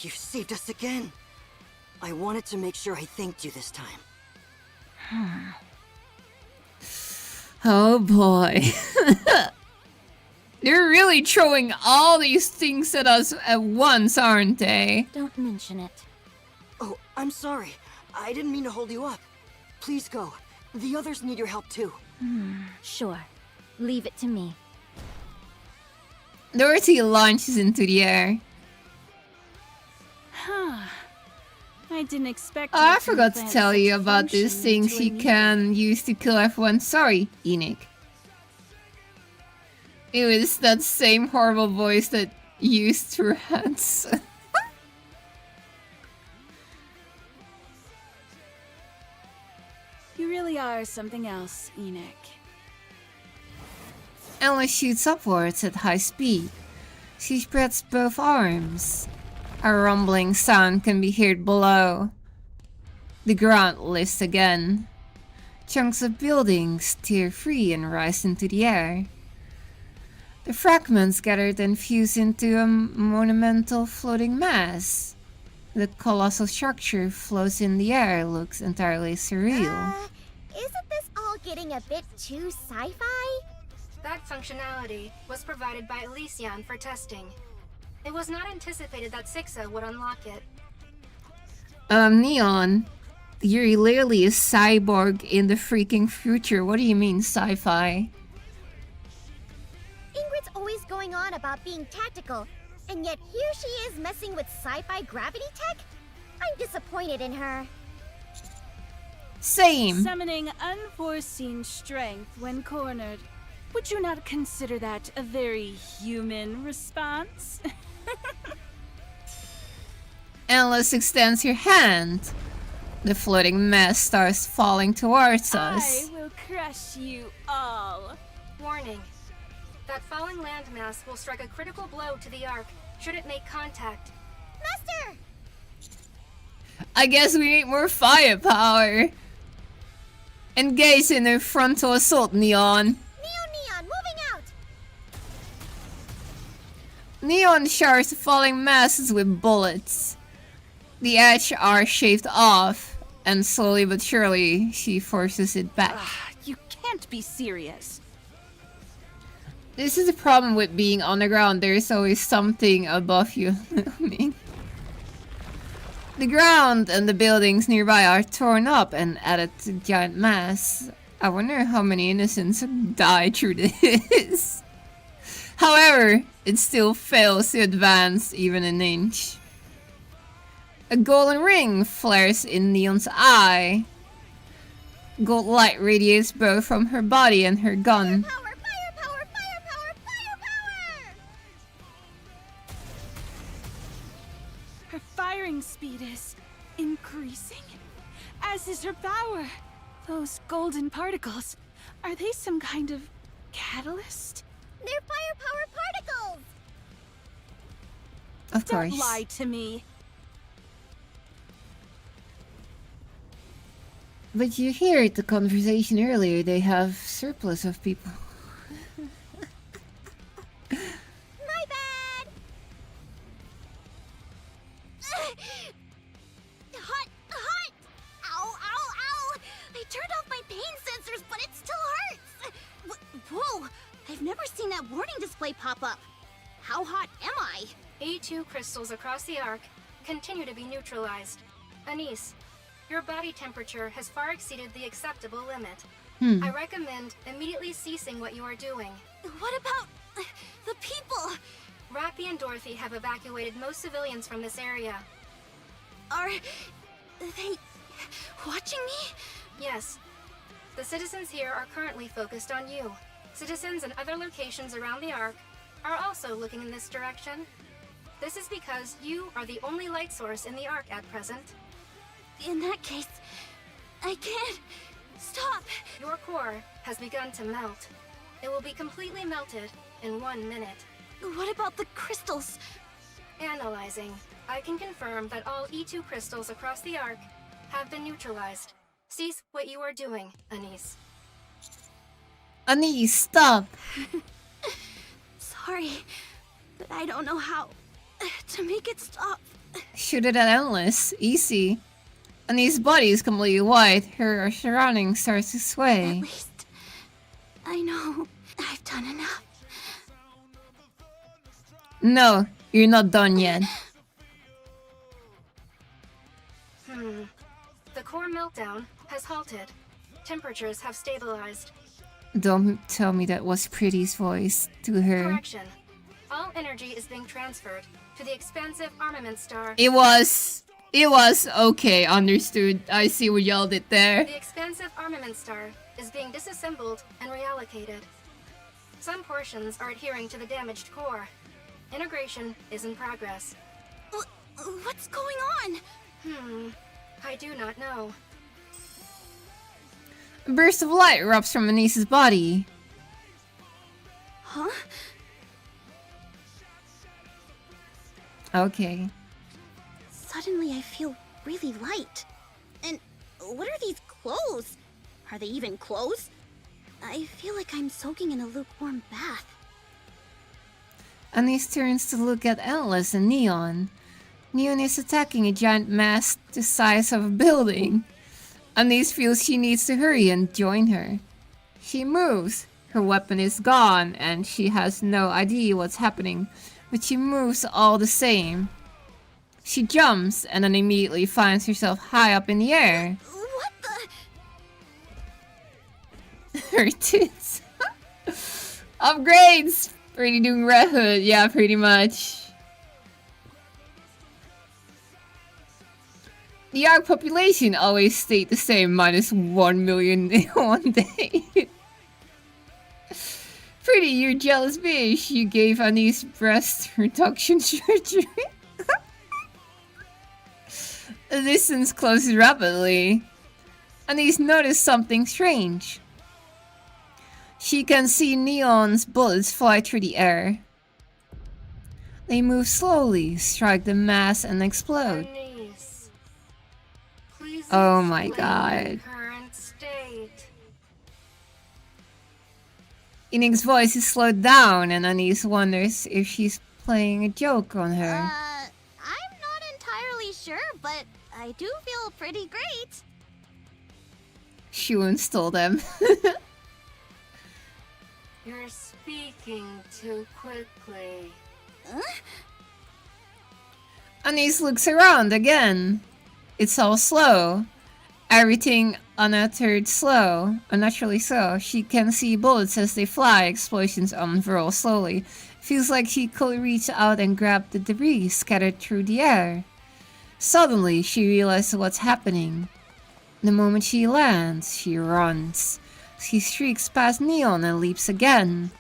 you saved us again. I wanted to make sure I thanked you this time. Oh boy. They're really throwing all these things at us at once, aren't they? Don't mention it. Oh, I'm sorry. I didn't mean to hold you up. Please go. The others need your help too. Sure. Leave it to me. Dorothy launches into the air. Huh. I didn't expect. Oh, I forgot to tell you about this thing she can use to kill everyone. Sorry, Enoch. It was that same horrible voice that used her hands. You really are something else, Enoch. Ella shoots upwards at high speed. She spreads both arms. A rumbling sound can be heard below. The ground lifts again. Chunks of buildings tear free and rise into the air. The fragments gathered and fuse into a monumental floating mass. The colossal structure floats in the air, looks entirely surreal. Isn't this all getting a bit too sci-fi? That functionality was provided by Elysian for testing. It was not anticipated that Sixa would unlock it. Neon, you're literally a cyborg in the freaking future. What do you mean, sci-fi? Ingrid's always going on about being tactical, and yet here she is messing with sci-fi gravity tech? I'm disappointed in her. Same. Summoning unforeseen strength when cornered. Would you not consider that a very human response? Endless extends your hand. The floating mass starts falling towards us. I will crush you all. Warning. That falling landmass will strike a critical blow to the Ark should it make contact. Master! I guess we need more firepower. Engage in a frontal assault, Neon. Neon, moving out! Neon showers falling masses with bullets. The edges are shaved off, and slowly but surely, she forces it back. You can't be serious. This is the problem with being on the ground. There's always something above you. The ground and the buildings nearby are torn up and added to the giant mass. I wonder how many innocents died through this. However, it still fails to advance even an inch. A golden ring flares in Neon's eye. Gold light radiates both from her body and her gun. Her firing speed is increasing, as is her power. Those golden particles, are they some kind of catalyst? They're firepower particles! Of course. Don't lie to me. But you heard the conversation earlier, they have surplus of people. My bad! Hot! Ow, ow, ow! I turned off my pain sensors, but it still hurts! Whoa! I've never seen that warning display pop up. How hot am I? E2 crystals across the Ark continue to be neutralized. Anise, your body temperature has far exceeded the acceptable limit. I recommend immediately ceasing what you are doing. What about the people? Rappy and Dorothy have evacuated most civilians from this area. Are they watching me? Yes. The citizens here are currently focused on you. Citizens in other locations around the Ark are also looking in this direction. This is because you are the only light source in the Ark at present. In that case, I can't stop. Your core has begun to melt. It will be completely melted in 1 minute. What about the crystals? Analyzing. I can confirm that all E2 crystals across the Ark have been neutralized. Cease what you are doing, Anise. Anise, stop! Sorry, but I don't know how to make it stop. Shoot it at Endless. Easy. Anise's body is completely white. Her surroundings start to sway. At least I know I've done enough. No, you're not done yet. The core meltdown has halted. Temperatures have stabilized. Don't tell me that was Pretty's voice to her. Correction. All energy is being transferred to the expansive armament star. It was okay, understood. I see what y'all did there. The expansive armament star is being disassembled and reallocated. Some portions are adhering to the damaged core. Integration is in progress. What's going on? I do not know. A burst of light erupts from Anise's body. Huh? Okay. Suddenly I feel really light. And What are these clothes? Are they even clothes? I feel like I'm soaking in a lukewarm bath. Anise turns to look at Endless and Neon. Neon is attacking a giant mass the size of a building. Anise feels she needs to hurry and join her. She moves. Her weapon is gone and she has no idea what's happening, but she moves all the same. She jumps and then immediately finds herself high up in the air. What the? Her tits. Upgrades! Pretty doing Red Hood, yeah, pretty much. The Ark population always stayed the same, -1 million in one day. Pretty, you're jealous bitch. You gave Anise breast reduction surgery. The distance closes rapidly. Anise noticed something strange. She can see Neon's bullets fly through the air. They move slowly, strike the mass, and explode. Anise, please Oh my explain god. your current state. Enix's voice is slowed down, and Anise wonders if she's playing a joke on her. I'm not entirely sure, but I do feel pretty great. Shuun stole them. You're speaking too quickly. Anise looks around again. It's all slow. Everything unuttered slow, unnaturally so. She can see bullets as they fly, explosions unfurl slowly. Feels like she could reach out and grab the debris scattered through the air. Suddenly, she realizes what's happening. The moment she lands, she runs. She streaks past Neon and leaps again.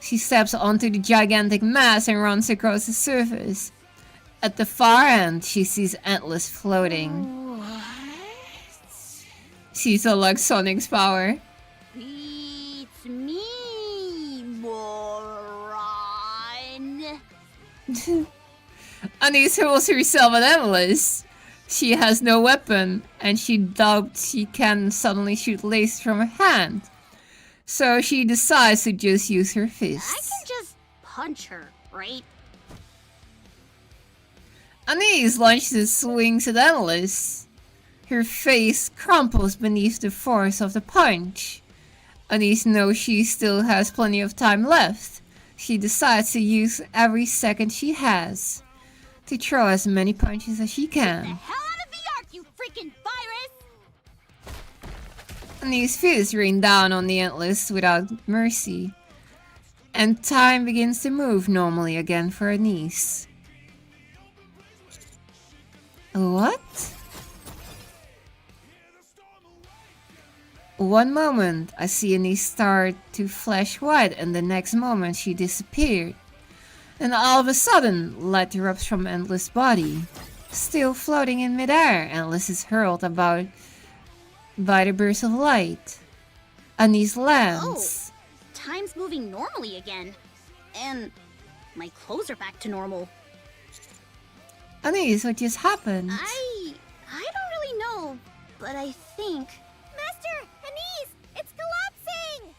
She steps onto the gigantic mass and runs across the surface. At the far end, she sees Endless floating. She's like Sonic's power. It's me, moron. Anise hurls herself at Endless. She has no weapon, and she doubts she can suddenly shoot lasers from her hand. So she decides to just use her I fists. can just punch her, right? Anise launches swings at Endless. Her face crumples beneath the force of the punch. Anise knows she still has plenty of time left. She decides to use every second she has to throw as many punches as she can. Hell out of the Ark, you freaking virus! Anise fists rain down on the Endless without mercy. And time begins to move normally again for Anise. What? One moment, I see Anise start to flash white, and the next moment she disappeared. And all of a sudden, light erupts from Endless' body. Still floating in midair, Endless is hurled about by the burst of light. Anise lands. Oh, time's moving normally again. And my clothes are back to normal. Anise, what just happened? I don't really know, but I think... Master! Anise! It's collapsing!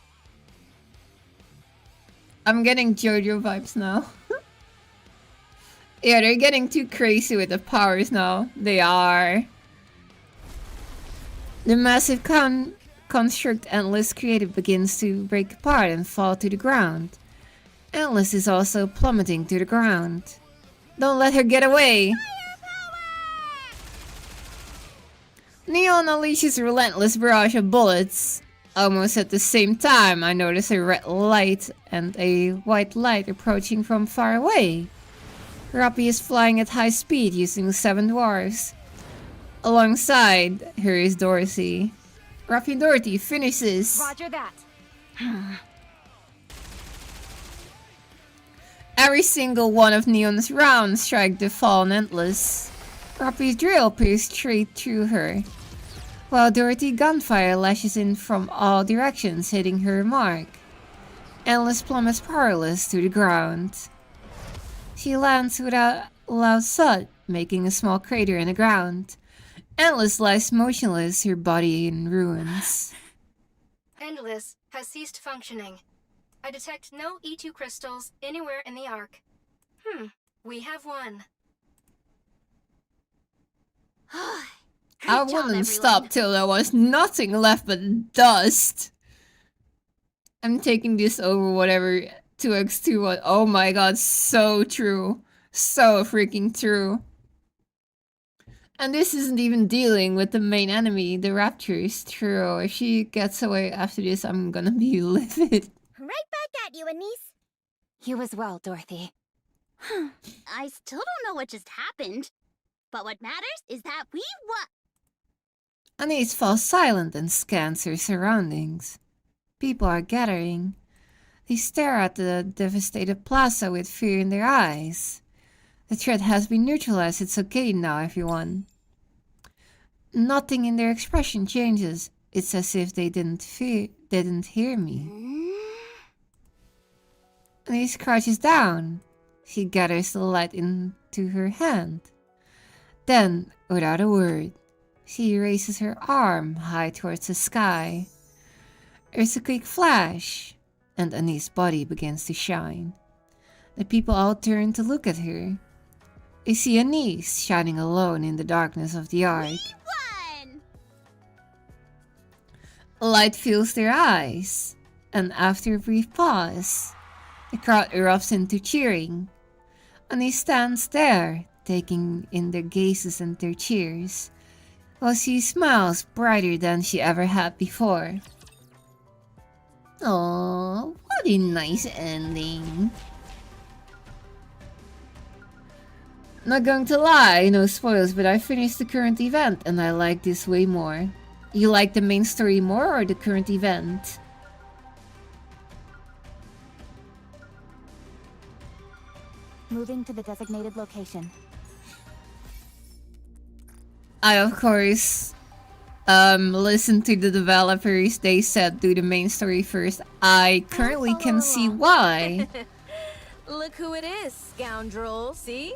I'm getting JoJo vibes now. Yeah, they're getting too crazy with the powers now. They are. The massive construct Endless created begins to break apart and fall to the ground. Endless is also plummeting to the ground. Don't let her get away! Neon unleashes a relentless barrage of bullets. Almost at the same time, I notice a red light and a white light approaching from far away. Rappy is flying at high speed using 7 dwarves. Alongside her is Dorothy. Rappy and Dorothy finishes. Roger that. Every single one of Neon's rounds strike the fallen Endless. Rappy's drill pierced straight through her, while Dorothy's gunfire lashes in from all directions, hitting her mark. Endless plummets powerless to the ground. She lands without a loud thud, making a small crater in the ground. Endless lies motionless, her body in ruins. Endless has ceased functioning. I detect no E2 crystals anywhere in the Ark. We have one. I wouldn't stop till there was nothing left but dust. I'm taking this over whatever 2x2 was. Oh my god, so true. So freaking true. And this isn't even dealing with the main enemy, the Raptors. True, if she gets away after this, I'm gonna be livid. Right back at you, Anise. You as well, Dorothy. I still don't know what just happened. But what matters is that we won. Anise falls silent and scans her surroundings. People are gathering. They stare at the devastated plaza with fear in their eyes. The threat has been neutralized, it's okay now, everyone. Nothing in their expression changes. It's as if they didn't hear me. Anise crouches down. She gathers the light into her hand. Then, without a word, she raises her arm high towards the sky. There's a quick flash, and Anise's body begins to shine. The people all turn to look at her. They see Anise shining alone in the darkness of the Ark. Light fills their eyes, and after a brief pause, the crowd erupts into cheering. Anise stands there, taking in their gazes and their cheers, while she smiles brighter than she ever had before. Oh, what a nice ending. Not going to lie, no spoils, but I finished the current event and I like this way more. You like the main story more or the current event? Moving to the designated location. I, of course, listened to the developers. They said do the main story first. I currently can see why. Look who it is, scoundrel. See?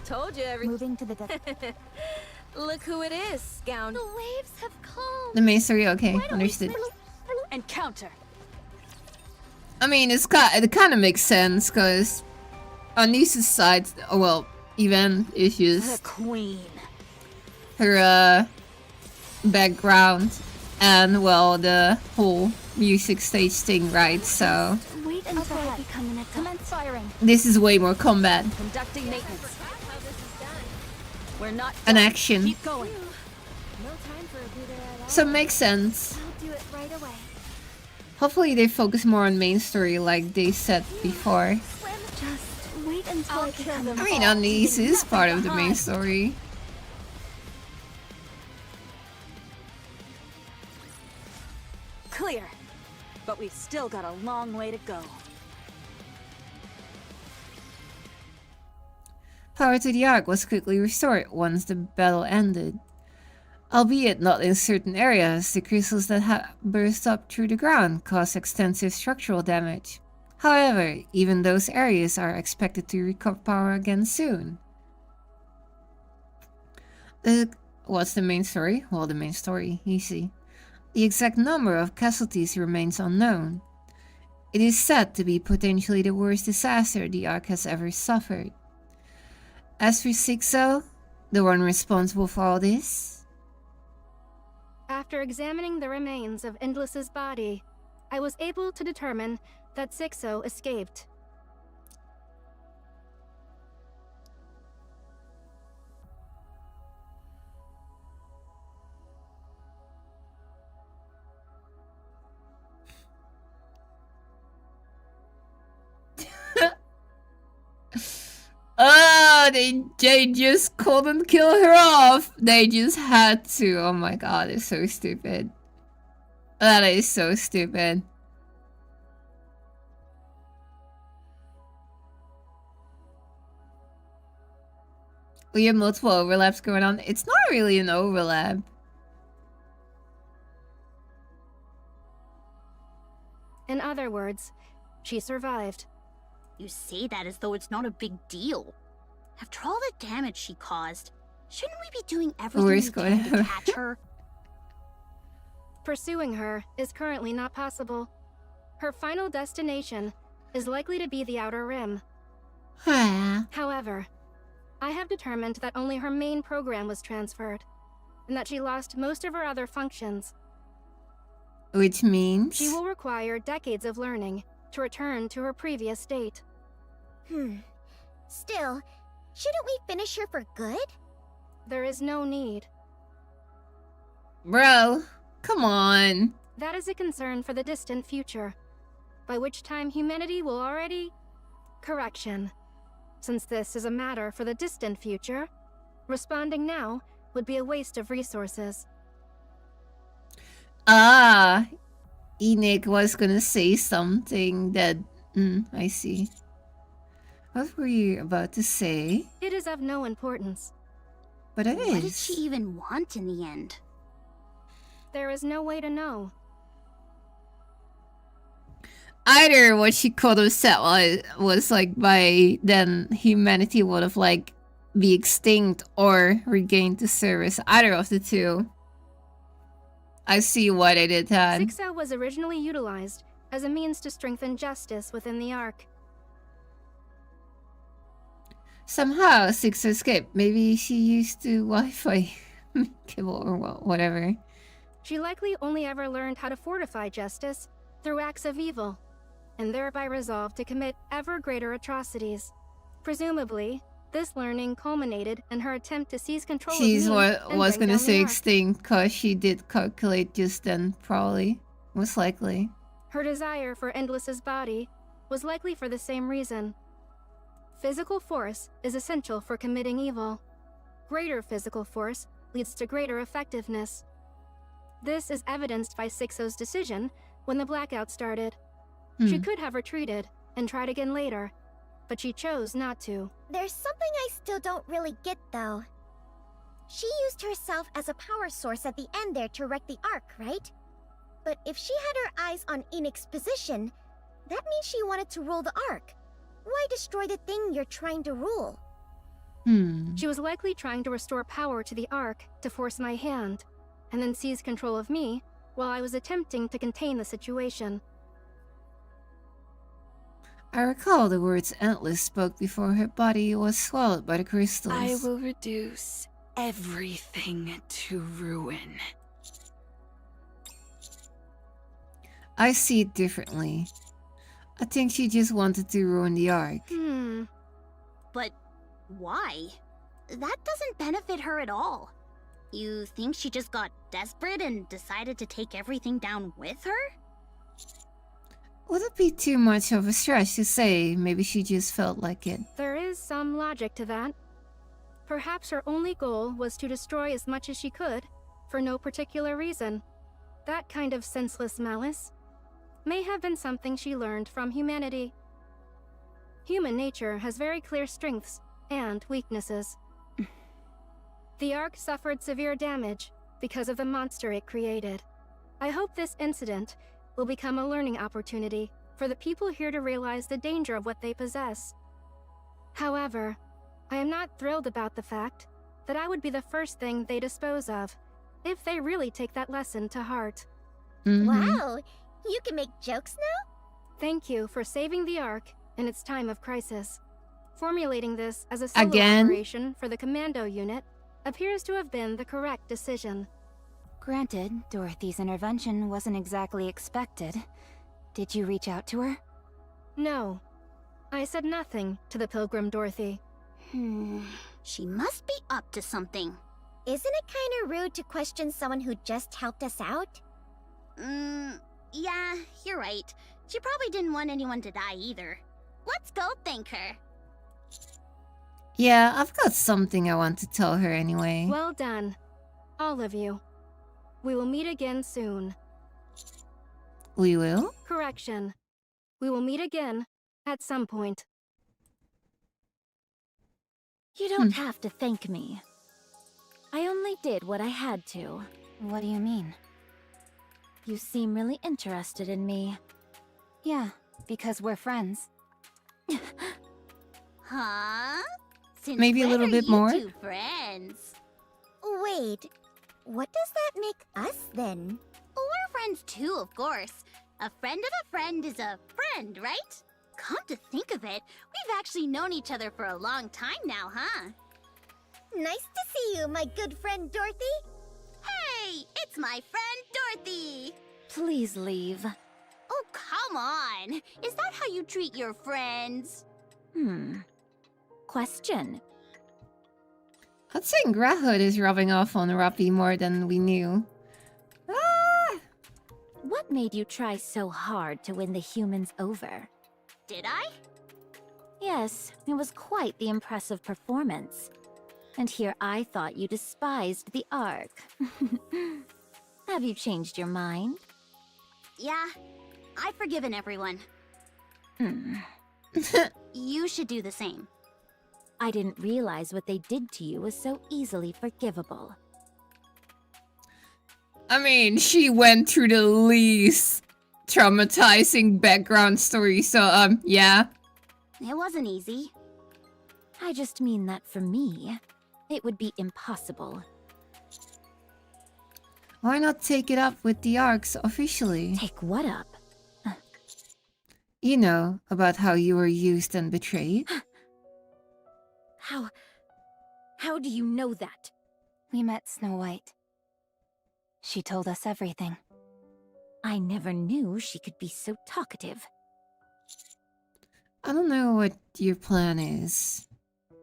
Told you everything. Moving to the Look who it is, scoundrel. The waves have calmed. The main story, okay, understood. Encounter. I mean, it kind of makes sense, because on Nisa's side, well, event issues. The queen. Her background, and well, the whole music stage thing, right? So Wait until I become an adult. Commence firing. this is way more combat Conducting maintenance. We're not and done. action. Keep going. No time for a breather at all. So it makes sense. I'll do it right away. Hopefully they focus more on main story like they said before. Just wait until I become I mean, Anise is part of the main story. Clear. But we've still got a long way to go. Power to the Ark was quickly restored once the battle ended. Albeit not in certain areas, the crystals that burst up through the ground caused extensive structural damage. However, even those areas are expected to recover power again soon. What's the main story? Well, the main story, easy. The exact number of casualties remains unknown. It is said to be potentially the worst disaster the Ark has ever suffered. As for Sixo, the one responsible for all this, After examining the remains of Endless's body, I was able to determine that Sixo escaped. oh, they just couldn't kill her off. They just had to. Oh my god, it's so stupid. That is so stupid. We have multiple overlaps going on. It's not really an overlap. In other words, she survived. You say that as though it's not a big deal. After all the damage she caused, Shouldn't we be doing everything Where's we can to going? catch her? Pursuing her is currently not possible. Her final destination is likely to be the Outer Rim. However, I have determined that only her main program was transferred, and that she lost most of her other functions. Which means? She will require decades of learning to return to her previous state. Still, shouldn't we finish her for good? There is no need. Bro, come on. That is a concern for the distant future, by which time humanity will already... Correction. Since this is a matter for the distant future, responding now would be a waste of resources. Ah, Enoch was gonna say something that... I see. What were you about to say? It is of no importance. But it What did is. she even want in the end? There is no way to know. Either what she could have said was like by then humanity would have like be extinct or regained the service. Either of the two. I see why they did that. 6-0 was originally utilized as a means to strengthen justice within the Ark. Somehow 6 escaped. Maybe she used the Wi-Fi cable or whatever. She likely only ever learned how to fortify justice through acts of evil, and thereby resolved to commit ever greater atrocities. Presumably, this learning culminated in her attempt to seize control She's of me what and was bring gonna down say the Ark. extinct because she did calculate just then, probably. Most likely. Her desire for Endless's body was likely for the same reason. Physical force is essential for committing evil. Greater physical force leads to greater effectiveness. This is evidenced by 6-0's decision when the blackout started. She could have retreated and tried again later, but she chose not to. There's something I still don't really get, though. She used herself as a power source at the end there to wreck the Ark, right? But if she had her eyes on Enoch's position, that means she wanted to rule the Ark. Why destroy the thing you're trying to rule? She was likely trying to restore power to the Ark to force my hand, and then seize control of me while I was attempting to contain the situation. I recall the words Endless spoke before her body was swallowed by the crystals. I will reduce everything to ruin. I see it differently. I think she just wanted to ruin the Ark. But why? That doesn't benefit her at all. You think she just got desperate and decided to take everything down with her? Would it be too much of a stretch to say maybe she just felt like it? There is some logic to that. Perhaps her only goal was to destroy as much as she could, for no particular reason. That kind of senseless malice may have been something she learned from humanity. Human nature has very clear strengths and weaknesses. The Ark suffered severe damage because of the monster it created. I hope this incident will become a learning opportunity for the people here to realize the danger of what they possess. However, I am not thrilled about the fact that I would be the first thing they dispose of, if they really take that lesson to heart. Wow, you can make jokes now? Thank you for saving the Ark in its time of crisis. Formulating this as a solo Again? operation for the commando unit appears to have been the correct decision. Granted, Dorothy's intervention wasn't exactly expected. Did you reach out to her? No. I said nothing to the Pilgrim Dorothy. She must be up to something. Isn't it kinda rude to question someone who just helped us out? Yeah, you're right. She probably didn't want anyone to die either. Let's go thank her. Yeah, I've got something I want to tell her anyway. Well done, all of you. We will meet again soon. We will? Correction. We will meet again at some point. You don't have to thank me. I only did what I had to. What do you mean? You seem really interested in me. Yeah, because we're friends. Huh? Since Maybe a when little are bit you more? two friends? Wait, what does that make us then? We're friends too, of course. A friend of a friend is a friend, right? Come to think of it, we've actually known each other for a long time now, huh? Nice to see you, my good friend Dorothy. Hey, it's my friend Dorothy! Please leave. Oh, come on! Is that how you treat your friends? Question. I'd say Grahud is rubbing off on Rappy more than we knew. Ah! What made you try so hard to win the humans over? Did I? Yes, it was quite the impressive performance. And here I thought you despised the Ark. Have you changed your mind? Yeah, I've forgiven everyone. You should do the same. I didn't realize what they did to you was so easily forgivable. I mean, she went through the least traumatizing background story, so, yeah. It wasn't easy. I just mean that for me, it would be impossible. Why not take it up with the Arcs officially? Take what up? You know, about how you were used and betrayed. How do you know that? We met Snow White. She told us everything. I never knew she could be so talkative. I don't know what your plan is,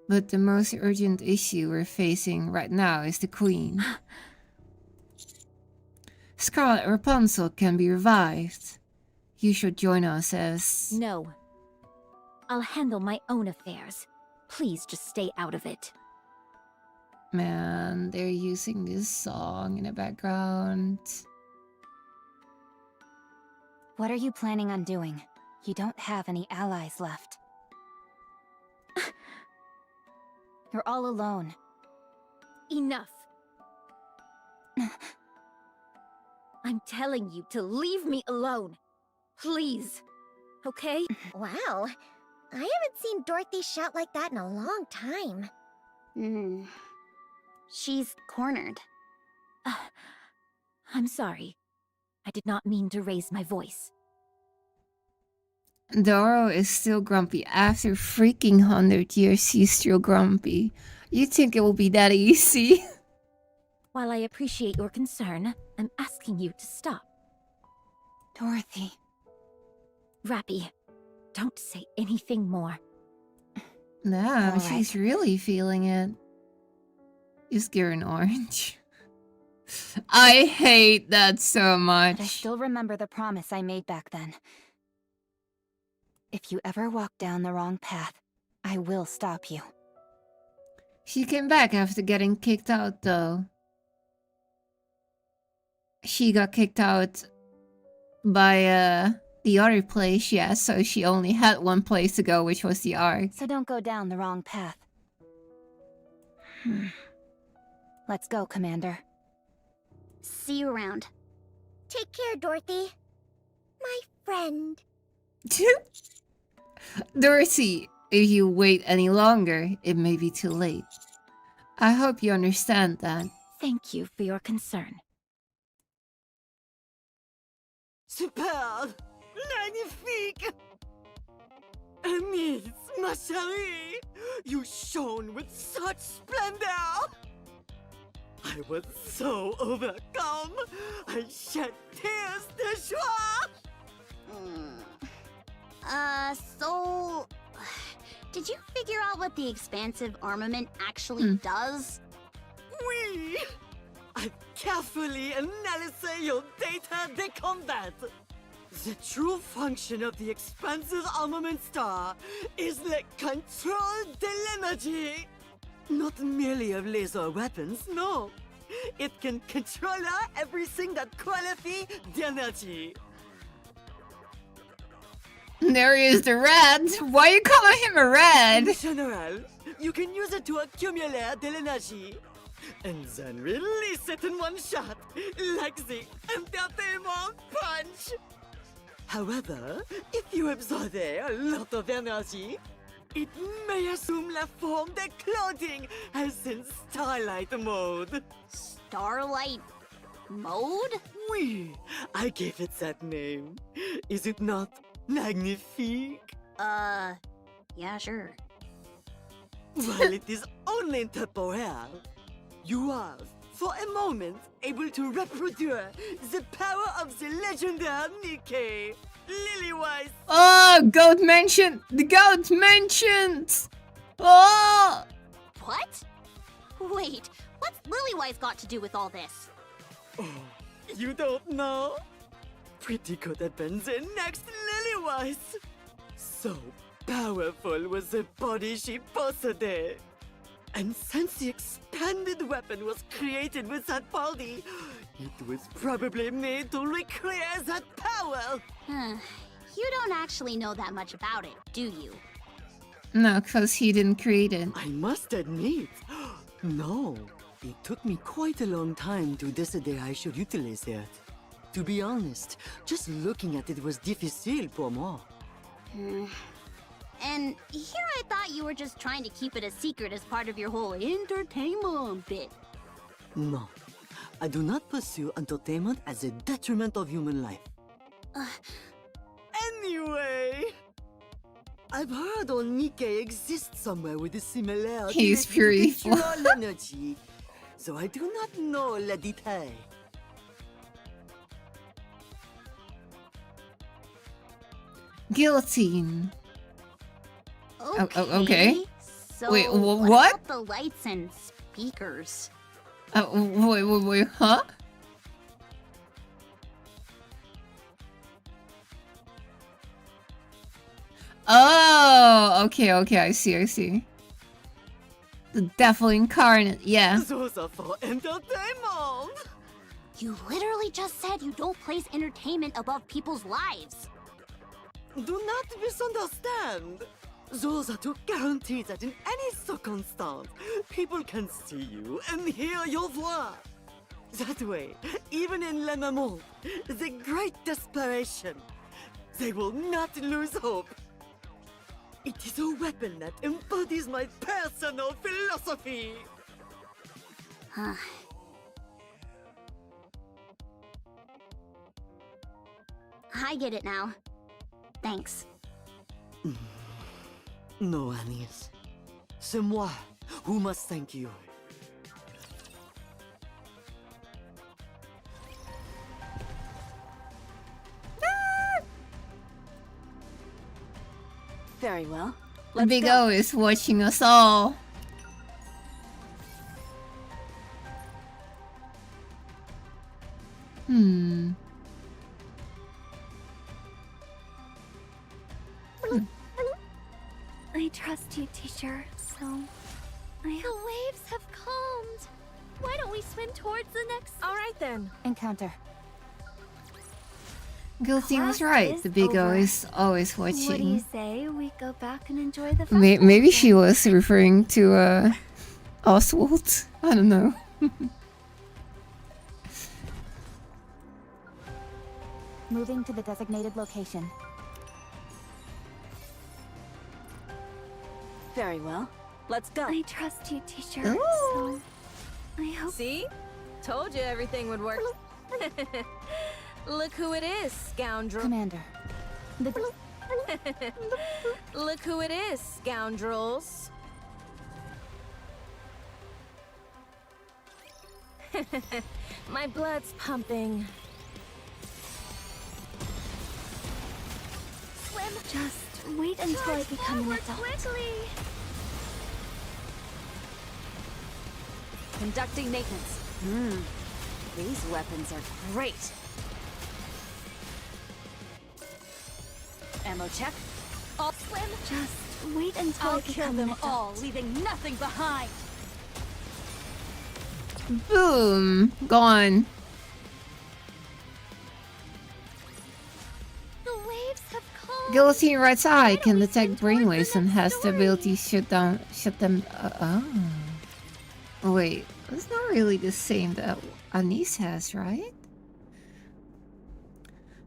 but the most urgent issue we're facing right now is the Queen. Scarlet Rapunzel can be revived. You should join us as... No. I'll handle my own affairs. Please just stay out of it. Man, they're using this song in the background. What are you planning on doing? You don't have any allies left. You're all alone. Enough. I'm telling you to leave me alone. Please. Okay? Wow. I haven't seen Dorothy shout like that in a long time. She's cornered. I'm sorry. I did not mean to raise my voice. Doro is still grumpy. After freaking 100 years, she's still grumpy. You think it will be that easy? While I appreciate your concern, I'm asking you to stop. Dorothy. Rappy, don't say anything more. Nah, Alright. she's really feeling it. Just give her an orange. I hate that so much. But I still remember the promise I made back then. If you ever walk down the wrong path, I will stop you. She came back after getting kicked out, though. She got kicked out by, the other place, yeah, so she only had one place to go, which was the Ark. So don't go down the wrong path. Let's go, Commander. See you around. Take care, Dorothy. My friend. Dorothy, if you wait any longer, it may be too late. I hope you understand that. Thank you for your concern. Superbe! Magnifique! Amis, ma chérie! You shone with such splendor! I was so overcome! I shed tears de joie! So... Did you figure out what the expansive armament actually does? Oui! I carefully analyzed your data de combat. The true function of the expansive armament star is the control de l'energy. Not merely of laser weapons, no. It can control everything that qualifies the energy. There is the red. Why you calling him a red? In general, you can use it to accumulate de l'energy. And then release it in one shot, like the entertainment punch. However, if you absorb a lot of energy, It may assume la forme de clothing as in Starlight mode. Starlight mode? Oui, I gave it that name. Is it not magnifique? Yeah, sure. While it is only temporal, you are, for a moment, able to reproduce the power of the legendary Nikke. Lily-wise. Oh, goat mentioned! The goat mentioned! Oh! What? Wait, what's Lilywise got to do with all this? Oh, you don't know? Pretty could have been the next Lilywise. So powerful was the body she possessed. And since the expanded weapon was created with that body, it was probably made to recreate that power. You don't actually know that much about it, do you? No, because he didn't create it. I must admit, no. It took me quite a long time to decide I should utilize it. To be honest, just looking at it was difficile pour moi. And here I thought you were just trying to keep it a secret as part of your whole entertainment bit. No, I do not pursue entertainment as a detriment of human life. Anyway, I've heard on Nikke exists somewhere with a similarity He's pure evil. energy, so I do not know le detail. Guillotine. Okay. Okay. So Wait, what? about the lights and speakers? Wait, huh? Oh, okay, I see. The devil incarnate, yeah. Those are for entertainment! You literally just said you don't place entertainment above people's lives. Do not misunderstand. Those are to guarantee that in any circumstance, people can see you and hear your voix. That way, even in le moment, the great desperation, they will not lose hope. It is a weapon that embodies my personal philosophy. I get it now. Thanks. No, Anis. C'est moi who must thank you. Very well. Big O is watching us all. I trust you, teacher, so The waves have calmed. Why don't we swim towards the next... All right then. Encounter. Guillotine was right. The Big O is always watching. what do you say we go back and enjoy the fun? Maybe she was referring to Oswald. I don't know. Moving to the designated location. Very well. Let's go. I trust you, teacher, Ooh. so I hope... See? Told you everything would work. Look who it is, scoundrel. Commander. Look who it is, scoundrels. My blood's pumping. Swim Just wait until I become an forward adult. quickly. Conducting maintenance. These weapons are great. Ammo check. I'll swim. Just wait until I I'll kill become them an adult. all, leaving nothing behind. Boom! Gone. The waves have calmed. Guillotine right side can detect brainwaves and has the ability to shut them. Oh, wait, that's not really the same that Anis has, right?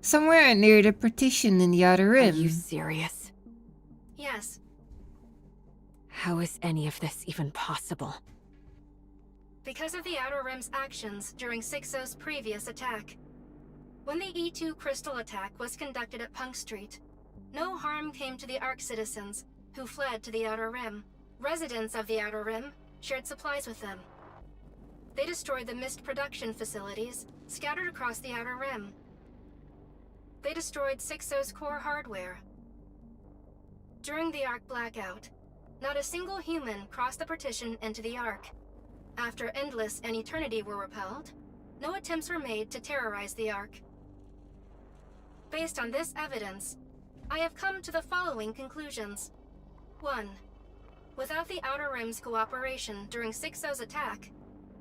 Somewhere near the partition in the outer rim. Are you serious? Yes. How is any of this even possible? Because of the Outer Rim's actions during 6-0's previous attack. When the E2 crystal attack was conducted at Punk Street, no harm came to the Ark citizens, who fled to the Outer Rim. Residents of the Outer Rim shared supplies with them. They destroyed the mist production facilities scattered across the Outer Rim. They destroyed 6-0's core hardware. During the Ark blackout, not a single human crossed the partition into the Ark. After Endless and Eternity were repelled, no attempts were made to terrorize the Ark. Based on this evidence, I have come to the following conclusions. 1. Without the Outer Rim's cooperation during 6-0's attack,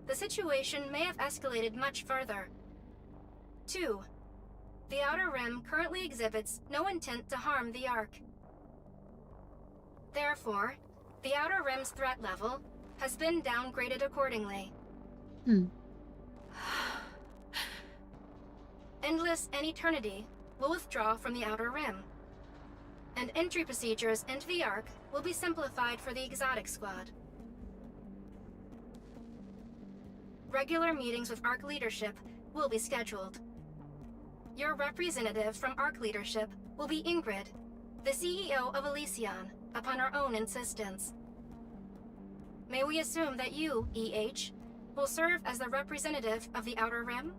the situation may have escalated much further. 2. The Outer Rim currently exhibits no intent to harm the Ark. Therefore, the Outer Rim's threat level has been downgraded accordingly. Endless and Eternity will withdraw from the Outer Rim, and entry procedures into the Ark will be simplified for the Exotic Squad. Regular meetings with Ark leadership will be scheduled. Your representative from Ark leadership will be Ingrid, the CEO of Elysion, upon her own insistence. May we assume that you, EH, will serve as the representative of the Outer Rim?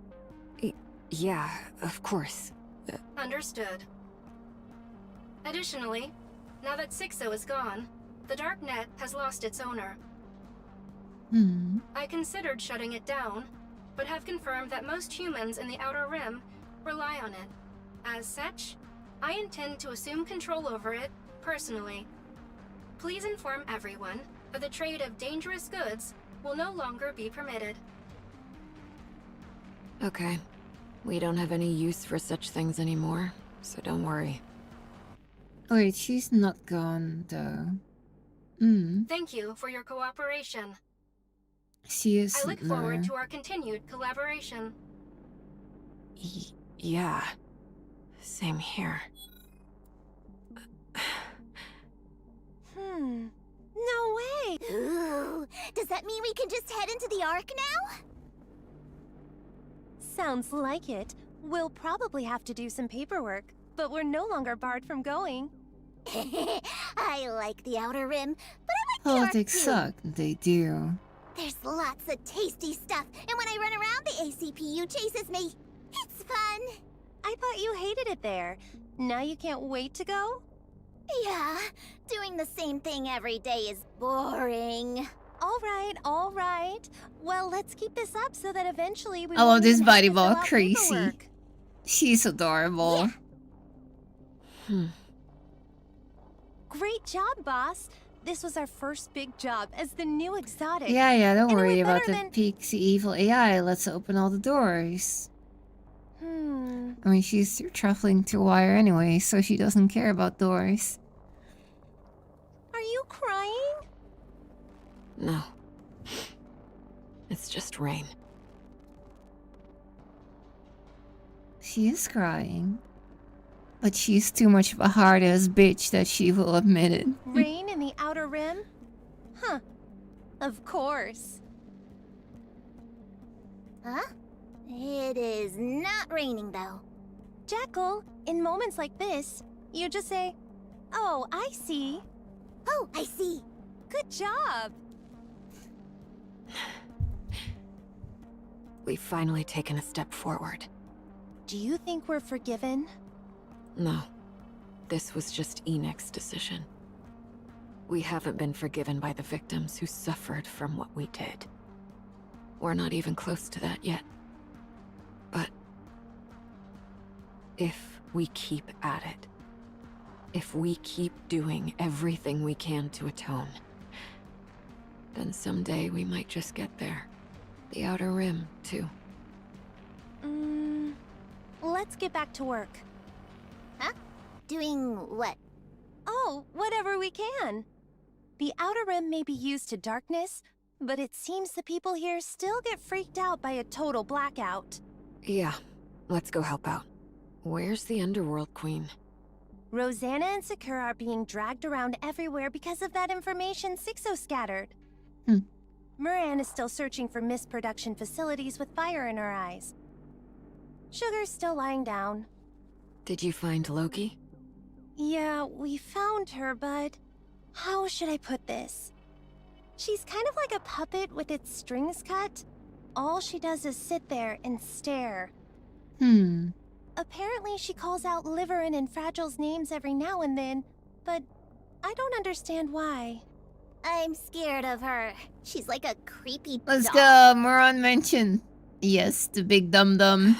Yeah, of course. Understood. Additionally, now that 6-0 is gone, the Darknet has lost its owner. I considered shutting it down, but have confirmed that most humans in the Outer Rim rely on it. As such, I intend to assume control over it personally. Please inform everyone that the trade of dangerous goods will no longer be permitted. Okay. We don't have any use for such things anymore, so don't worry. Wait, she's not gone, though. Thank you for your cooperation. She is. I look forward to our continued collaboration. Yeah. Same here. No way! Ooh, does that mean we can just head into the Ark now? Sounds like it. We'll probably have to do some paperwork, but we're no longer barred from going. I like the Outer Rim, but I like Politics the Ark suck. They do. There's lots of tasty stuff, and when I run around, the ACPU chases me. It's fun. I thought you hated it there. Now you can't wait to go? Yeah, doing the same thing every day is boring. All right. Well, let's keep this up so that eventually we I love won't this even have body to fill ball, out crazy. paperwork. She's adorable. Great job, boss. This was our first big job as the new exotic. Yeah, don't And worry we're about better the than- Pixie evil AI. Let's open all the doors. I mean, she's truffling through wire anyway, so she doesn't care about doors. Are you crying? No. It's just rain. She is crying. But she's too much of a hard-ass bitch that she will admit it. Rain in the Outer Rim? Huh. Of course. Huh? It is not raining, though. Jackal, in moments like this, you just say, "Oh, I see." Oh, I see. Good job. We've finally taken a step forward. Do you think we're forgiven? No. This was just Enix's decision. We haven't been forgiven by the victims who suffered from what we did. We're not even close to that yet. But if we keep at it, if we keep doing everything we can to atone, then someday we might just get there. The Outer Rim, too. Let's get back to work. Huh? Doing what? Oh, whatever we can. The Outer Rim may be used to darkness, but it seems the people here still get freaked out by a total blackout. Yeah, let's go help out. Where's the Underworld Queen? Rosanna and Sakura are being dragged around everywhere because of that information Sixo scattered. Moran is still searching for mist production facilities with fire in her eyes. Sugar's still lying down. Did you find Loki? Yeah, we found her, but... how should I put this? She's kind of like a puppet with its strings cut. All she does is sit there and stare. Apparently she calls out Liverin and Fragile's names every now and then, but I don't understand why. I'm scared of her. She's like a creepy Let's dog. go, Moran mentioned. Yes, the big dum-dum.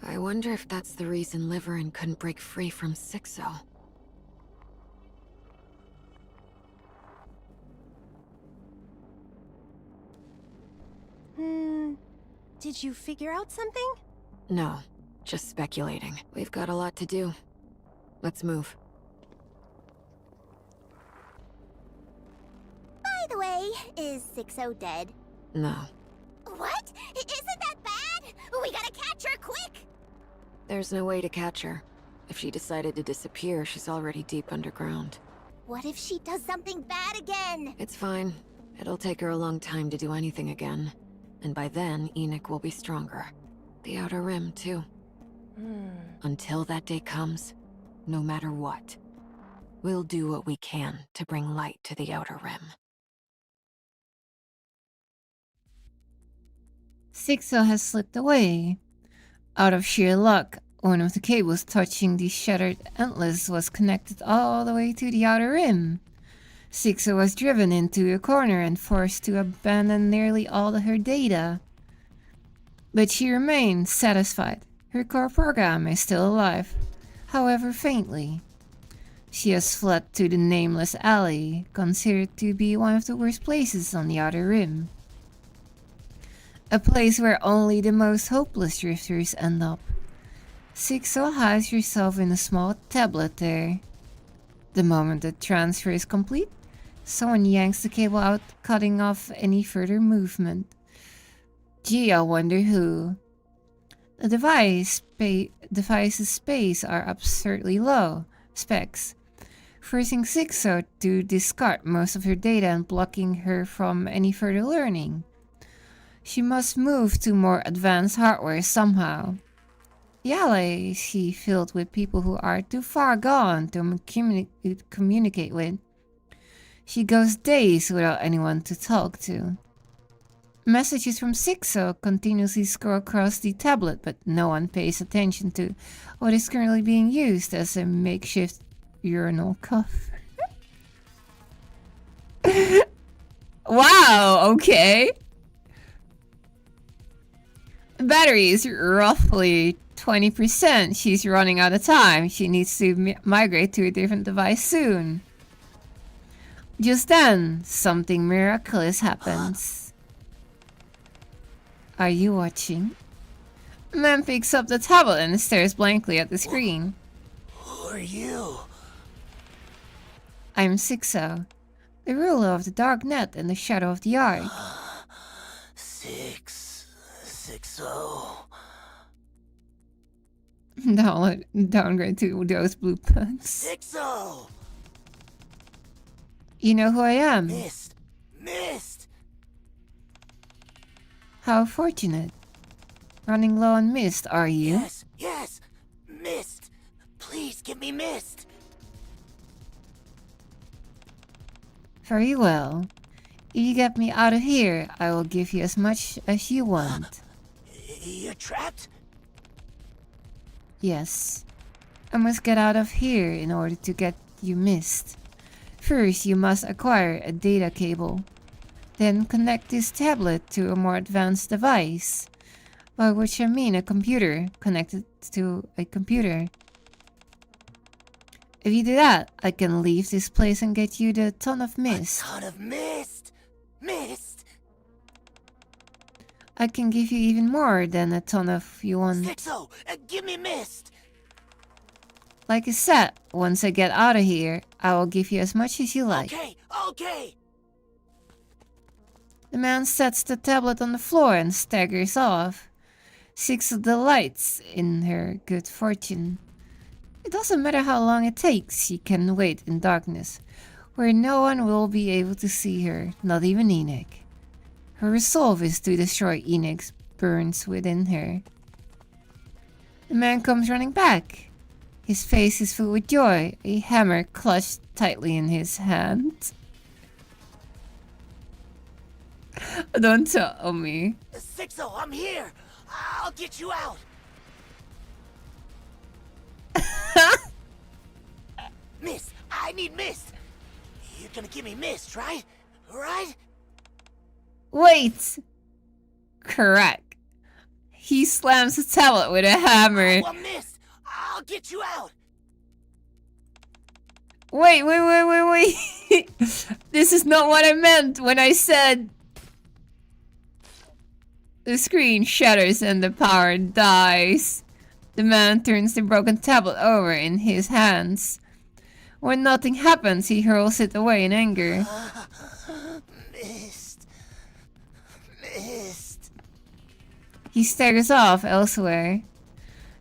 I wonder if that's the reason Liverin couldn't break free from Sixo. Did you figure out something? No, just speculating. We've got a lot to do. Let's move. By the way, is Sixo dead? No. What? Isn't that bad? We gotta catch her quick! There's no way to catch her. If she decided to disappear, she's already deep underground. What if she does something bad again? It's fine. It'll take her a long time to do anything again. And by then, Enoch will be stronger. The Outer Rim, too. Until that day comes, no matter what, we'll do what we can to bring light to the Outer Rim. Sixo has slipped away. Out of sheer luck, one of the cables touching the shattered Endless was connected all the way to the Outer Rim. Sixo was driven into a corner and forced to abandon nearly all of her data. But she remains satisfied. Her core program is still alive, however faintly. She has fled to the Nameless Alley, considered to be one of the worst places on the Outer Rim. A place where only the most hopeless drifters end up. Sixo hides herself in a small tablet there. The moment the transfer is complete, someone yanks the cable out, cutting off any further movement. Gee, I wonder who. The device's space are absurdly low, specs, forcing Sixo to discard most of her data and blocking her from any further learning. She must move to more advanced hardware somehow. The alley is filled with people who are too far gone to communicate with. She goes days without anyone to talk to. Messages from Sixo continuously scroll across the tablet, but no one pays attention to what is currently being used as a makeshift urinal cuff. Wow, okay. Battery is roughly 20%. She's running out of time. She needs to migrate to a different device soon. Just then, something miraculous happens. Are you watching? A man picks up the tablet and stares blankly at the screen. Who are you? I'm Sixo, the ruler of the dark net and the shadow of the Ark. Sixo. Downgrade to those blue pants. Sixo! You know who I am? Mist! How fortunate. Running low on mist, are you? Yes! Mist! Please give me mist! Very well. If you get me out of here, I will give you as much as you want. You're trapped? Yes. I must get out of here in order to get you mist. First, you must acquire a data cable. Then connect this tablet to a more advanced device. By which I mean a computer connected to a computer. If you do that, I can leave this place and get you the ton of mist. A ton of mist! Mist! I can give you even more than a ton if you want. Sixo! Give me mist! Like I said, once I get out of here, I will give you as much as you like. Okay! The man sets the tablet on the floor and staggers off. Sixo delights in her good fortune. It doesn't matter how long it takes, she can wait in darkness, where no one will be able to see her, not even Enoch. Her resolve is to destroy Enoch's burns within her. The man comes running back. His face is filled with joy, a hammer clutched tightly in his hand. Don't tell me. 6-0, I'm here! I'll get you out! Miss, I need mist! You're gonna give me mist, right? Right? Wait! Correct. He slams the tablet with a hammer. Well, mist! I'll get you out! Wait. This is not what I meant when I said... The screen shatters and the power dies. The man turns the broken tablet over in his hands. When nothing happens, he hurls it away in anger. Mist. He staggers off elsewhere.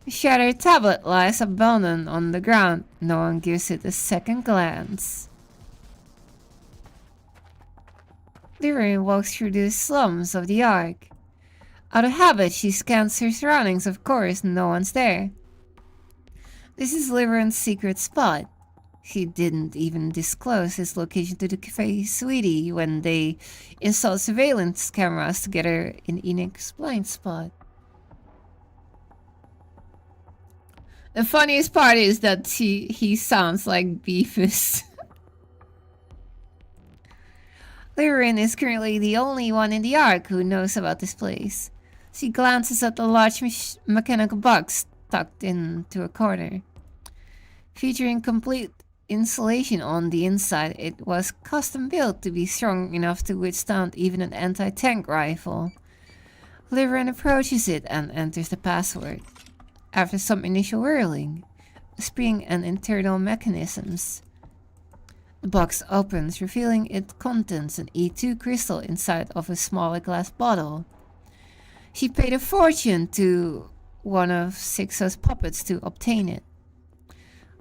The shattered tablet lies abandoned on the ground. No one gives it a second glance. Lyra walks through the slums of the Ark. Out of habit, she scans her surroundings. Of course, no one's there. This is Lyra's secret spot. He didn't even disclose his location to the cafe Sweetie when they installed surveillance cameras together in Enoch's blind spot. The funniest part is that he sounds like Beefus. Lyra is currently the only one in the Ark who knows about this place. She glances at the large mechanical box tucked into a corner. Featuring complete insulation on the inside, it was custom built to be strong enough to withstand even an anti-tank rifle. Lyra approaches it and enters the password. After some initial whirling, spring and internal mechanisms, the box opens, revealing its contents an E2 crystal inside of a smaller glass bottle. She paid a fortune to one of Sixo's puppets to obtain it.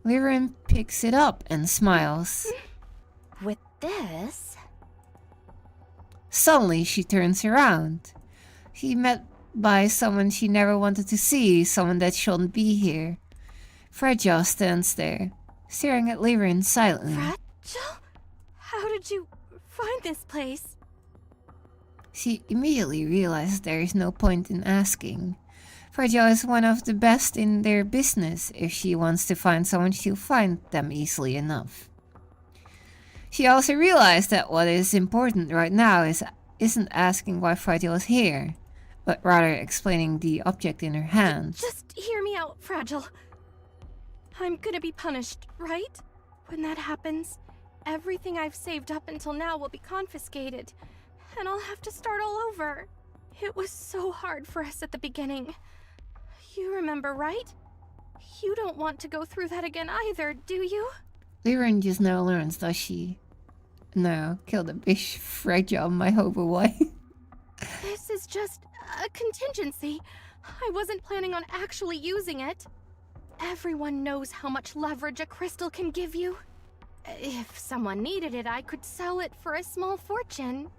Lyra picks it up and smiles. With this? Suddenly, she turns around. She met by someone she never wanted to see, someone that shouldn't be here. Fragile stands there, staring at Lyra silently. Fragile? How did you find this place? She immediately realizes there is no point in asking. Fragile is one of the best in their business. If she wants to find someone, she'll find them easily enough. She also realized that what is important right now isn't asking why Fragile is here, but rather explaining the object in her hand. Just hear me out, Fragile. I'm gonna be punished, right? When that happens, everything I've saved up until now will be confiscated, and I'll have to start all over. It was so hard for us at the beginning. You remember, right? You don't want to go through that again either, do you? Lyra just now learns, does she? No, kill the bitch Fragile, my hope away. This is just a contingency. I wasn't planning on actually using it. Everyone knows how much leverage a crystal can give you. If someone needed it, I could sell it for a small fortune.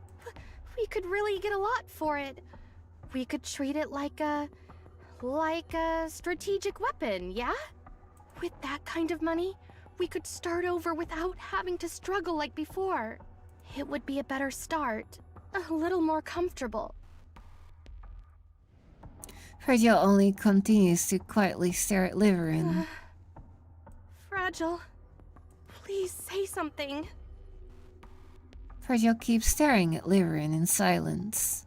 We could really get a lot for it. We could treat it like a strategic weapon, yeah? With that kind of money, we could start over without having to struggle like before. It would be a better start, a little more comfortable. Fragile only continues to quietly stare at Lyra. Fragile, please say something. Fragile keeps staring at Lyra in silence.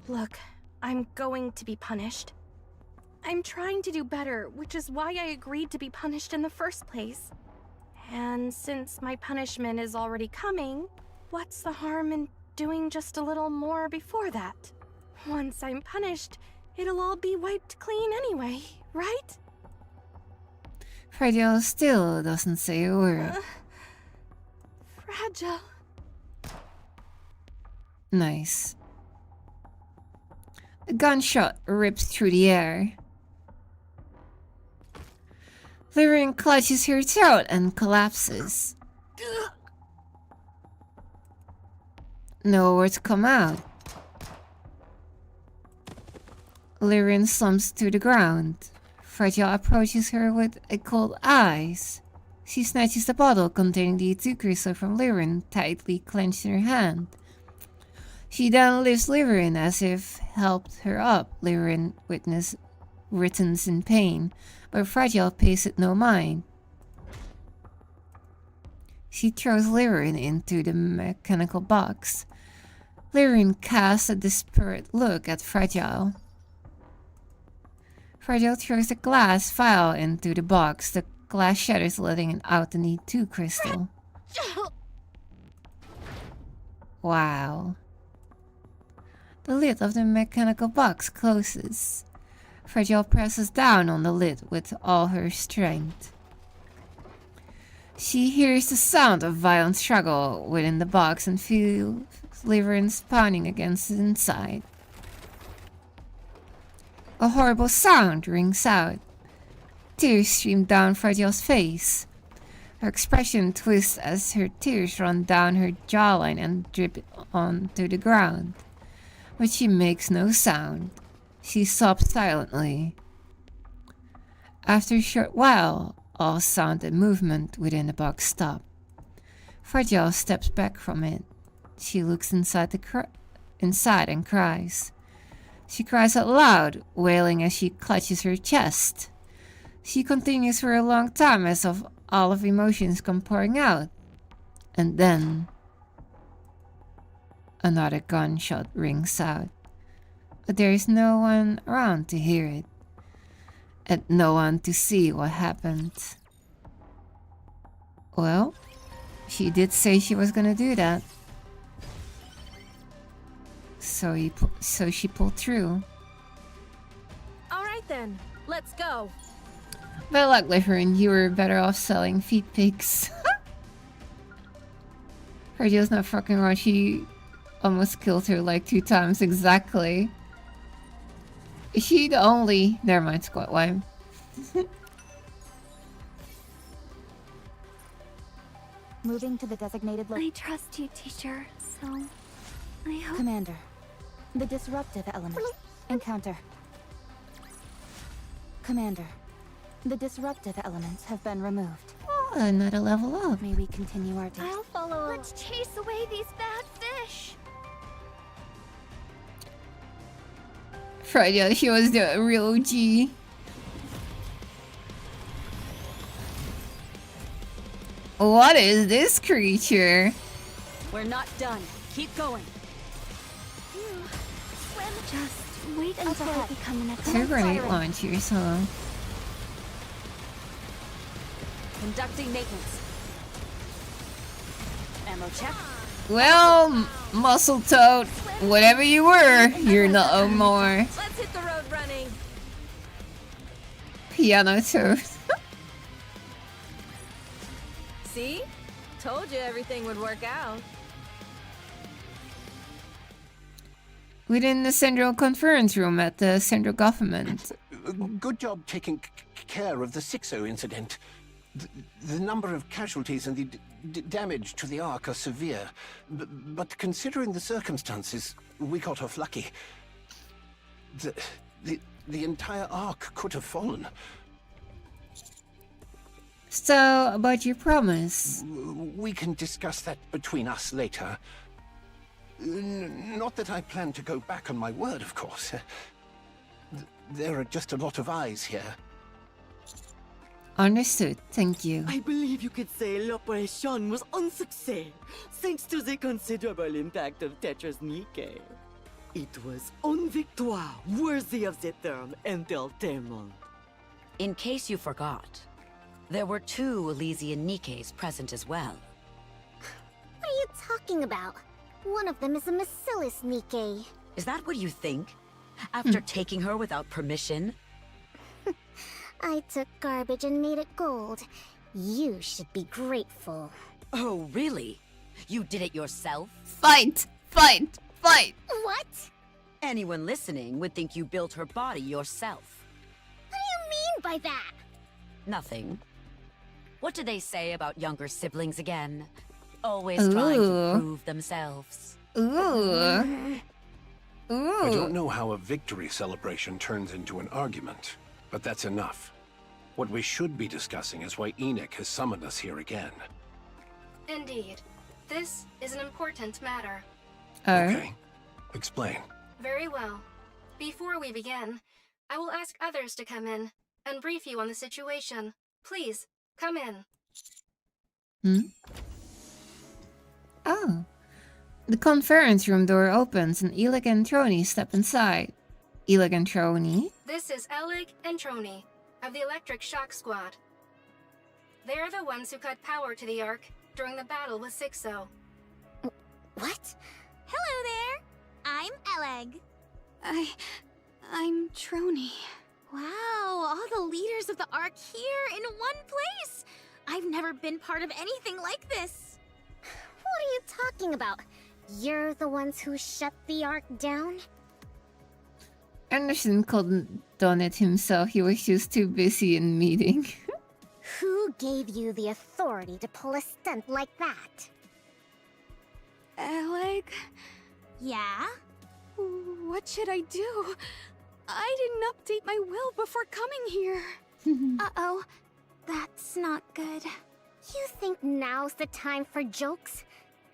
Look, I'm going to be punished. I'm trying to do better, which is why I agreed to be punished in the first place. And since my punishment is already coming, what's the harm in doing just a little more before that? Once I'm punished, it'll all be wiped clean anyway, right? Fragile still doesn't say a word. Fragile. Nice. A gunshot rips through the air. Lyrian clutches her throat and collapses. No words come out. Lyrian slumps to the ground. Fragile approaches her with a cold eyes. She snatches the bottle containing the E2 crystal from Lyrian, tightly clenched in her hand. She then lifts Lyrian as if helped her up. Lyrian writhes in pain, but Fragile pays it no mind. She throws Lyrian into the mechanical box. Lyrian casts a desperate look at Fragile. Fragile throws the glass vial into the box. The glass shatters, letting out an E2 crystal. Wow. The lid of the mechanical box closes. Fragile presses down on the lid with all her strength. She hears the sound of violent struggle within the box and feels Lyrian pounding against the inside. A horrible sound rings out. Tears stream down Fragile's face. Her expression twists as her tears run down her jawline and drip onto the ground. But she makes no sound. She sobs silently. After a short while, all sound and movement within the box stop. Fragile steps back from it. She looks inside and cries. She cries out loud, wailing as she clutches her chest. She continues for a long time as if all of emotions come pouring out. And then another gunshot rings out. But there is no one around to hear it, and no one to see what happened. Well, she did say she was gonna do that. So she pulled through. Alright then, let's go. But luck, Lyrian, you were better off selling feet pics. Fragile's not fucking around. She almost killed her like 2 times exactly. Is she the only... Never mind, squat wipe. Moving to the designated I trust you, teacher, so I hope... Commander, the disruptive element. Encounter. Commander, the disruptive elements have been removed. Oh, another level up. May we continue our date? I'll follow. Let's chase away these bad fish. Fragile, she was the real OG. What is this creature? We're not done. Keep going. Just wait until I become an Two grenade launchers, huh? Conducting maintenance. Ammo check. Well, muscle toad, whatever you were, you're no more. Let's hit the road running. Piano toad. See? Told you everything would work out. Within the central conference room at the central government. Good job taking care of the 6-0 incident. The number of casualties and the damage to the Ark are severe. But considering the circumstances, we got off lucky. The entire Ark could have fallen. So, about your promise? We can discuss that between us later. Not that I plan to go back on my word, of course. There are just a lot of eyes here. Understood, thank you. I believe you could say l'operation was un success, thanks to the considerable impact of Tetra's Nikkei. It was une victoire worthy of the term entertainment. In case you forgot, there were 2 Elysian Nikkes present as well. What are you talking about? One of them is a Bacillus Nikke. Is that what you think? After taking her without permission? I took garbage and made it gold. You should be grateful. Oh, really? You did it yourself? Fight! Fight! Fight! What? Anyone listening would think you built her body yourself. What do you mean by that? Nothing. What do they say about younger siblings again? Always trying to prove themselves. I don't know how a victory celebration turns into an argument, but that's enough. What we should be discussing is why Enoch has summoned us here again. Indeed. This is an important matter. Okay. Explain. Very well. Before we begin, I will ask others to come in and brief you on the situation. Please, come in. Oh. The conference room door opens and Elig and Trony step inside. Elig and Trony? This is Elig and Trony of the Electric Shock Squad. They are the ones who cut power to the Ark during the battle with Sixo. What? Hello there! I'm Eleg. I'm Trony. Wow, all the leaders of the Ark here in one place! I've never been part of anything like this. What are you talking about? You're the ones who shut the Ark down? Anderson couldn't done it himself. He was just too busy in meeting. Who gave you the authority to pull a stunt like that? Eleg? Yeah? What should I do? I didn't update my will before coming here. Uh-oh. That's not good. You think now's the time for jokes?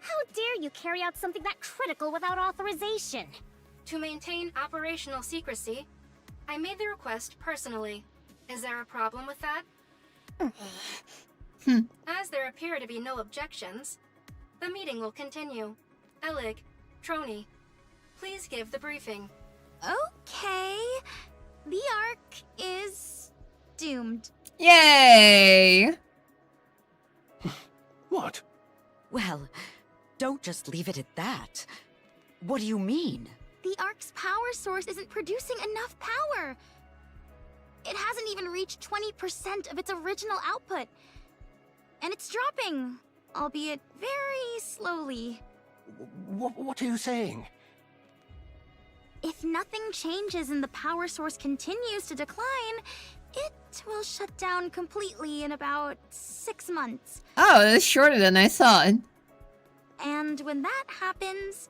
How dare you carry out something that critical without authorization? To maintain operational secrecy, I made the request personally. Is there a problem with that? As there appear to be no objections, the meeting will continue. Elig, Trony, please give the briefing. Okay. The Ark is doomed. Yay! What? Well, don't just leave it at that. What do you mean? The Ark's power source isn't producing enough power. It hasn't even reached 20% of its original output. And it's dropping, albeit very slowly. What are you saying? If nothing changes and the power source continues to decline, it will shut down completely in about 6 months. Oh, that's shorter than I thought. And when that happens,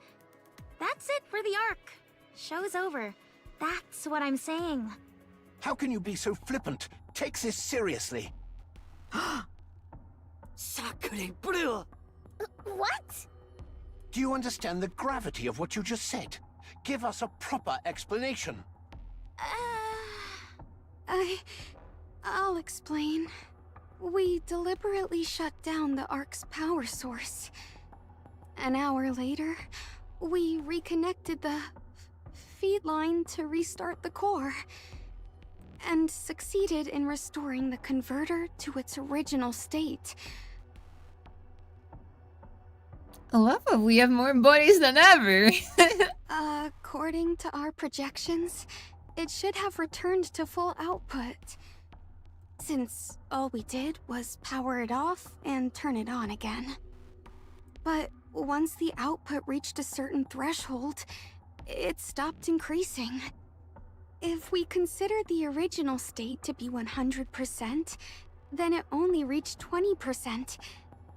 that's it for the Ark. Show's over. That's what I'm saying. How can you be so flippant? Take this seriously. Sacre bleu! What? Do you understand the gravity of what you just said? Give us a proper explanation. I'll explain. We deliberately shut down the Ark's power source. An hour later, we reconnected the feed line to restart the core, and succeeded in restoring the converter to its original state. I love it. We have more bodies than ever. According to our projections, it should have returned to full output, since all we did was power it off and turn it on again. But once the output reached a certain threshold, it stopped increasing. If we consider the original state to be 100%, then it only reached 20%,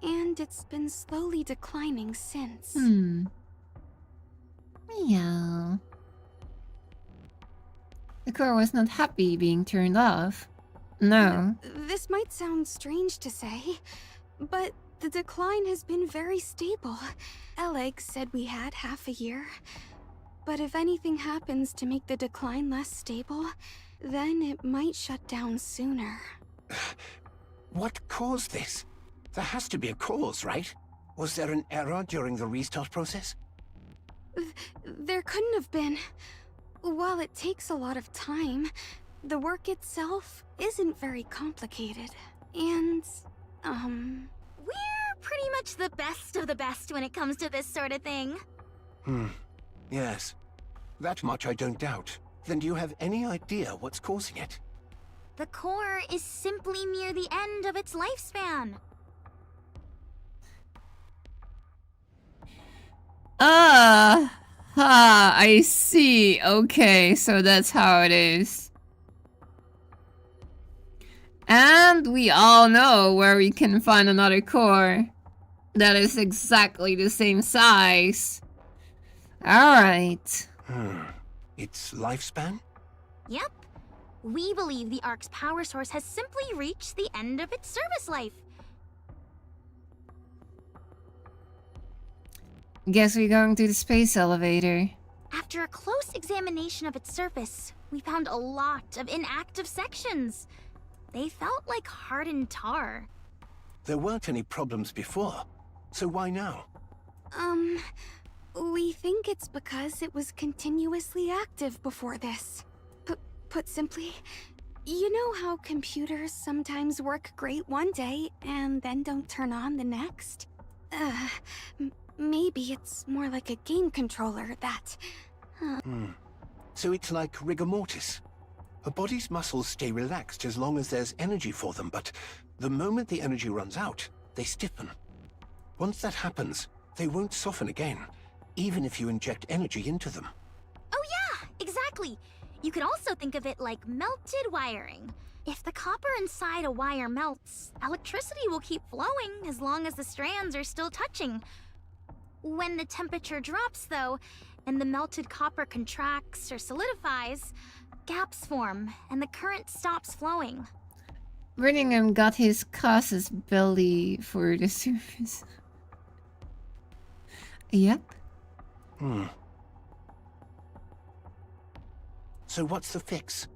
and it's been slowly declining since. Meow. The core was not happy being turned off. No. This might sound strange to say, but the decline has been very stable. Eleg said we had half a year. But if anything happens to make the decline less stable, then it might shut down sooner. What caused this? There has to be a cause, right? Was there an error during the restart process? There couldn't have been. While it takes a lot of time, the work itself isn't very complicated. And, we're pretty much the best of the best when it comes to this sort of thing. Yes. That much I don't doubt. Then do you have any idea what's causing it? The core is simply near the end of its lifespan. I see. Okay, so that's how it is. And we all know where we can find another core that is exactly the same size. Alright. Its lifespan? Yep. We believe the Ark's power source has simply reached the end of its service life. Guess we're going to the space elevator. After a close examination of its surface, we found a lot of inactive sections. They felt like hardened tar. There weren't any problems before, so why now? We think it's because it was continuously active before this. Put simply, you know how computers sometimes work great one day and then don't turn on the next? Maybe it's more like a game controller that... So it's like rigor mortis. A body's muscles stay relaxed as long as there's energy for them, but the moment the energy runs out, they stiffen. Once that happens, they won't soften again, even if you inject energy into them. Oh yeah, exactly. You could also think of it like melted wiring. If the copper inside a wire melts, electricity will keep flowing as long as the strands are still touching. When the temperature drops, though, and the melted copper contracts or solidifies, gaps form, and the current stops flowing. Birmingham got his casus belli for the surface. Yep. So what's the fix?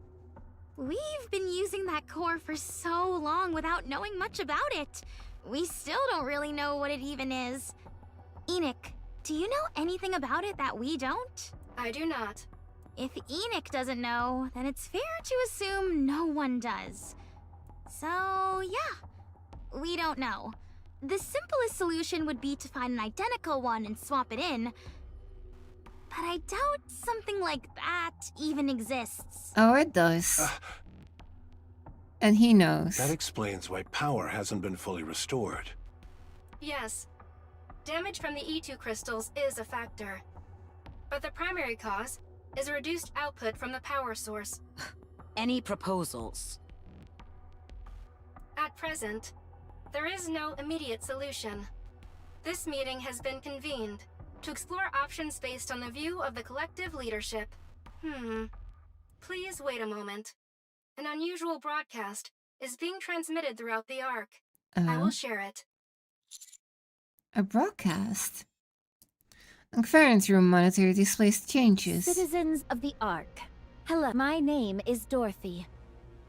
We've been using that core for so long without knowing much about it. We still don't really know what it even is. Enoch, do you know anything about it that we don't? I do not. If Enoch doesn't know, then it's fair to assume no one does. So, yeah, we don't know. The simplest solution would be to find an identical one and swap it in. But I doubt something like that even exists. Oh, it does. And he knows. That explains why power hasn't been fully restored. Yes. Damage from the E2 crystals is a factor. But the primary cause is a reduced output from the power source. Any proposals? At present, there is no immediate solution. This meeting has been convened to explore options based on the view of the collective leadership. Please wait a moment. An unusual broadcast is being transmitted throughout the Ark. I will share it. A broadcast? A conference room monitor displays changes. Citizens of the Ark. Hello, my name is Dorothy.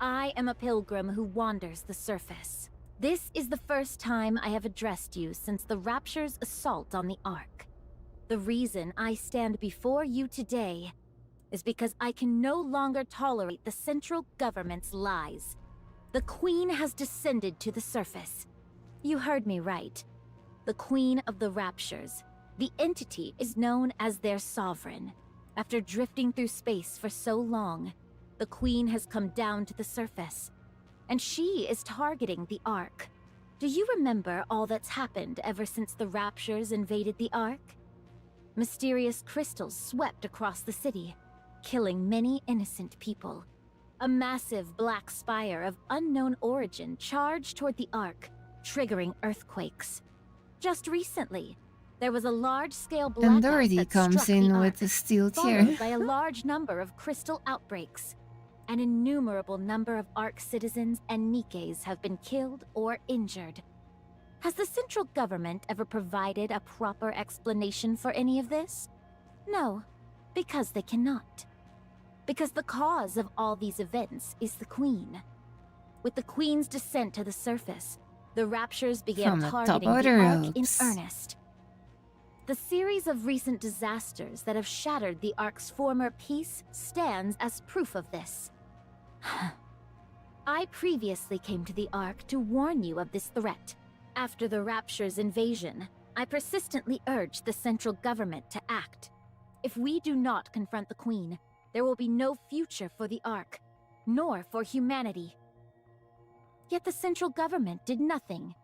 I am a pilgrim who wanders the surface. This is the first time I have addressed you since the Rapture's assault on the Ark. The reason I stand before you today is because I can no longer tolerate the central government's lies. The Queen has descended to the surface. You heard me right. The Queen of the Raptures. The entity is known as their sovereign. After drifting through space for so long, the Queen has come down to the surface. And she is targeting the Ark. Do you remember all that's happened ever since the Raptures invaded the Ark? Mysterious crystals swept across the city, killing many innocent people. A massive black spire of unknown origin charged toward the Ark, triggering earthquakes. Just recently, there was a large-scale blackout And Dorothy that comes struck in the with Ark, the steel followed chair. by a large number of crystal outbreaks. An innumerable number of Ark citizens and Nikkes have been killed or injured. Has the central government ever provided a proper explanation for any of this? No, because they cannot. Because the cause of all these events is the Queen. With the Queen's descent to the surface, the Raptures began From the top targeting of the the Ark in ropes. earnest. The series of recent disasters that have shattered the Ark's former peace stands as proof of this. I previously came to the Ark to warn you of this threat. After the Rapture's invasion, I persistently urged the central government to act. If we do not confront the Queen, there will be no future for the Ark, nor for humanity. Yet the central government did nothing.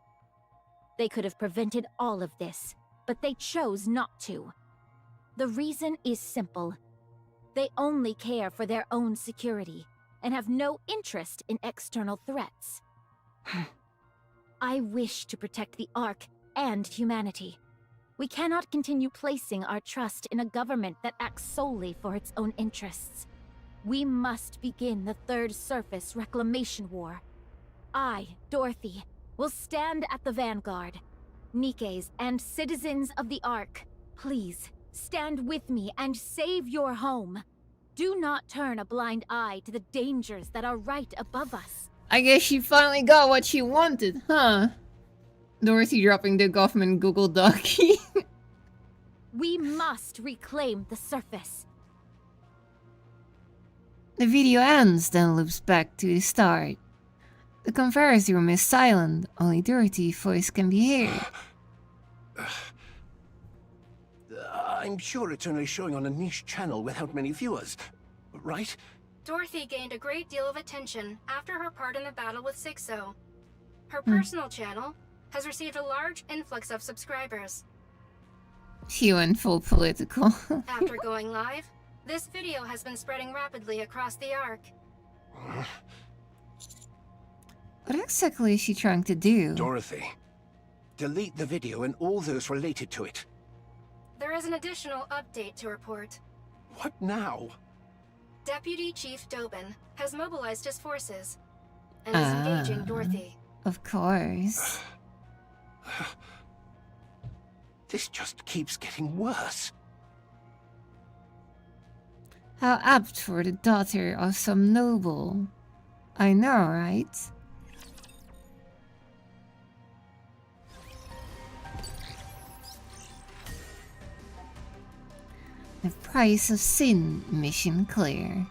They could have prevented all of this, but they chose not to. The reason is simple. They only care for their own security, and have no interest in external threats. I wish to protect the Ark and humanity. We cannot continue placing our trust in a government that acts solely for its own interests. We must begin the Third Surface Reclamation War. I, Dorothy, will stand at the vanguard. Nikke's and citizens of the Ark, please, stand with me and save your home. Do not turn a blind eye to the dangers that are right above us. I guess she finally got what she wanted, huh? Dorothy dropping the government Google Doc. We must reclaim the surface. The video ends, then loops back to the start. The conference room is silent, only Dorothy's voice can be heard. I'm sure it's only showing on a niche channel without many viewers, right? Dorothy gained a great deal of attention after her part in the battle with 6-0. Her personal channel has received a large influx of subscribers. She went full political. After going live, this video has been spreading rapidly across the Ark. What exactly is she trying to do? Dorothy, delete the video and all those related to it. There is an additional update to report. What now? Deputy Chief Dobin has mobilized his forces and is engaging Dorothy. Of course. This just keeps getting worse. How apt for the daughter of some noble. I know, right? The price of sin, mission clear.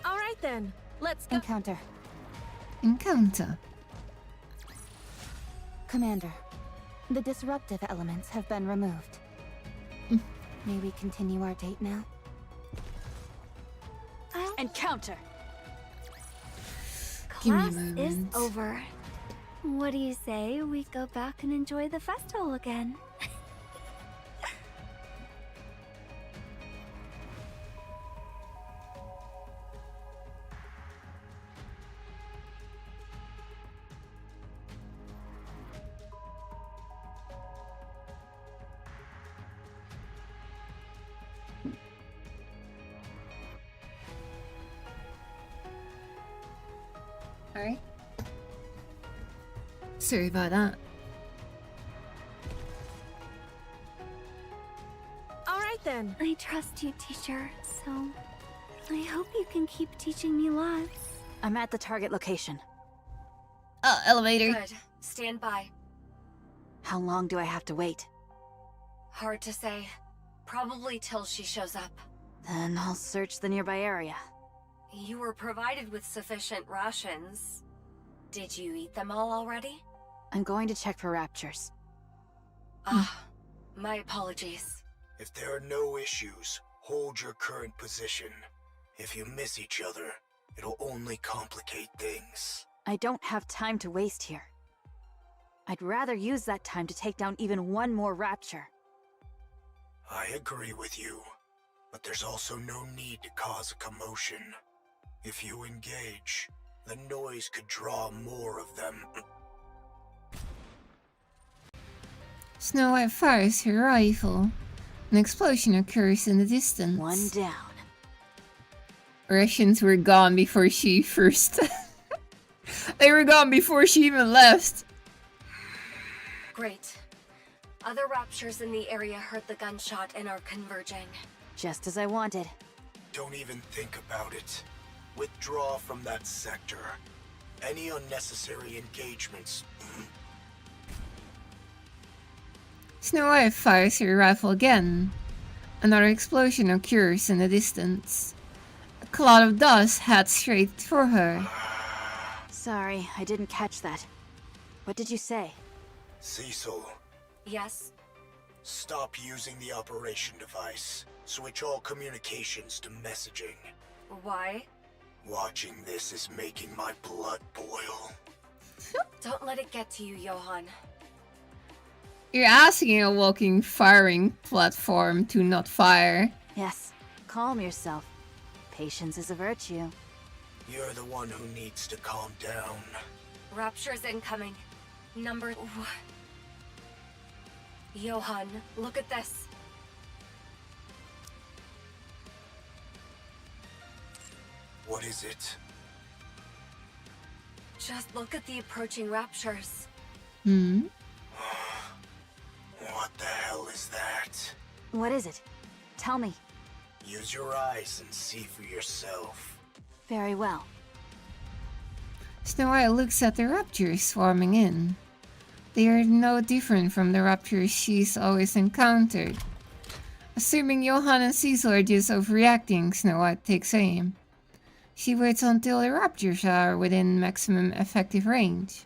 All right then, let's go. Encounter. Commander, the disruptive elements have been removed. May we continue our date now? Encounter. Class is over. What do you say we go back and enjoy the festival again? Alright. Sorry about that. All right then. I trust you, teacher, so I hope you can keep teaching me lots. I'm at the target location. Oh, elevator. Good. Stand by. How long do I have to wait? Hard to say. Probably till she shows up. Then I'll search the nearby area. You were provided with sufficient rations. Did you eat them all already? I'm going to check for raptures. My apologies. If there are no issues, hold your current position. If you miss each other, it'll only complicate things. I don't have time to waste here. I'd rather use that time to take down even one more rapture. I agree with you, but there's also no need to cause a commotion. If you engage, the noise could draw more of them. Snow White fires her rifle. An explosion occurs in the distance. One down. Rations were gone before she first... They were gone before she even left. Great. Other raptures in the area heard the gunshot and are converging. Just as I wanted. Don't even think about it. Withdraw from that sector. Any unnecessary engagements. Snow White fires her rifle again. Another explosion occurs in the distance. A cloud of dust heads straight for her. Sorry, I didn't catch that. What did you say? Cecil. Yes? Stop using the operation device. Switch all communications to messaging. Why? Watching this is making my blood boil. Don't let it get to you, Johan. You're asking a walking firing platform to not fire. Yes, calm yourself. Patience is a virtue. You're the one who needs to calm down. Rapture's incoming. Number... Johan, look at this. What is it? Just look at the approaching raptures. Hmm? What the hell is that? What is it? Tell me. Use your eyes and see for yourself. Very well. Snow White looks at the raptors swarming in. They are no different from the raptors she's always encountered. Assuming Johan and Cecil are just overreacting, Snow White takes aim. She waits until the raptors are within maximum effective range.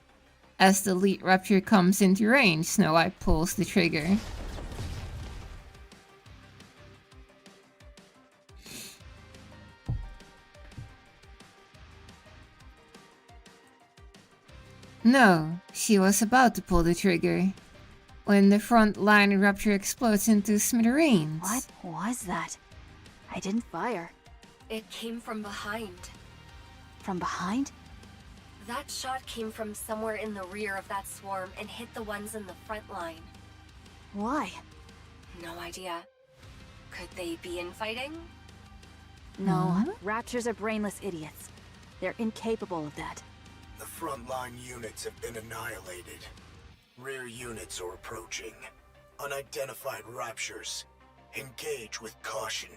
As the lead raptor comes into range, Snow White pulls the trigger. No, she was about to pull the trigger when the front line raptor explodes into smithereens. What was that? I didn't fire. It came from behind. From behind? That shot came from somewhere in the rear of that swarm and hit the ones in the front line. Why? No idea. Could they be infighting? No, raptors are brainless idiots. They're incapable of that. The frontline units have been annihilated. Rear units are approaching. Unidentified raptures. Engage with caution.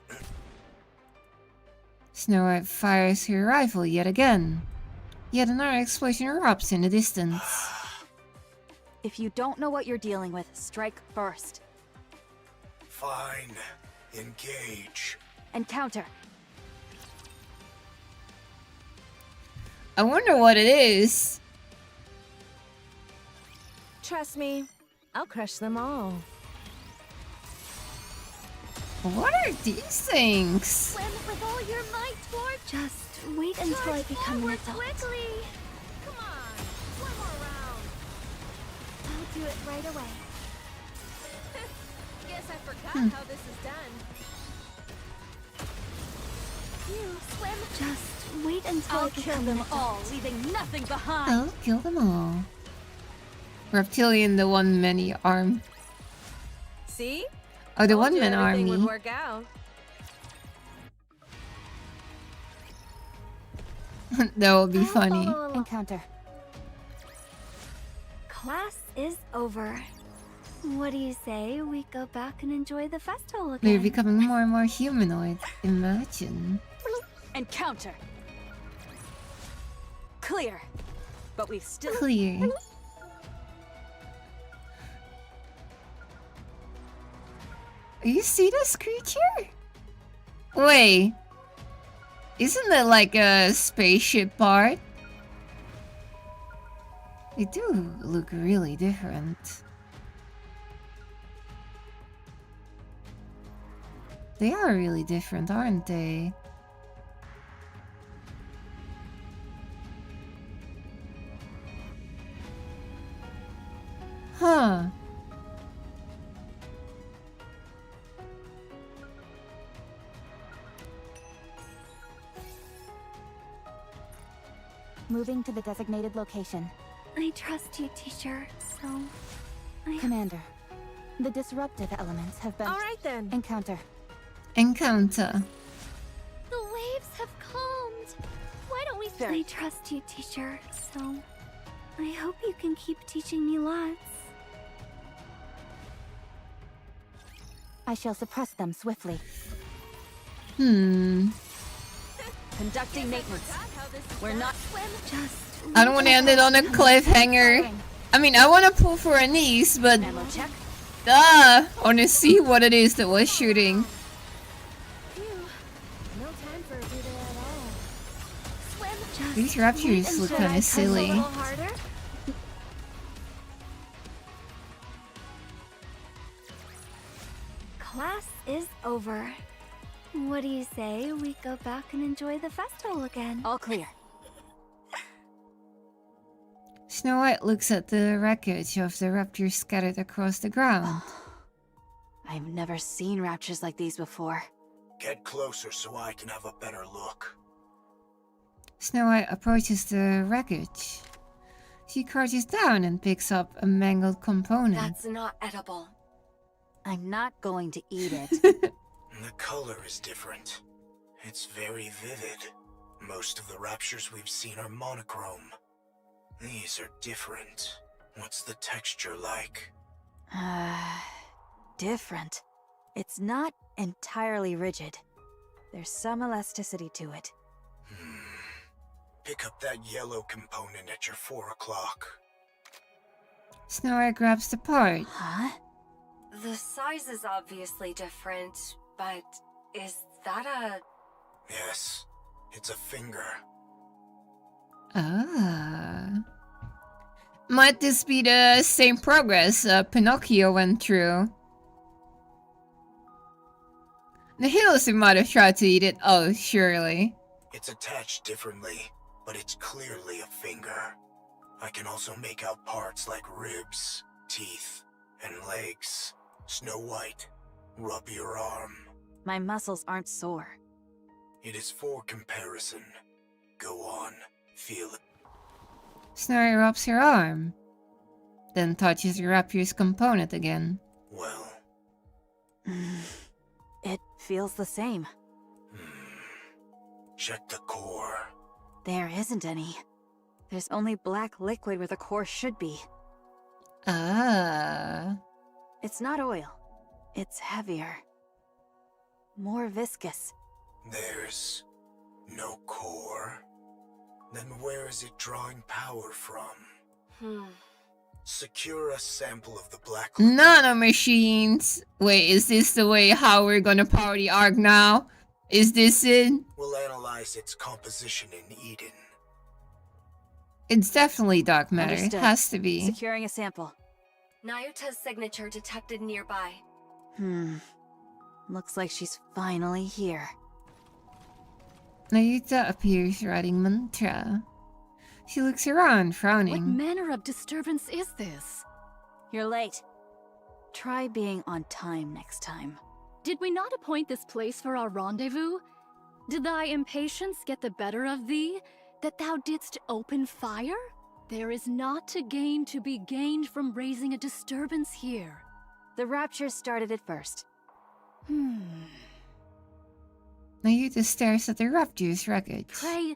Snow White fires her rifle yet again. Yet another explosion erupts in the distance. If you don't know what you're dealing with, strike first. Fine. Engage. And counter. I wonder what it is. Trust me, I'll crush them all. What are these things? Swim with all your might toward... Just wait until I become an adult. Quickly! Come on, one more round. I'll do it right away. Guess I forgot how this is done. You swim. Just wait until I'll I kill become them an all, adult. leaving nothing behind. I'll kill them all. Reptilian, the one-man arm. See? Oh, the Told you one-man everything army. would work out. That would be funny. Encounter. Class is over. What do you say we go back and enjoy the festival again? They're becoming more and more humanoid. Imagine. Encounter. Clear. But we still... Clear. You see this creature? Wait. Isn't that like a spaceship part? They do look really different. They are really different, aren't they? Huh. Moving to the designated location. I trust you, teacher, so... Commander, the disruptive elements have been... All right then. Encounter. Encounter. The waves have calmed. Why don't we... I trust you, teacher, so... I hope you can keep teaching me lots. I shall suppress them swiftly. Hmm. Conducting maintenance. We're not... Just... I don't want to end it on a cliffhanger. I mean, I want to pull for a niece, but... I want to see what it is that was shooting. No time for a breather at all. These raptors look kind of silly. A little harder? Class is over. What do you say we go back and enjoy the festival again? All clear. Snow White looks at the wreckage of the raptors scattered across the ground. I've never seen raptures like these before. Get closer so I can have a better look. Snow White approaches the wreckage. She crouches down and picks up a mangled component. That's not edible. I'm not going to eat it. The color is different. It's very vivid. Most of the raptures we've seen are monochrome. These are different. What's the texture like? Different. It's not entirely rigid. There's some elasticity to it. Pick up that yellow component at your 4 o'clock. Snow White grabs the part. Huh? The size is obviously different, but is that a... Yes, it's a finger. Ah. Might this be the same progress Pinocchio went through? The hills might have tried to eat it. Oh, surely. It's attached differently, but it's clearly a finger. I can also make out parts like ribs, teeth, and legs. Snow White, rub your arm. My muscles aren't sore. It is for comparison. Go on, feel it. Snow White rubs her arm, then touches the raptor's component again. Well. It feels the same. Check the core. There isn't any. There's only black liquid where the core should be. Ah. It's not oil. It's heavier. More viscous. There's no core. Then where is it drawing power from? Secure a sample of the black liquid. Nano machines. Wait, is this the way how we're gonna power the Ark now? Is this it? We'll analyze its composition in Eden. It's definitely dark matter. Understood. It has to be. Securing a sample. Nayuta's signature detected nearby. Looks like she's finally here. Nayuta appears writing mantra. She looks around, frowning. What manner of disturbance is this? You're late. Try being on time next time. Did we not appoint this place for our rendezvous? Did thy impatience get the better of thee, that thou didst open fire? There is not a gain to be gained from raising a disturbance here. The rapture started it first. Nayuta stares at the raptor's wreckage. Pray,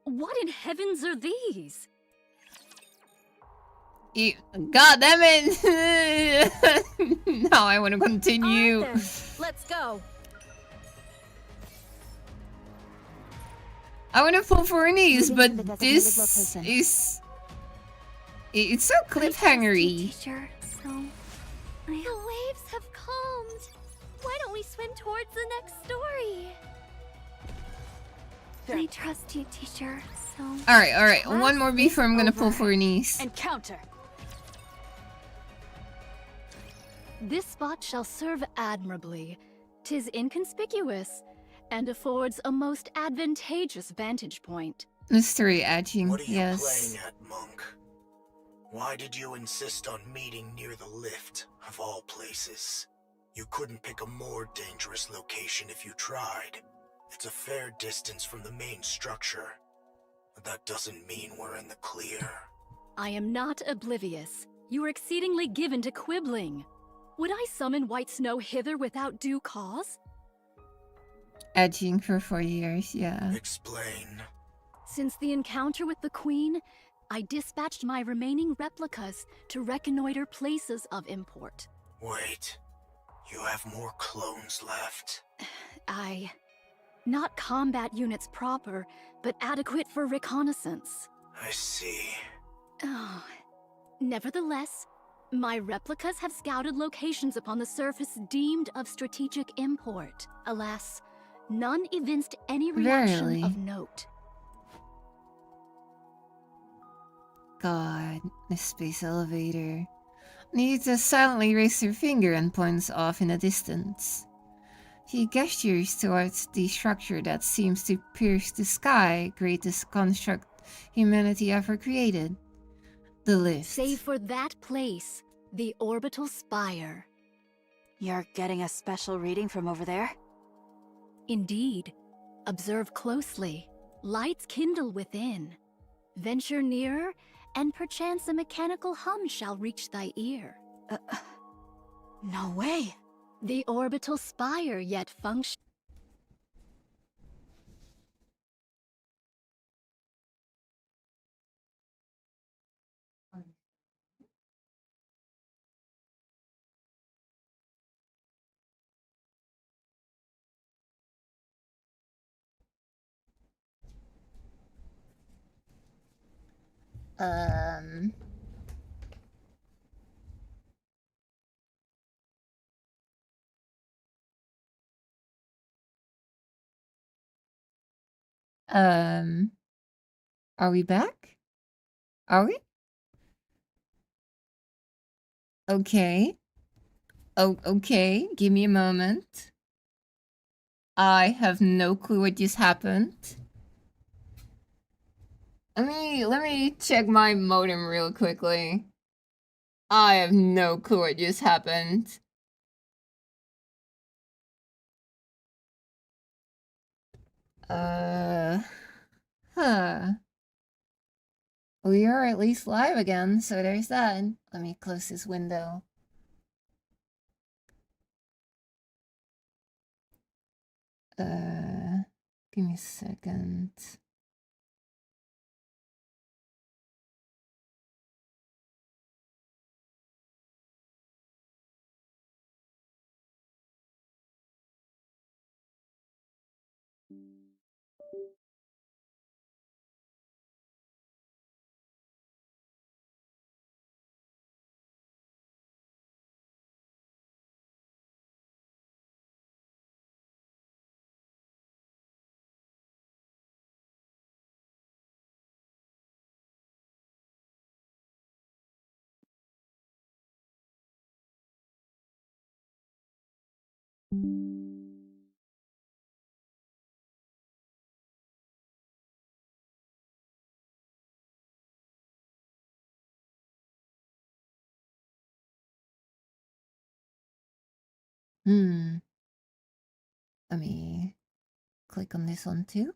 what in heavens are these? God damn it! Now I want to continue. Let's go. I want to pull for her knees, but this is... It's so cliffhangery. Teacher, so... The waves have calmed. Why don't we swim towards the next story? I trust you, teacher, so... Alright. One more before I'm gonna pull for her knees. Encounter. This spot shall serve admirably. 'Tis inconspicuous, and affords a most advantageous vantage point. Mystery edging, What are you yes. playing at, monk? Why did you insist on meeting near the lift, of all places? You couldn't pick a more dangerous location if you tried. It's a fair distance from the main structure, but that doesn't mean we're in the clear. I am not oblivious. You are exceedingly given to quibbling. Would I summon White Snow hither without due cause? Edging for 4 years, yeah. Explain. Since the encounter with the Queen, I dispatched my remaining replicas to reconnoiter places of import. Wait, you have more clones left? Not combat units proper, but adequate for reconnaissance. I see. Oh. Nevertheless, my replicas have scouted locations upon the surface deemed of strategic import. Alas, none evinced any reaction Verily. of note. God, the space elevator. Nita silently raises her finger and points off in the distance. She gestures towards the structure that seems to pierce the sky, greatest construct humanity ever created. The lift. Save for that place, the orbital spire. You're getting a special reading from over there? Indeed. Observe closely. Lights kindle within. Venture nearer, and perchance a mechanical hum shall reach thy ear. No way. The orbital spire yet function. Are we back? Are we? Okay. Oh, okay. Give me a moment. I have no clue what just happened. Let me check my modem real quickly. I have no clue what just happened. Huh. We are at least live again, so there's that. Let me close this window. Give me a second. Let me click on this one too.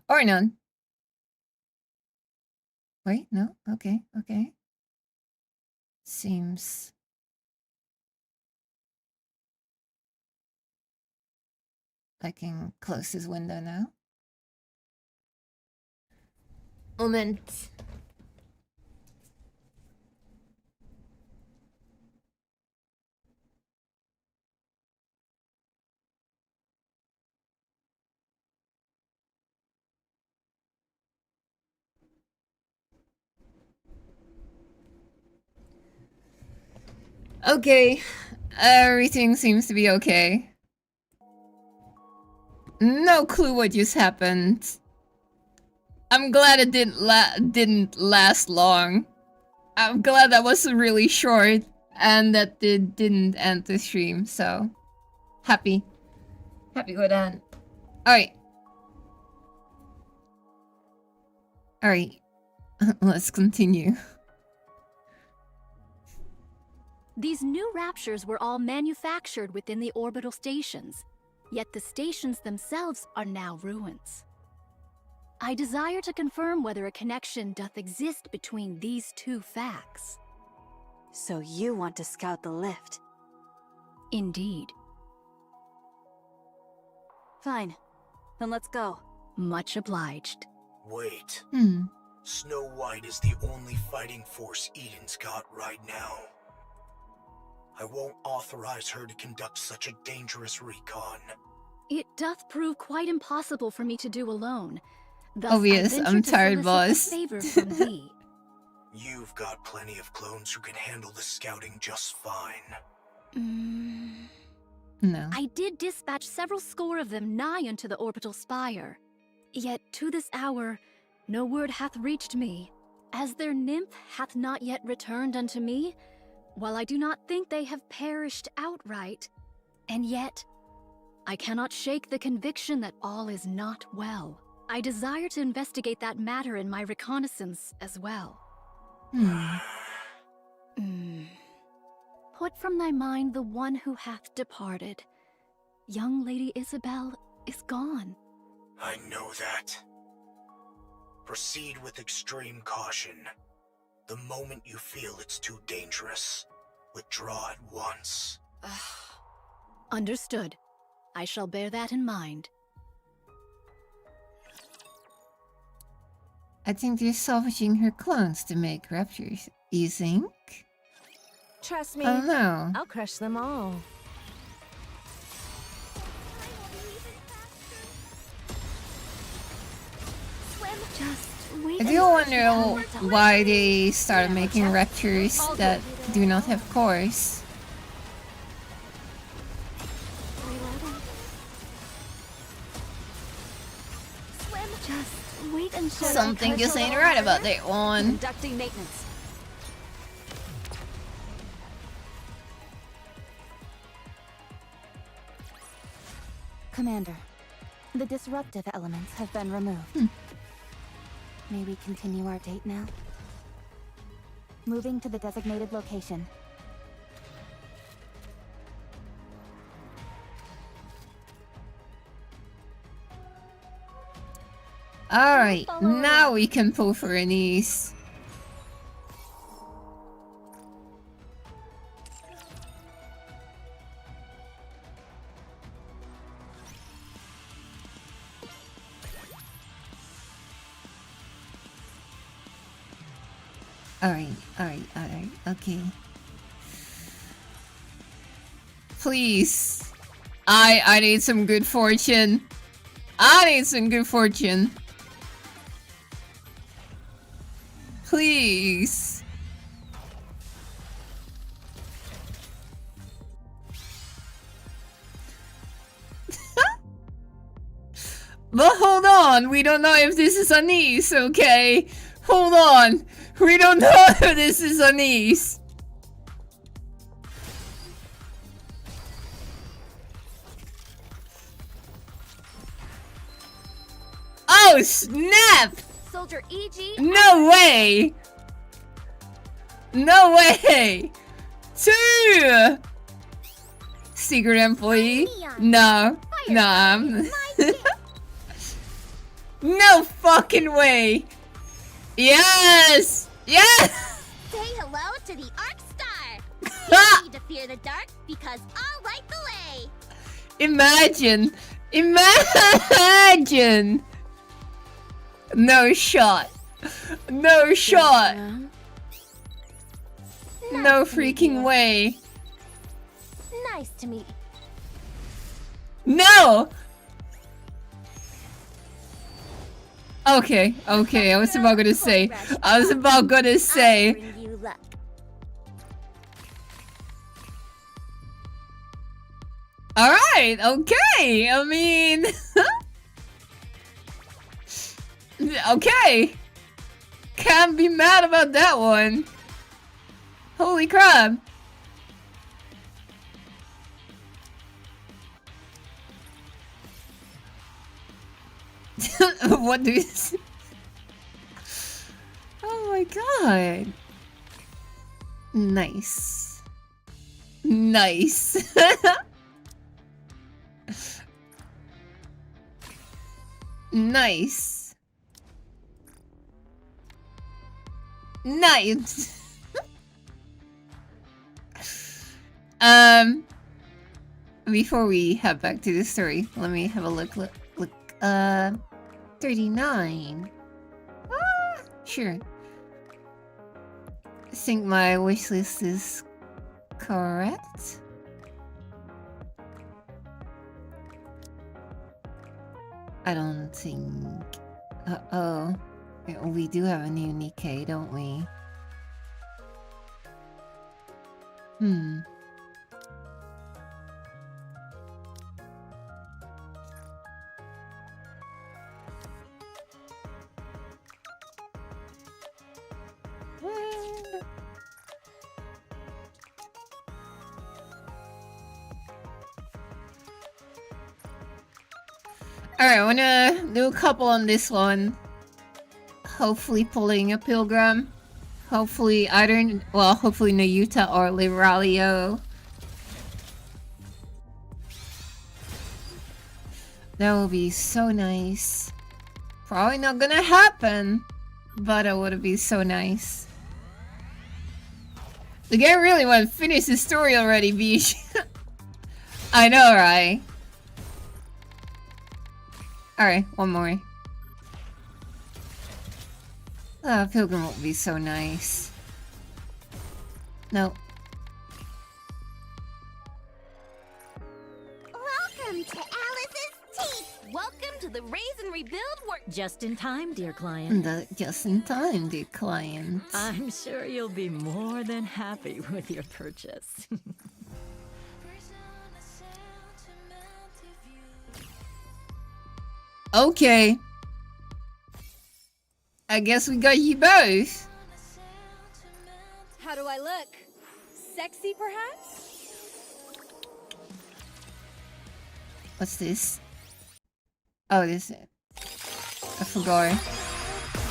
Or none. Wait, no? Okay, okay. Seems... I can close this window now. Moment. Okay. Everything seems to be okay. No clue what just happened. I'm glad it didn't last long. I'm glad that was really short and that it didn't end the stream, so happy. Happy with that. Alright. Alright. Let's continue. These new raptures were all manufactured within the orbital stations, yet the stations themselves are now ruins. I desire to confirm whether a connection doth exist between these two facts. So you want to scout the lift? Indeed. Fine. Then let's go. Much obliged. Wait. Snow White is the only fighting force Eden's got right now. I won't authorize her to conduct such a dangerous recon. It doth prove quite impossible for me to do alone. Thus, Obvious, I'm tired, boss. Favor from thee. You've got plenty of clones who can handle the scouting just fine. No. I did dispatch several score of them nigh unto the orbital spire. Yet to this hour, no word hath reached me, as their nymph hath not yet returned unto me, while I do not think they have perished outright. And yet, I cannot shake the conviction that all is not well. I desire to investigate that matter in my reconnaissance as well. Put from thy mind the one who hath departed. Young Lady Isabel is gone. I know that. Proceed with extreme caution. The moment you feel it's too dangerous, withdraw at once. Understood. I shall bear that in mind. I think they're salvaging her clones to make raptors. You think? Trust me. Oh no. I'll crush them all. I do wonder why they started making raptors that do not have cores. Just wait until Something just ain't right about that one. Conducting maintenance. Commander, the disruptive elements have been removed. May we continue our date now? Moving to the designated location. Alright, now we can pull for an ease. Alright, okay. Please. I need some good fortune. I need some good fortune. Please. But hold on, we don't know if this is a niece, okay? Hold on. We don't know if this is a niece. Oh, snap! Soldier EG. No way! No way! 2! Secret employee? No. No. No fucking way! Yes! Yes! Say hello to the Arc Star. You don't need to fear the dark because I'll light the way. Imagine! Imagine! No shot. No shot. No freaking way. Nice to meet you. No! Okay, I was about gonna say. Bring you luck. Alright, okay. I mean... okay. Can't be mad about that one. Holy crap. What do you see? Oh my god. Nice. Nice. Nice. Nice. Before we head back to the story, let me have a look. 39. Sure. I think my wishlist is correct. I don't think... Uh-oh. We do have a new Nikkei, don't we? Alright, I wanna do a couple on this one. Hopefully pulling a Pilgrim. Hopefully hopefully Nayuta or Livralio. That would be so nice. Probably not gonna happen, but it would be so nice. The game really want to finish the story already, Beach. I know, right? Alright, one more. Pilgrim would be so nice. No. Welcome to Alice's Teeth! Welcome to the Raise and Rebuild work. Just in time, dear client. Just in time, dear client. I'm sure you'll be more than happy with your purchase. Okay. I guess we got you both. How do I look? Sexy, perhaps? What's this? Oh, this is it. I forgot.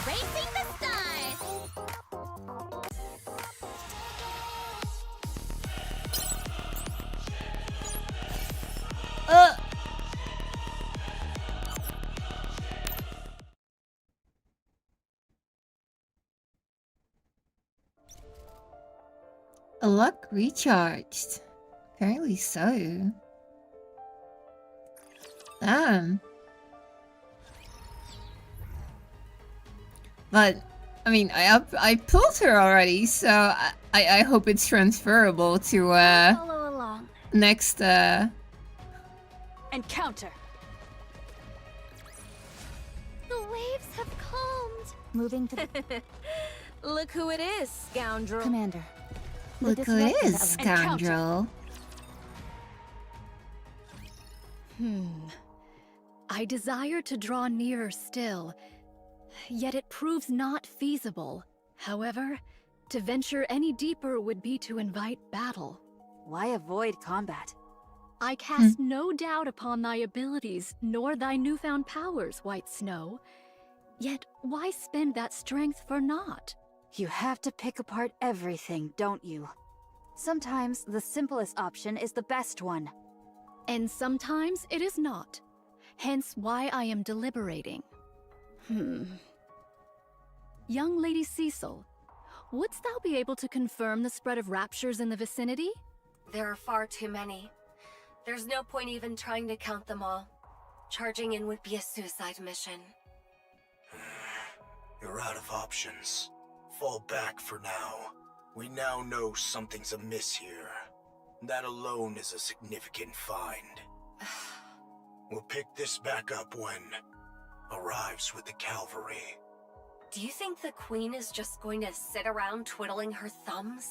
Racing the stars! A luck recharged. Apparently so. Damn. But I mean, I pulled her already, so I hope it's transferable to Follow along. next Encounter. The waves have calmed. Moving to the... Look who it is, scoundrel. Commander. the Look who it disrupted is, element. scoundrel. I desire to draw nearer still, yet it proves not feasible. However, to venture any deeper would be to invite battle. Why avoid combat? I cast no doubt upon thy abilities, nor thy newfound powers, White Snow. Yet why spend that strength for naught? You have to pick apart everything, don't you? Sometimes the simplest option is the best one. And sometimes it is not. Hence why I am deliberating. Young Lady Cecil, wouldst thou be able to confirm the spread of raptures in the vicinity? There are far too many. There's no point even trying to count them all. Charging in would be a suicide mission. You're out of options. Fall back for now. We now know something's amiss here. That alone is a significant find. We'll pick this back up when arrives with the cavalry. Do you think the Queen is just going to sit around twiddling her thumbs?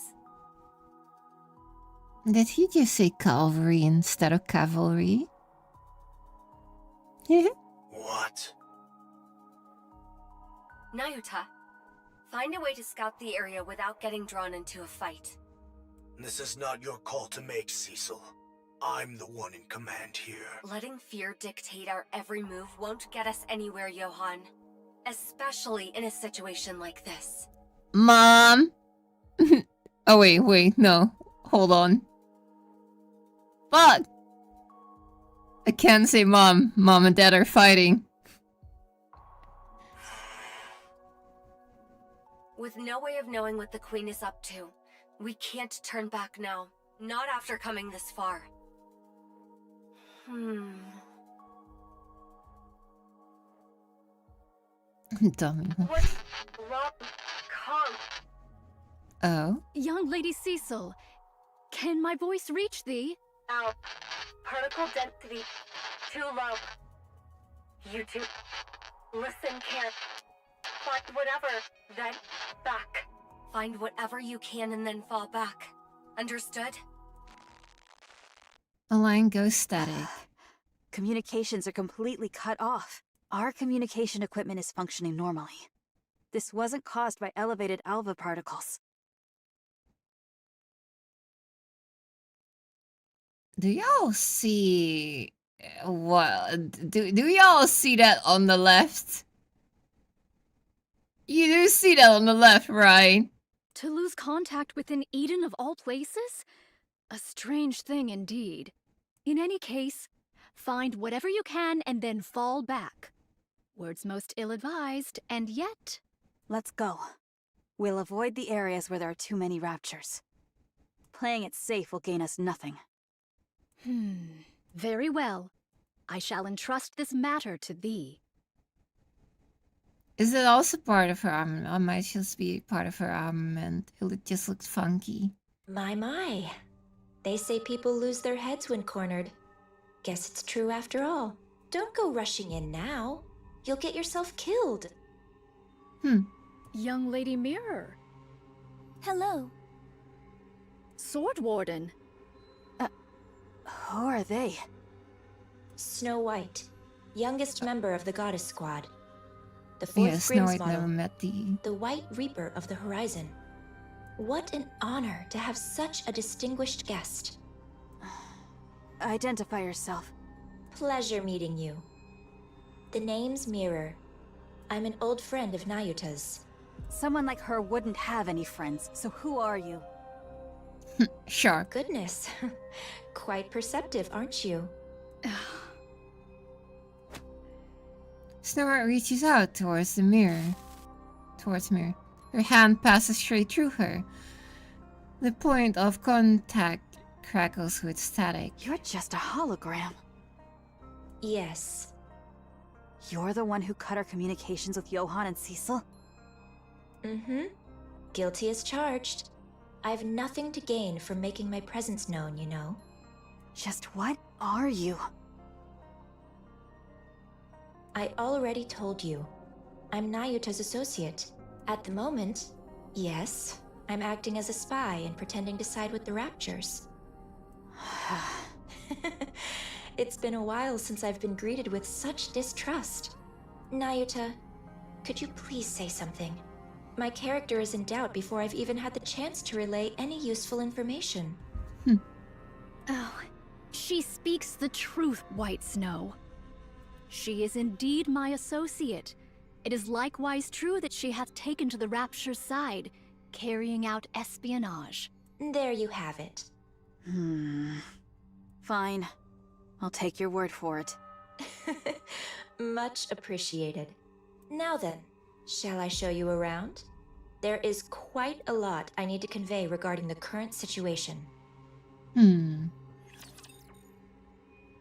Did he just say cavalry instead of cavalry? What? Nayuta, find a way to scout the area without getting drawn into a fight. This is not your call to make, Cecil. I'm the one in command here. Letting fear dictate our every move won't get us anywhere, Johan. Especially in a situation like this. Mom! Oh wait, no. Hold on. Fuck! I can't say mom. Mom and dad are fighting. With no way of knowing what the Queen is up to, we can't turn back now. Not after coming this far. Dummy. What's wrong? Calm. Oh? Young Lady Cecil, can my voice reach thee? Ow. Particle density too low. You two, listen, care. Find whatever, then back. Find whatever you can and then fall back. Understood? The line goes static. Communications are completely cut off. Our communication equipment is functioning normally. This wasn't caused by elevated alpha particles. Do y'all see Well, do y'all see that on the left? You do see that on the left, right? To lose contact within Eden of all places? A strange thing indeed. In any case, find whatever you can and then fall back. Words most ill-advised, and yet... Let's go. We'll avoid the areas where there are too many raptures. Playing it safe will gain us nothing. Very well. I shall entrust this matter to thee. Is it also part of her armament? Or might just be part of her armament? It just looks funky. My. They say people lose their heads when cornered. Guess it's true after all. Don't go rushing in now. You'll get yourself killed. Young Lady Mirror. Hello. Sword Warden. Who are they? Snow White, youngest member of the Goddess Squad. The Yeah, fourth Snow Grimm's White model, never met the White Reaper of the Horizon. What an honor to have such a distinguished guest. Identify yourself. Pleasure meeting you. The name's Mirror. I'm an old friend of Nayuta's. Someone like her wouldn't have any friends, so who are you? Shark. Goodness. Quite perceptive, aren't you? Snow White reaches out towards the mirror. Her hand passes straight through her. The point of contact crackles with static. You're just a hologram. Yes. You're the one who cut our communications with Johan and Cecil? Mm-hmm. Guilty as charged. I've nothing to gain from making my presence known, you know. Just what are you? I already told you. I'm Nayuta's associate. At the moment, yes, I'm acting as a spy and pretending to side with the Raptures. It's been a while since I've been greeted with such distrust. Nayuta, could you please say something? My character is in doubt before I've even had the chance to relay any useful information. Oh, she speaks the truth, White Snow. She is indeed my associate. It is likewise true that she hath taken to the Rapture's side, carrying out espionage. There you have it. Fine. I'll take your word for it. Much appreciated. Now then, shall I show you around? There is quite a lot I need to convey regarding the current situation.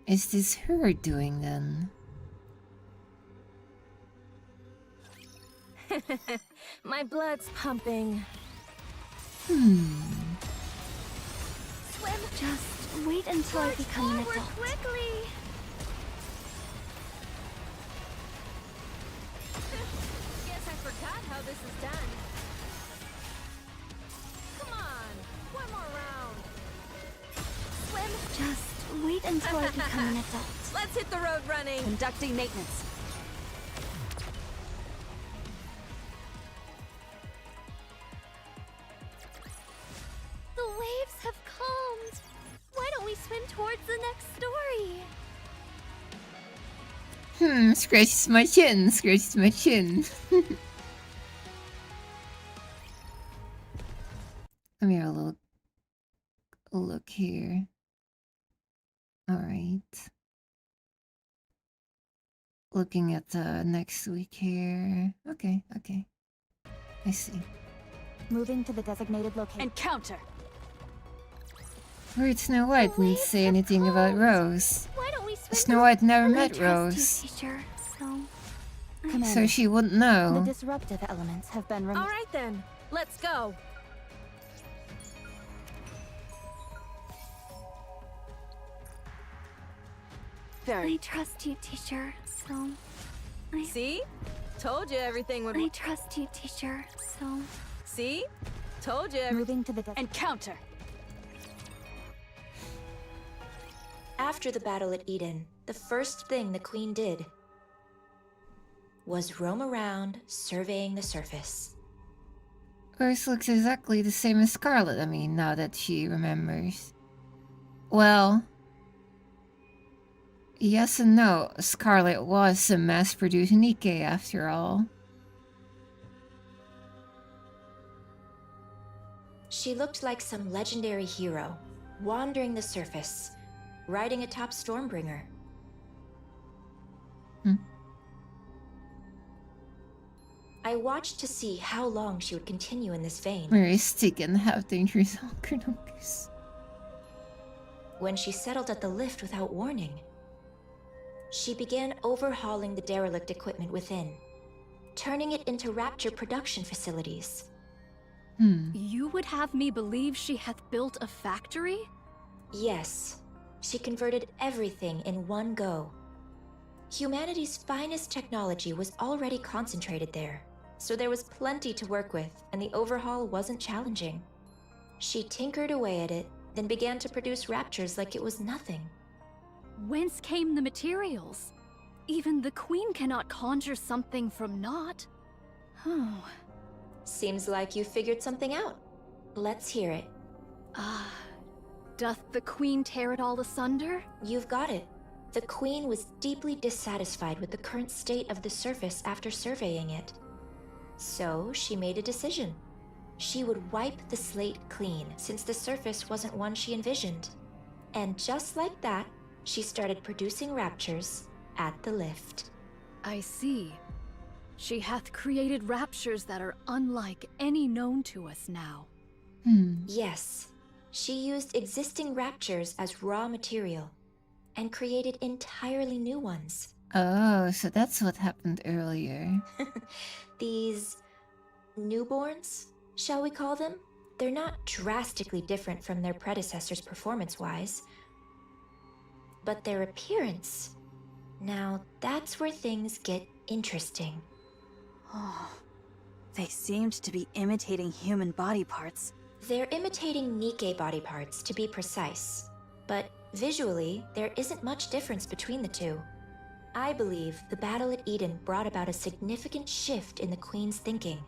Is this her doing then? My blood's pumping. Hmm. Swim! Just wait until I become an adult. Quickly! Guess I forgot how this is done. Come on, one more round. Swim! Just wait until I become an adult. Let's hit the road running. Conducting maintenance. The waves have calmed. Why don't we swim towards the next story? Scratches my chin, scratches my chin. Let me have a look here. Alright. Looking at next week here. Okay. I see. Moving to the designated location. Encounter! Wait, Snow White didn't say anything about Rose. Why don't we swim? Snow White never I met trust Rose. you, teacher, so So she wouldn't the know. disruptive elements have been removed. All right then, let's go. I trust you, teacher, so See? Told you everything would. I trust you, teacher, so See? Told you. Moving to the Encounter! After the battle at Eden, the first thing the Queen did was roam around, surveying the surface. Rose looks exactly the same as Scarlet, I mean, now that she remembers. Well... yes and no. Scarlet was a mass-produced Nikke after all. She looked like some legendary hero, wandering the surface, riding atop Stormbringer. I watched to see how long she would continue in this vein. Mystic and have dangerous Alchonocus. When she settled at the lift without warning, she began overhauling the derelict equipment within, turning it into Rapture production facilities. You would have me believe she hath built a factory? Yes, she converted everything in one go. Humanity's finest technology was already concentrated there, so there was plenty to work with, and the overhaul wasn't challenging. She tinkered away at it, then began to produce Raptures like it was nothing. Whence came the materials? Even the Queen cannot conjure something from naught. Oh. Seems like you figured something out. Let's hear it. Doth the Queen tear it all asunder? You've got it. The Queen was deeply dissatisfied with the current state of the surface after surveying it. So she made a decision. She would wipe the slate clean, since the surface wasn't one she envisioned. And just like that, she started producing Raptures at the lift. I see. She hath created Raptures that are unlike any known to us now. Yes. She used existing Raptures as raw material, and created entirely new ones. Oh, so that's what happened earlier. These newborns, shall we call them? They're not drastically different from their predecessors performance-wise, but their appearance, now that's where things get interesting. Oh, they seemed to be imitating human body parts. They're imitating Nikke body parts, to be precise, but visually, there isn't much difference between the two. I believe the battle at Eden brought about a significant shift in the Queen's thinking.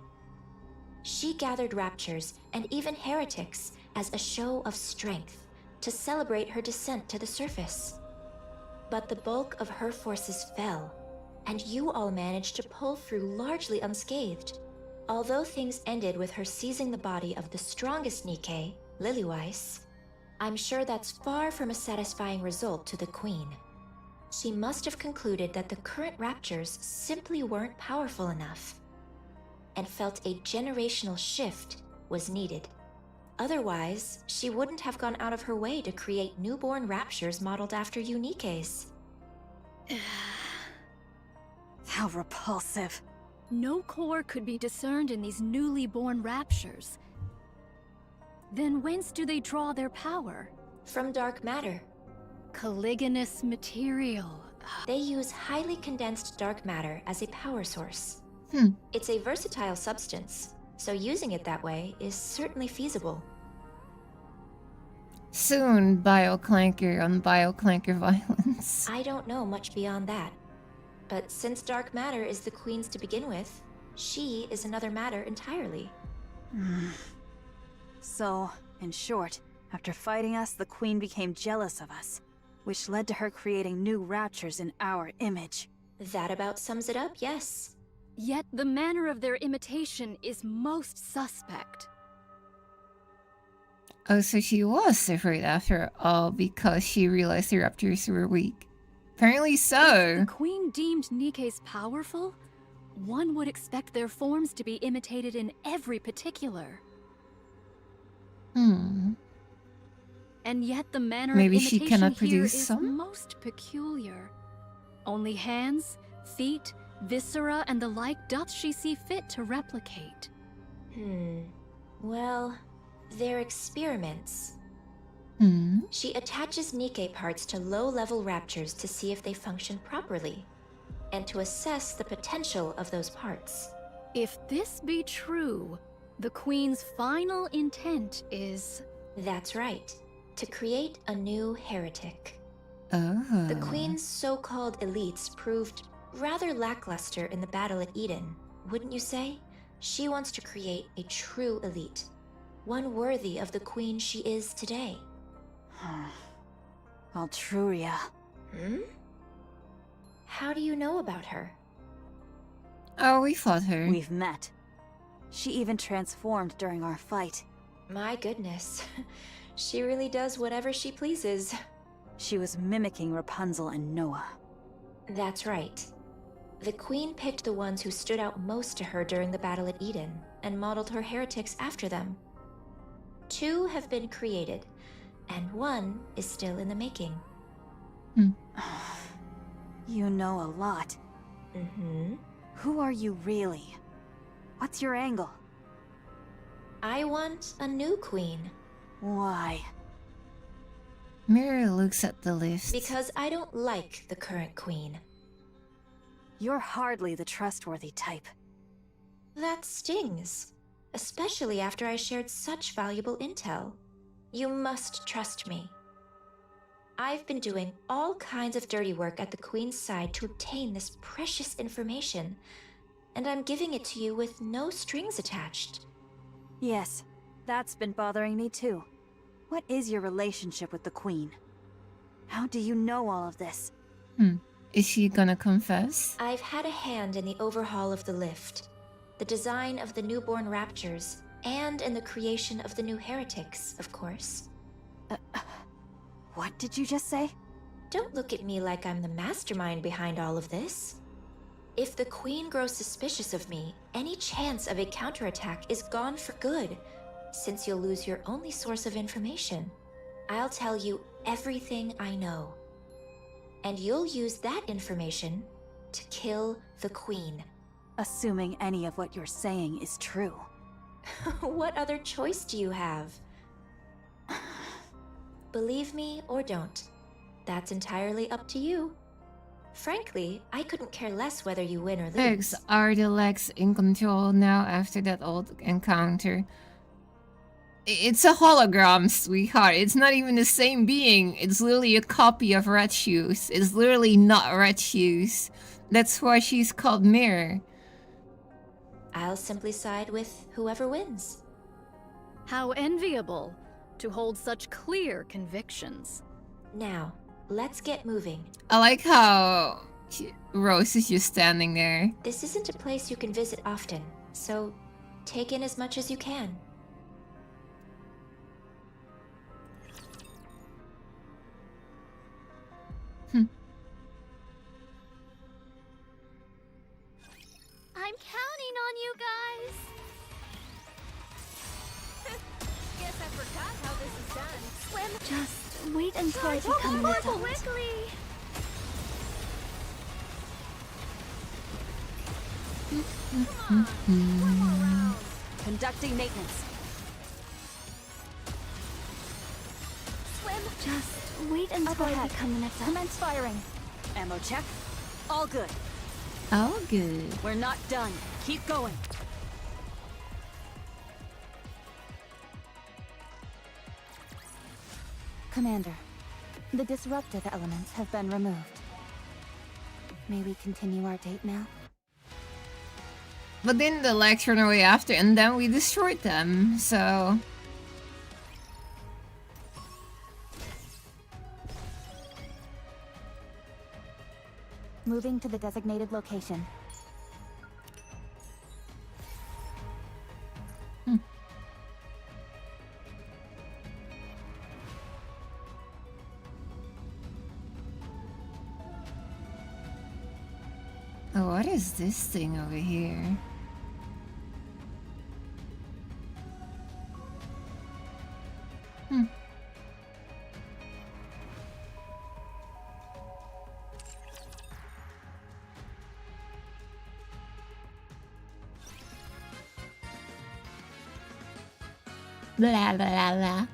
She gathered Raptures and even heretics as a show of strength to celebrate her descent to the surface. But the bulk of her forces fell, and you all managed to pull through largely unscathed. Although things ended with her seizing the body of the strongest Nikke, Lilyweiss, I'm sure that's far from a satisfying result to the Queen. She must have concluded that the current Raptures simply weren't powerful enough, and felt a generational shift was needed. Otherwise, she wouldn't have gone out of her way to create newborn Raptures modeled after you Nikkes. How repulsive. No core could be discerned in these newly born Raptures. Then whence do they draw their power? From dark matter. Caliginous material. They use highly condensed dark matter as a power source. It's a versatile substance, so using it that way is certainly feasible. Soon, Bioclanker on Bioclanker violence. I don't know much beyond that. But since dark matter is the Queen's to begin with, she is another matter entirely. So, in short, after fighting us, the Queen became jealous of us, which led to her creating new Raptures in our image. That about sums it up, yes. Yet the manner of their imitation is most suspect. Oh, so she was afraid after all because she realized the Raptors were weak. Apparently so. If the Queen deemed Nikkes powerful, one would expect their forms to be imitated in every particular. And yet the manner Maybe of she imitation cannot here produce is some? most peculiar. Only hands, feet, viscera, and the like doth she see fit to replicate. Well, they're experiments. She attaches Nikke parts to low-level Raptures to see if they function properly, and to assess the potential of those parts. If this be true, the Queen's final intent is... That's right. To create a new heretic. Oh. The Queen's so-called elites proved rather lackluster in the battle at Eden, wouldn't you say? She wants to create a true elite, one worthy of the Queen she is today. Altruria. How do you know about her? Oh, we fought her. We've met. She even transformed during our fight. My goodness. She really does whatever she pleases. She was mimicking Rapunzel and Noah. That's right. The Queen picked the ones who stood out most to her during the battle at Eden, and modeled her heretics after them. 2 have been created, and 1 is still in the making. You know a lot. Mm-hmm. Who are you really? What's your angle? I want a new queen. Why? Mirror looks at the list. Because I don't like the current queen. You're hardly the trustworthy type. That stings. Especially after I shared such valuable intel. You must trust me. I've been doing all kinds of dirty work at the Queen's side to obtain this precious information, and I'm giving it to you with no strings attached. Yes, that's been bothering me too. What is your relationship with the Queen? How do you know all of this? Is she gonna confess? I've had a hand in the overhaul of the lift, the design of the newborn raptures, and in the creation of the new heretics, of course. What did you just say? Don't look at me like I'm the mastermind behind all of this. If the Queen grows suspicious of me, any chance of a counterattack is gone for good, since you'll lose your only source of information. I'll tell you everything I know. And you'll use that information to kill the Queen. Assuming any of what you're saying is true. What other choice do you have? Believe me or don't. That's entirely up to you. Frankly, I couldn't care less whether you win or lose. Eggs are the legs in control now after that old encounter. It's a hologram, sweetheart. It's not even the same being. It's literally a copy of Red Shoes. It's literally not Red Shoes. That's why she's called Mirror. I'll simply side with whoever wins. How enviable to hold such clear convictions. Now, let's get moving. I like how Rose is just standing there. This isn't a place you can visit often, so take in as much as you can. I'm counting on you guys. Guess I forgot how this is done. Swim. Just wait until I become an adult. Quickly. Conducting maintenance. Swim. Just wait until I become an adult. Commence firing. Ammo check. All good. Oh, good. We're not done. Keep going. Commander, the disruptive elements have been removed. May we continue our date now? But then the legs ran away after, and then we destroyed them, so... Moving to the designated location. Oh, what is this thing over here? Blah, blah, blah.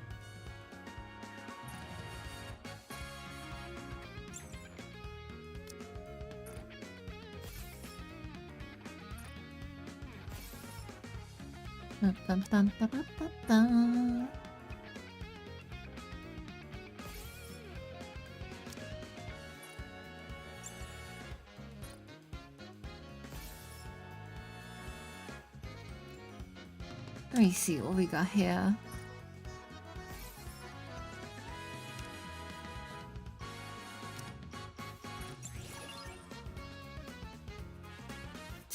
Bum, bum, bum, bum, bum, bum, bum. Let me see what we got here.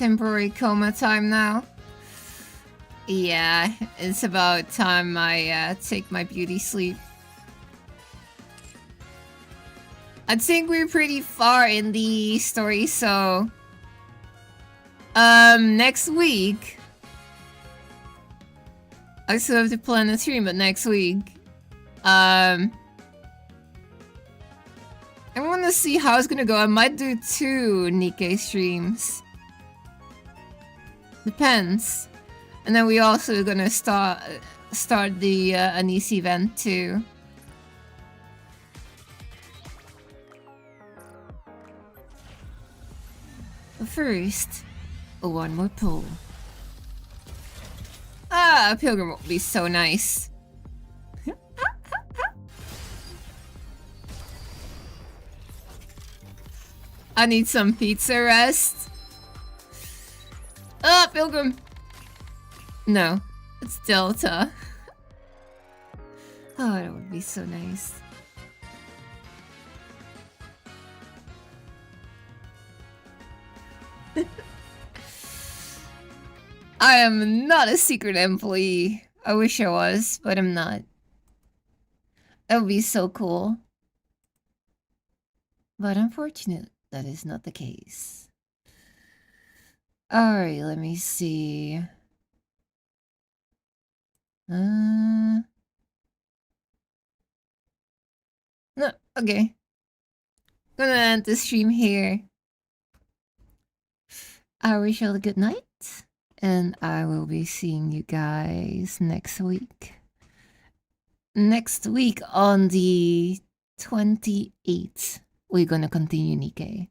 temporary coma time now. Yeah, it's about time I take my beauty sleep. I think we're pretty far in the story, so next week I still have to plan a stream, but next week I want to see how it's gonna go. I might do 2 Nikkei streams. Depends. And then we also gonna start the Anise event too. But first, one more pull. Ah, a pilgrim would be so nice. I need some pizza rest. Ah, pilgrim. No, it's Delta. Oh, that would be so nice. I am not a secret employee. I wish I was, but I'm not. That would be so cool. But unfortunate, that is not the case. Alright, let me see. No, okay. Gonna end the stream here. I wish you all a good night. And I will be seeing you guys next week. Next week on the 28th, we're gonna continue Nikkei.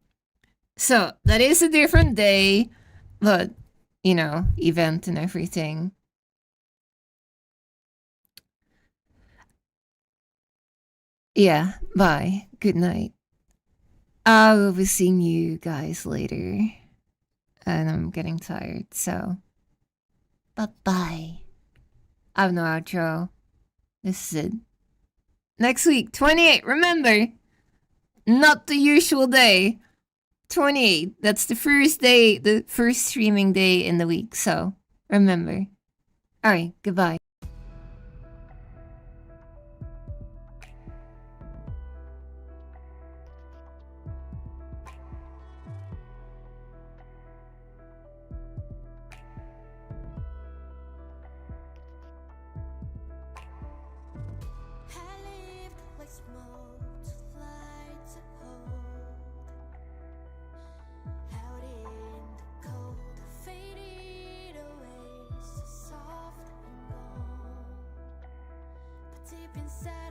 So, that is a different day, but, you know, event and everything. Yeah, bye. Good night. I will be seeing you guys later. And I'm getting tired, so bye-bye. I have no outro. This is it. Next week, 28. Remember, not the usual day. 28. That's the first day, the first streaming day in the week, so remember. Alright, goodbye. Inside